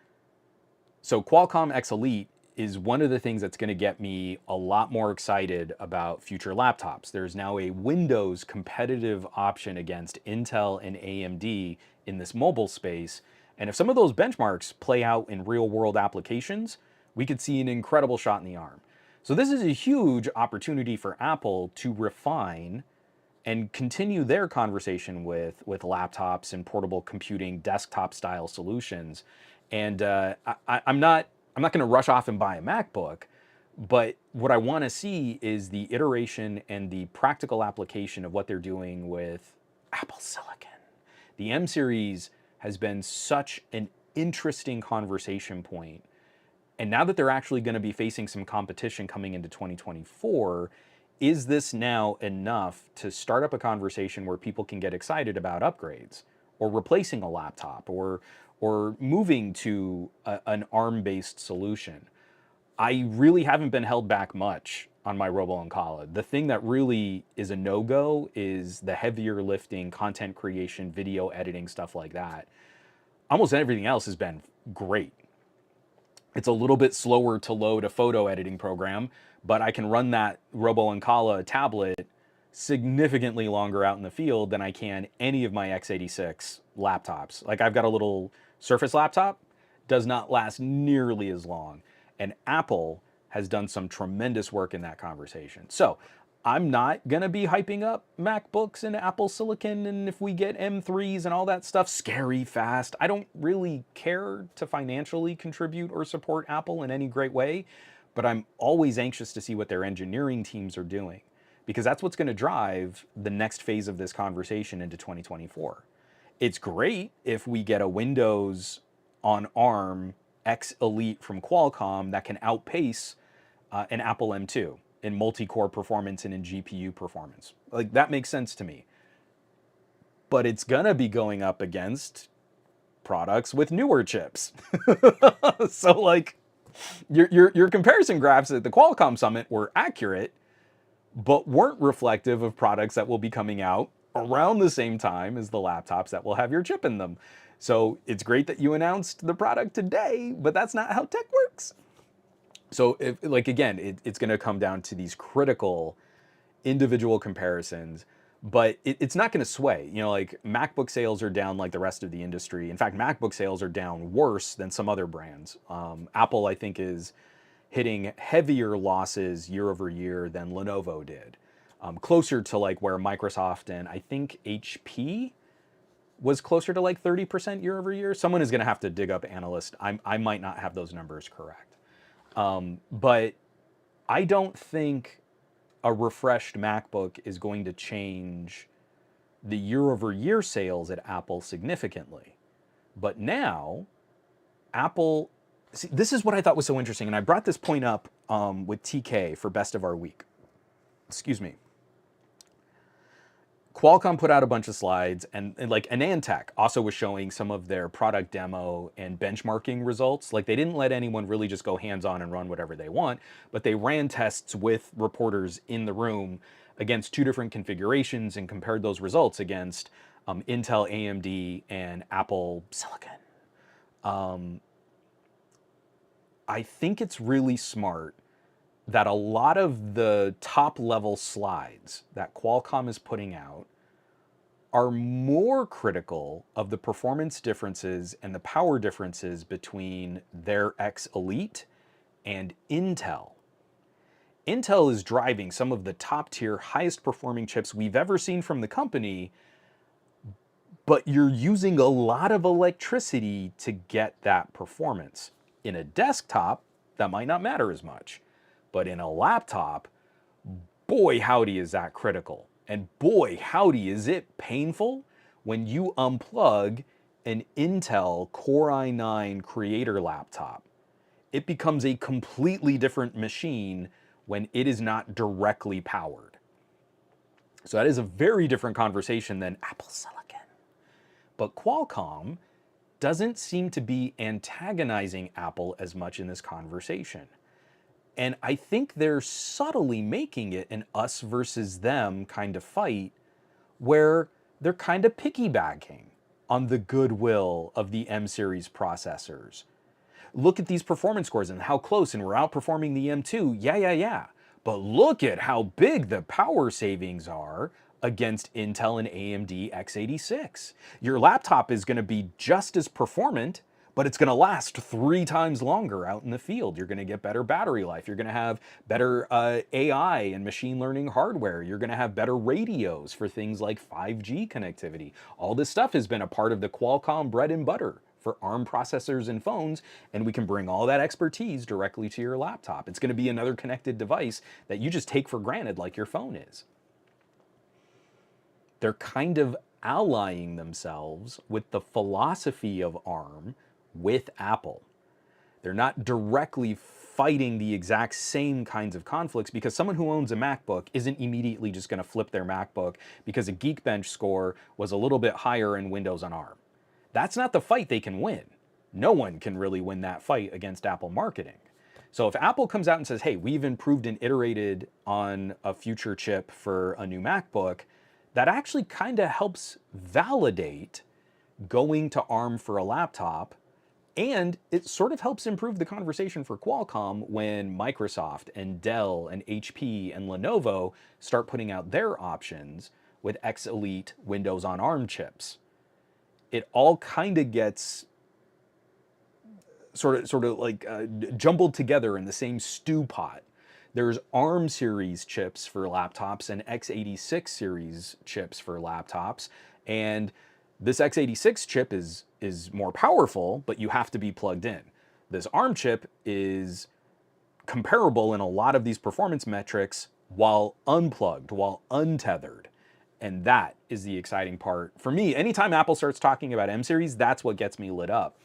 So Qualcomm X Elite is one of the things that's going to get me a lot more excited about future laptops. There's now a Windows competitive option against Intel and AMD in this mobile space. And if some of those benchmarks play out in real world applications, we could see an incredible shot in the arm. So this is a huge opportunity for Apple to refine and continue their conversation with laptops and portable computing desktop style solutions. And I'm not going to rush off and buy a MacBook, but what I want to see is the iteration and the practical application of what they're doing with Apple Silicon. The M series has been such an interesting conversation point. And now that they're actually going to be facing some competition coming into 2024, is this now enough to start up a conversation where people can get excited about upgrades or replacing a laptop or moving to an ARM-based solution? I really haven't been held back much on my Robo Ancala. The thing that really is a no-go is the heavier lifting, content creation, video editing, stuff like that. Almost everything else has been great. It's a little bit slower to load a photo editing program, but I can run that Robo Ancala tablet significantly longer out in the field than I can any of my x86 laptops. Like, I've got a little Surface laptop, does not last nearly as long. And Apple has done some tremendous work in that conversation. So I'm not going to be hyping up MacBooks and Apple Silicon, and if we get M3s and all that stuff, scary fast. I don't really care to financially contribute or support Apple in any great way, but I'm always anxious to see what their engineering teams are doing, because that's what's going to drive the next phase of this conversation into 2024. It's great if we get a Windows on ARM X Elite from Qualcomm that can outpace an Apple M2 in multi-core performance and in GPU performance. Like, that makes sense to me. But it's gonna be going up against products with newer chips. So, like, your comparison graphs at the Qualcomm Summit were accurate, but weren't reflective of products that will be coming out around the same time as the laptops that will have your chip in them. So it's great that you announced the product today, but that's not how tech works. So, if, like, again, it's going to come down to these critical individual comparisons, but it's not going to sway. You know, like, MacBook sales are down like the rest of the industry. In fact, MacBook sales are down worse than some other brands. Apple, I think, is hitting heavier losses year over year than Lenovo did. Closer to like where Microsoft and I think HP was closer to like 30% year over year. Someone is going to have to dig up analyst. I might not have those numbers correct. But I don't think a refreshed MacBook is going to change the year over year sales at Apple significantly. But now, Apple, see, this is what I thought was so interesting, and I brought this point up with TK for Best of Our Week. Excuse me. Qualcomm put out a bunch of slides, and like AnandTech also was showing some of their product demo and benchmarking results. Like, they didn't let anyone really just go hands-on and run whatever they want, but they ran tests with reporters in the room against two different configurations and compared those results against Intel, AMD, and Apple Silicon. I think it's really smart that a lot of the top level slides that Qualcomm is putting out are more critical of the performance differences and the power differences between their X Elite and Intel. Intel is driving some of the top tier, highest performing chips we've ever seen from the company, but you're using a lot of electricity to get that performance. In a desktop, that might not matter as much, but in a laptop, boy, howdy, is that critical. And boy, howdy, is it painful when you unplug an Intel Core i9 Creator laptop. It becomes a completely different machine when it is not directly powered. So that is a very different conversation than Apple Silicon. But Qualcomm doesn't seem to be antagonizing Apple as much in this conversation. And I think they're subtly making it an us versus them kind of fight where they're kind of piggybacking on the goodwill of the M series processors. Look at these performance scores and how close, and we're outperforming the M2. Yeah. But look at how big the power savings are against Intel and AMD x86. Your laptop is going to be just as performant, but it's going to last 3 times longer out in the field. You're going to get better battery life. You're going to have better AI and machine learning hardware. You're going to have better radios for things like 5G connectivity. All this stuff has been a part of the Qualcomm bread and butter for ARM processors and phones, and we can bring all that expertise directly to your laptop. It's going to be another connected device that you just take for granted like your phone is. They're kind of allying themselves with the philosophy of ARM with Apple. They're not directly fighting the exact same kinds of conflicts because someone who owns a MacBook isn't immediately just going to flip their MacBook because a Geekbench score was a little bit higher in Windows on ARM. That's not the fight they can win. No one can really win that fight against Apple marketing. So if Apple comes out and says, hey, we've improved and iterated on a future chip for a new MacBook, that actually kind of helps validate going to ARM for a laptop. And it sort of helps improve the conversation for Qualcomm when Microsoft and Dell and HP and Lenovo start putting out their options with X Elite Windows on ARM chips. It all kind of gets sort of like jumbled together in the same stew pot. There's ARM series chips for laptops and x86 series chips for laptops, and this x86 chip is more powerful, but you have to be plugged in. This ARM chip is comparable in a lot of these performance metrics while unplugged, while untethered. And that is the exciting part. For me, anytime Apple starts talking about M series, that's what gets me lit up.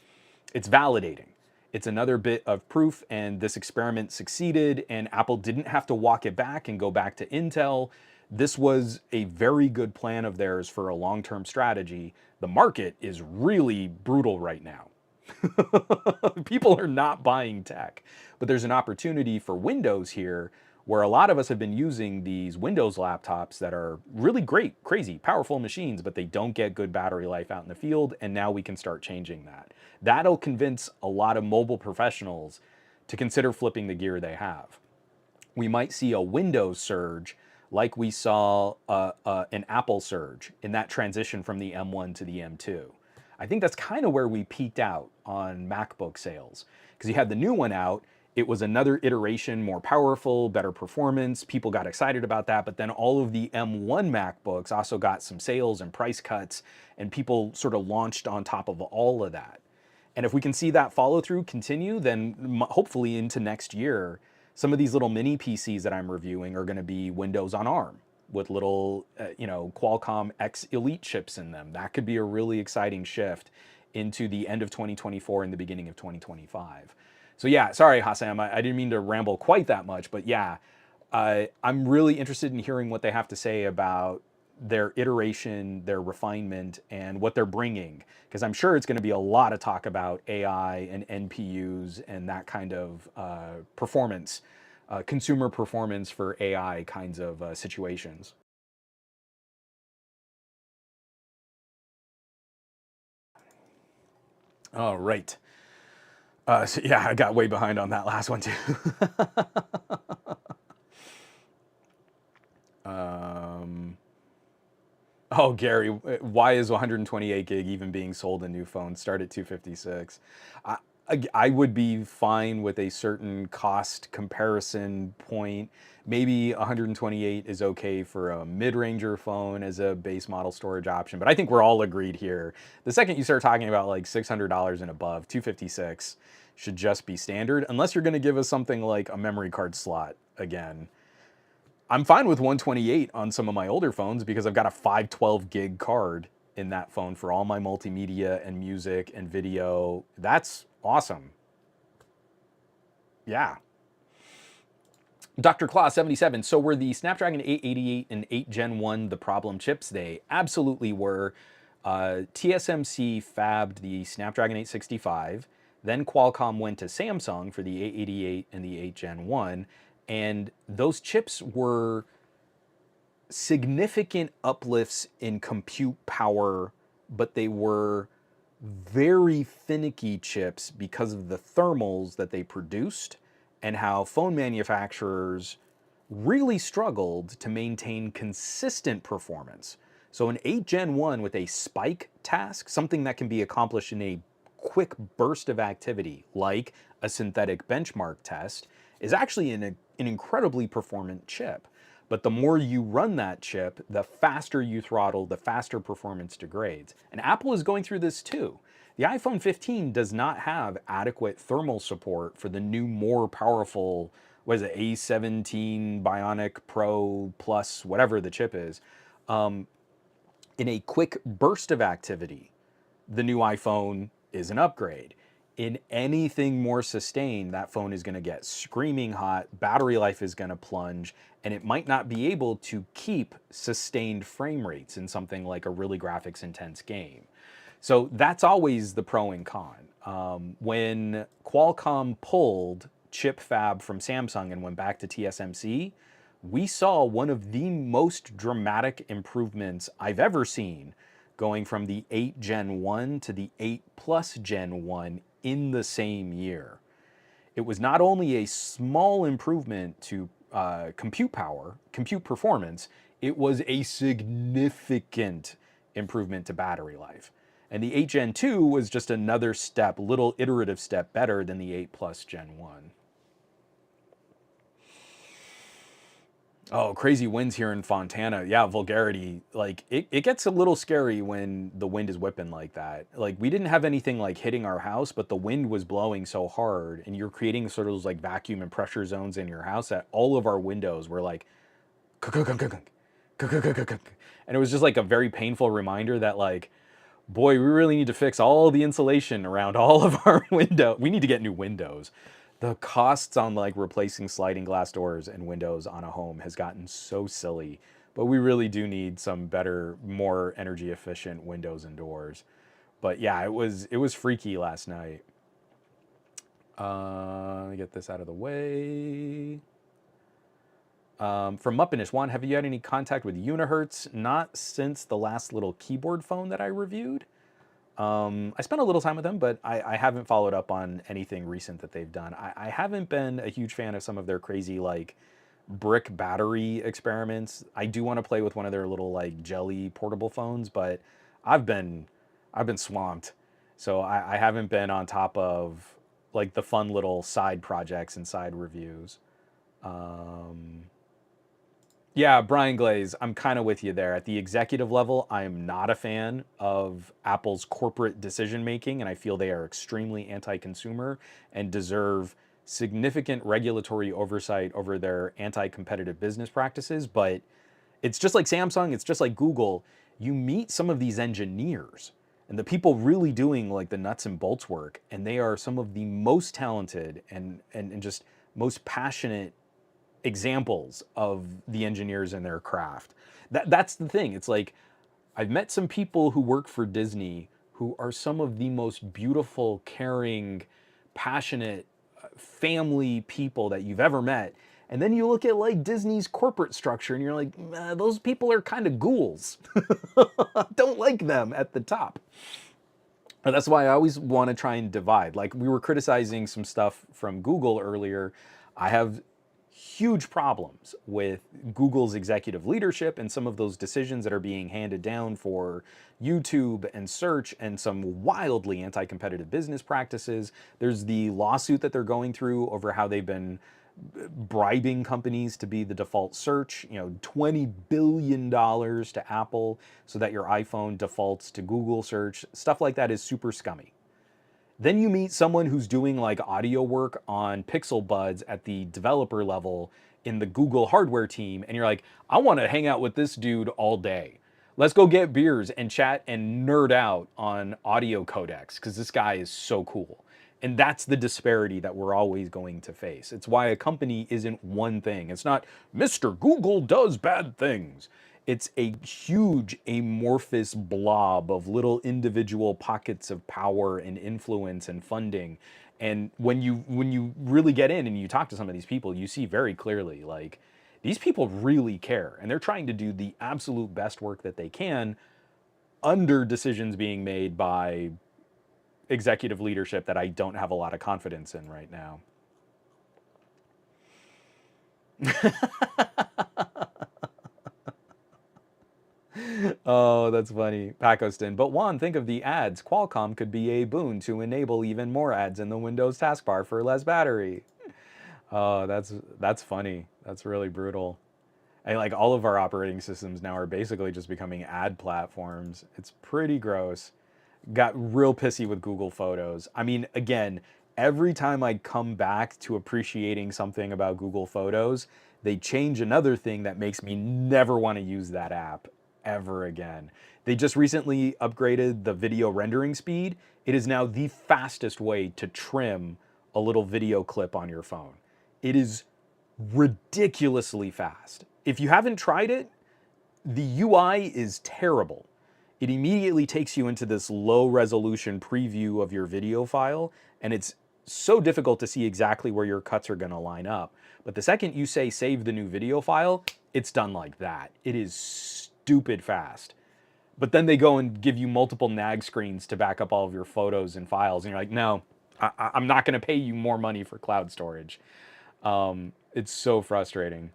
It's validating. It's another bit of proof, and this experiment succeeded, and Apple didn't have to walk it back and go back to Intel. This was a very good plan of theirs for a long-term strategy. The market is really brutal right now. People are not buying tech, but there's an opportunity for Windows here where a lot of us have been using these Windows laptops that are really great, crazy, powerful machines, but they don't get good battery life out in the field, and now we can start changing that. That'll convince a lot of mobile professionals to consider flipping the gear they have. We might see a Windows surge like we saw an Apple surge in that transition from the M1 to the M2. I think that's kind of where we peaked out on MacBook sales because you had the new one out. It was another iteration, more powerful, better performance. People got excited about that, but then all of the M1 MacBooks also got some sales and price cuts, and people sort of launched on top of all of that. And if we can see that follow through continue, then hopefully into next year, some of these little mini PCs that I'm reviewing are going to be Windows on ARM with little, Qualcomm X Elite chips in them. That could be a really exciting shift into the end of 2024 and the beginning of 2025. So yeah, sorry, Hassam, I didn't mean to ramble quite that much, but yeah, I'm really interested in hearing what they have to say about their iteration, their refinement, and what they're bringing. Because I'm sure it's going to be a lot of talk about AI and NPUs and that kind of performance, consumer performance for AI kinds of situations. All right. So yeah, I got way behind on that last one too. Oh, Gary, why is 128 gig even being sold in new phones? Start at 256. I, I would be fine with a certain cost comparison point. Maybe 128 is okay for a mid-ranger phone as a base model storage option, but I think we're all agreed here. The second you start talking about like $600 and above, 256 should just be standard, unless you're going to give us something like a memory card slot again. I'm fine with 128 on some of my older phones because I've got a 512 gig card in that phone for all my multimedia and music and video. That's awesome. Yeah. Dr. Claw 77. So were the Snapdragon 888 and 8 Gen 1 the problem chips? They absolutely were. TSMC fabbed the Snapdragon 865. Then Qualcomm went to Samsung for the 888 and the 8 Gen 1. And those chips were significant uplifts in compute power, but they were very finicky chips because of the thermals that they produced and how phone manufacturers really struggled to maintain consistent performance. So an 8 Gen 1 with a spike task, something that can be accomplished in a quick burst of activity, like a synthetic benchmark test, is actually an incredibly performant chip. But the more you run that chip, the faster you throttle, the faster performance degrades. And Apple is going through this too. The iPhone 15 does not have adequate thermal support for the new, more powerful, what is it, A17 Bionic Pro Plus, whatever the chip is. In a quick burst of activity, the new iPhone is an upgrade. In anything more sustained, that phone is going to get screaming hot, battery life is going to plunge, and it might not be able to keep sustained frame rates in something like a really graphics intense game. So that's always the pro and con. When Qualcomm pulled chip fab from Samsung and went back to TSMC, we saw one of the most dramatic improvements I've ever seen going from the 8 Gen 1 to the 8 Plus Gen 1 in the same year. It was not only a small improvement to compute power, compute performance, it was a significant improvement to battery life. And the 8 Gen 2 was just another step, little iterative step better than the 8 Plus Gen 1. Oh, crazy winds here in Fontana. Yeah, vulgarity. Like, it gets a little scary when the wind is whipping like that. Like, we didn't have anything like hitting our house, but the wind was blowing so hard, and you're creating sort of those like vacuum and pressure zones in your house that all of our windows were like, and it was just like a very painful reminder that, like, boy, we really need to fix all the insulation around all of our window. We need to get new windows. The costs on like replacing sliding glass doors and windows on a home has gotten so silly, but we really do need some better, more energy efficient windows and doors. But yeah, it was freaky last night. Let me get this out of the way. From Muppinish One, have you had any contact with Unihertz? Not since the last little keyboard phone that I reviewed. I spent a little time with them, but I haven't followed up on anything recent that they've done. I haven't been a huge fan of some of their crazy like brick battery experiments. I do want to play with one of their little like jelly portable phones, but I've been I've been swamped, so I haven't been on top of like the fun little side projects and side reviews. Um, yeah, Brian Glaze, I'm kind of with you there. At the executive level, I am not a fan of Apple's corporate decision making, and I feel they are extremely anti consumer and deserve significant regulatory oversight over their anti competitive business practices. But it's just like Samsung, it's just like Google. You meet some of these engineers and the people really doing like the nuts and bolts work, and they are some of the most talented and just most passionate examples of the engineers in their craft. That's the thing. It's like I've met some people who work for Disney who are some of the most beautiful, caring, passionate family people that you've ever met. And then you look at like Disney's corporate structure and you're like, those people are kind of ghouls. Don't like them at the top. And that's why I always want to try and divide. Like we were criticizing some stuff from Google earlier. I have huge problems with Google's executive leadership and some of those decisions that are being handed down for YouTube and search and some wildly anti-competitive business practices. There's the lawsuit that they're going through over how they've been bribing companies to be the default search, $20 billion to Apple so that your iPhone defaults to Google search. Stuff like that is super scummy. Then you meet someone who's doing like audio work on Pixel Buds at the developer level in the Google hardware team, and you're like, I want to hang out with this dude all day. Let's go get beers and chat and nerd out on audio codecs because this guy is so cool. And that's the disparity that we're always going to face. It's why a company isn't one thing. It's not Mr. Google does bad things. It's a huge amorphous blob of little individual pockets of power and influence and funding. And when you really get in and you talk to some of these people, you see very clearly like these people really care and they're trying to do the absolute best work that they can under decisions being made by executive leadership that I don't have a lot of confidence in right now. Oh, that's funny. Pacoston. But Juan, think of the ads. Qualcomm could be a boon to enable even more ads in the Windows taskbar for less battery. Oh, that's funny. That's really brutal. And like all of our operating systems now are basically just becoming ad platforms. It's pretty gross. Got real pissy with Google Photos. I mean, again, every time I come back to appreciating something about Google Photos, they change another thing that makes me never want to use that app ever again. They just recently upgraded the video rendering speed. It is now the fastest way to trim a little video clip on your phone. It is ridiculously fast. If you haven't tried it, the UI is terrible. It immediately takes you into this low resolution preview of your video file, and it's so difficult to see exactly where your cuts are going to line up. But the second you say save the new video file, it's done like that. It is stupid fast. But then they go and give you multiple nag screens to back up all of your photos and files, and you're like, no, I'm not going to pay you more money for cloud storage. It's so frustrating.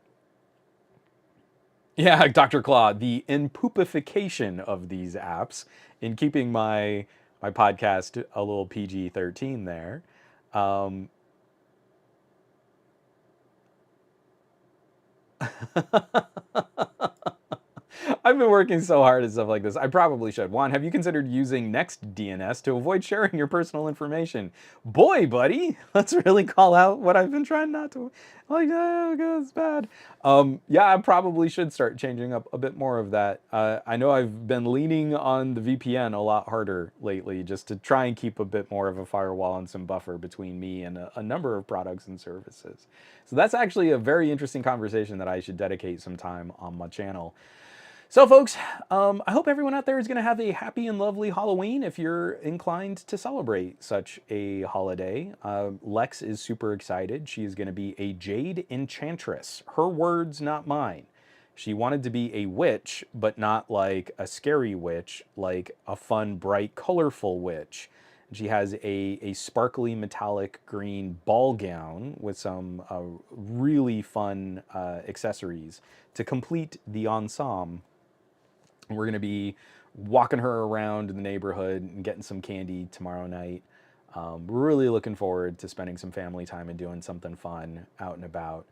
Yeah, Dr. Claw, the impoopification of these apps in keeping my podcast a little PG-13 there. Um, I've been working so hard at stuff like this. I probably should. Juan, have you considered using NextDNS to avoid sharing your personal information? Boy, buddy, let's really call out what I've been trying not to. Like, oh, God, it's bad. Yeah, I probably should start changing up a bit more of that. I know I've been leaning on the VPN a lot harder lately just to try and keep a bit more of a firewall and some buffer between me and a number of products and services. So that's actually a very interesting conversation that I should dedicate some time on my channel. So, folks, I hope everyone out there is going to have a happy and lovely Halloween if you're inclined to celebrate such a holiday. Lex is super excited. She is going to be a Jade Enchantress. Her words, not mine. She wanted to be a witch, but not like a scary witch, like a fun, bright, colorful witch. She has a sparkly metallic green ball gown with some really fun accessories to complete the ensemble. We're going to be walking her around in the neighborhood and getting some candy tomorrow night. We're really looking forward to spending some family time and doing something fun out and about.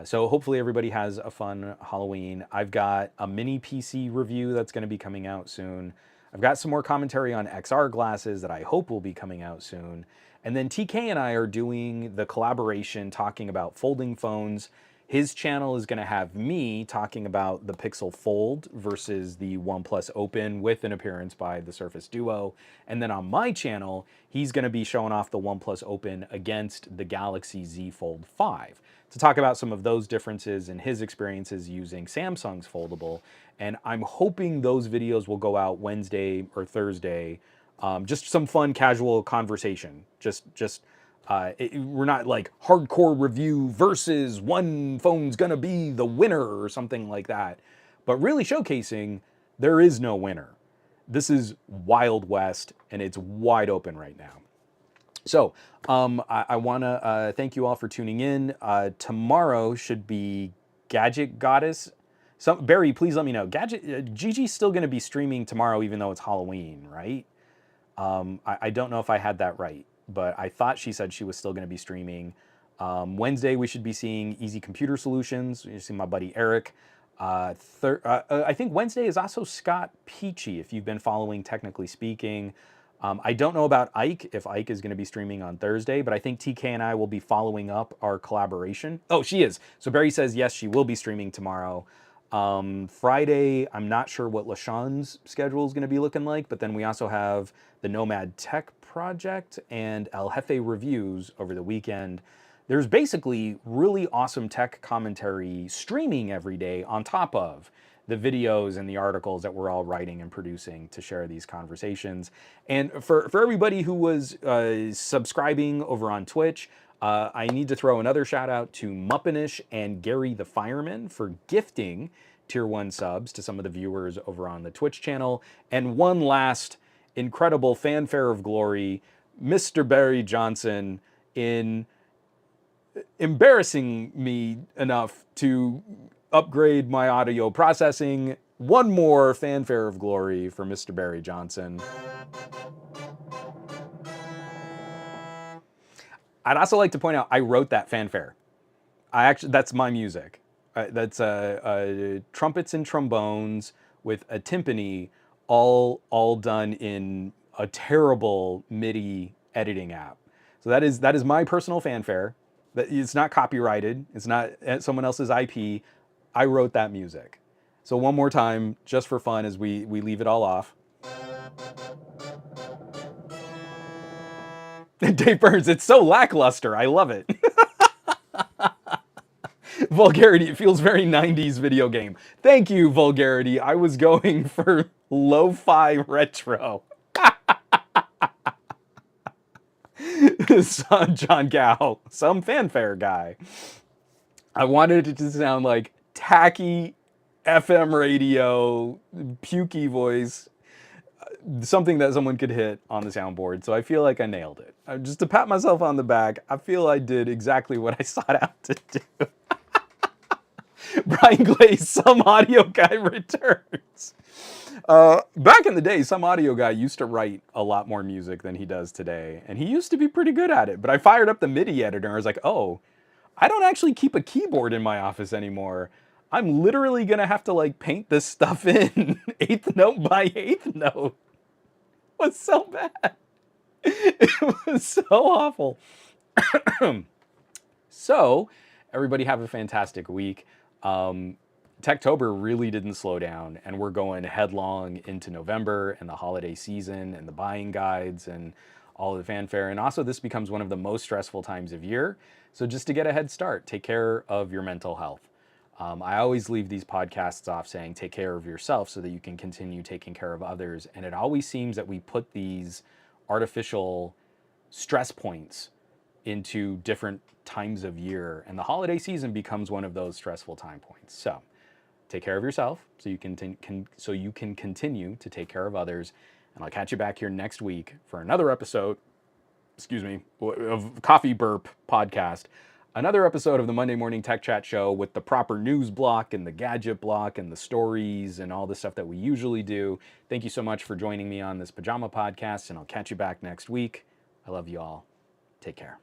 So hopefully everybody has a fun Halloween. I've got a mini PC review that's going to be coming out soon. I've got some more commentary on XR glasses that I hope will be coming out soon. And then TK and I are doing the collaboration talking about folding phones. His channel is going to have me talking about the Pixel Fold versus the OnePlus Open with an appearance by the Surface Duo. And then on my channel, he's going to be showing off the OnePlus Open against the Galaxy Z Fold 5 to talk about some of those differences and his experiences using Samsung's foldable. And I'm hoping those videos will go out Wednesday or Thursday. Just some fun, casual conversation. We're not like hardcore review versus one phone's gonna be the winner or something like that, but really showcasing there is no winner. This is Wild West and it's wide open right now. So I want to thank you all for tuning in. Tomorrow should be Gadget Goddess. Barry, please let me know. Gigi's still going to be streaming tomorrow, even though it's Halloween, right? I don't know if I had that right, but I thought she said she was still going to be streaming. Wednesday, we should be seeing Easy Computer Solutions. You see my buddy Eric. I think Wednesday is also Scott Peachy, if you've been following Technically Speaking. I don't know about Ike, if Ike is going to be streaming on Thursday, but I think TK and I will be following up our collaboration. Oh, she is. So Barry says, yes, she will be streaming tomorrow. Friday, I'm not sure what LaShawn's schedule is going to be looking like, but then we also have the Nomad Tech Project and El Jefe Reviews over the weekend. There's basically really awesome tech commentary streaming every day on top of the videos and the articles that we're all writing and producing to share these conversations. And for everybody who was subscribing over on Twitch, I need to throw another shout out to Muppinish and Gary the Fireman for gifting tier 1 subs to some of the viewers over on the Twitch channel. And one last incredible fanfare of glory, Mr. Barry Johnson, in embarrassing me enough to upgrade my audio processing. One more fanfare of glory for Mr. Barry Johnson. I'd also like to point out I wrote that fanfare. That's my music. That's trumpets and trombones with a timpani, all done in a terrible MIDI editing app. So that is my personal fanfare. It's not copyrighted. It's not someone else's IP. I wrote that music. So one more time, just for fun, as we leave it all off. Dave Burns, it's so lackluster. I love it. Vulgarity, it feels very 90s video game. Thank you, Vulgarity. I was going for lo-fi retro. John Gow, some fanfare guy. I wanted it to sound like tacky FM radio, pukey voice, something that someone could hit on the soundboard. So I feel like I nailed it. Just to pat myself on the back, I feel I did exactly what I sought out to do. Brian Glaze, Some Audio Guy returns. Back in the day, Some Audio Guy used to write a lot more music than he does today, and he used to be pretty good at it. But I fired up the MIDI editor and I was like, oh, I don't actually keep a keyboard in my office anymore. I'm literally gonna have to like paint this stuff in 8th note by 8th note. It was so bad. It was so awful. So, everybody have a fantastic week. Techtober really didn't slow down, and we're going headlong into November and the holiday season and the buying guides and all of the fanfare. And also, this becomes one of the most stressful times of year. So just to get a head start, take care of your mental health. I always leave these podcasts off saying, take care of yourself so that you can continue taking care of others. And it always seems that we put these artificial stress points into different times of year, and the holiday season becomes one of those stressful time points. So take care of yourself so you can continue to take care of others. And I'll catch you back here next week for another episode, of Coffee Burp Podcast. Another episode of the Monday Morning Tech Chat Show with the proper news block and the gadget block and the stories and all the stuff that we usually do. Thank you so much for joining me on this pajama podcast, and I'll catch you back next week. I love you all. Take care.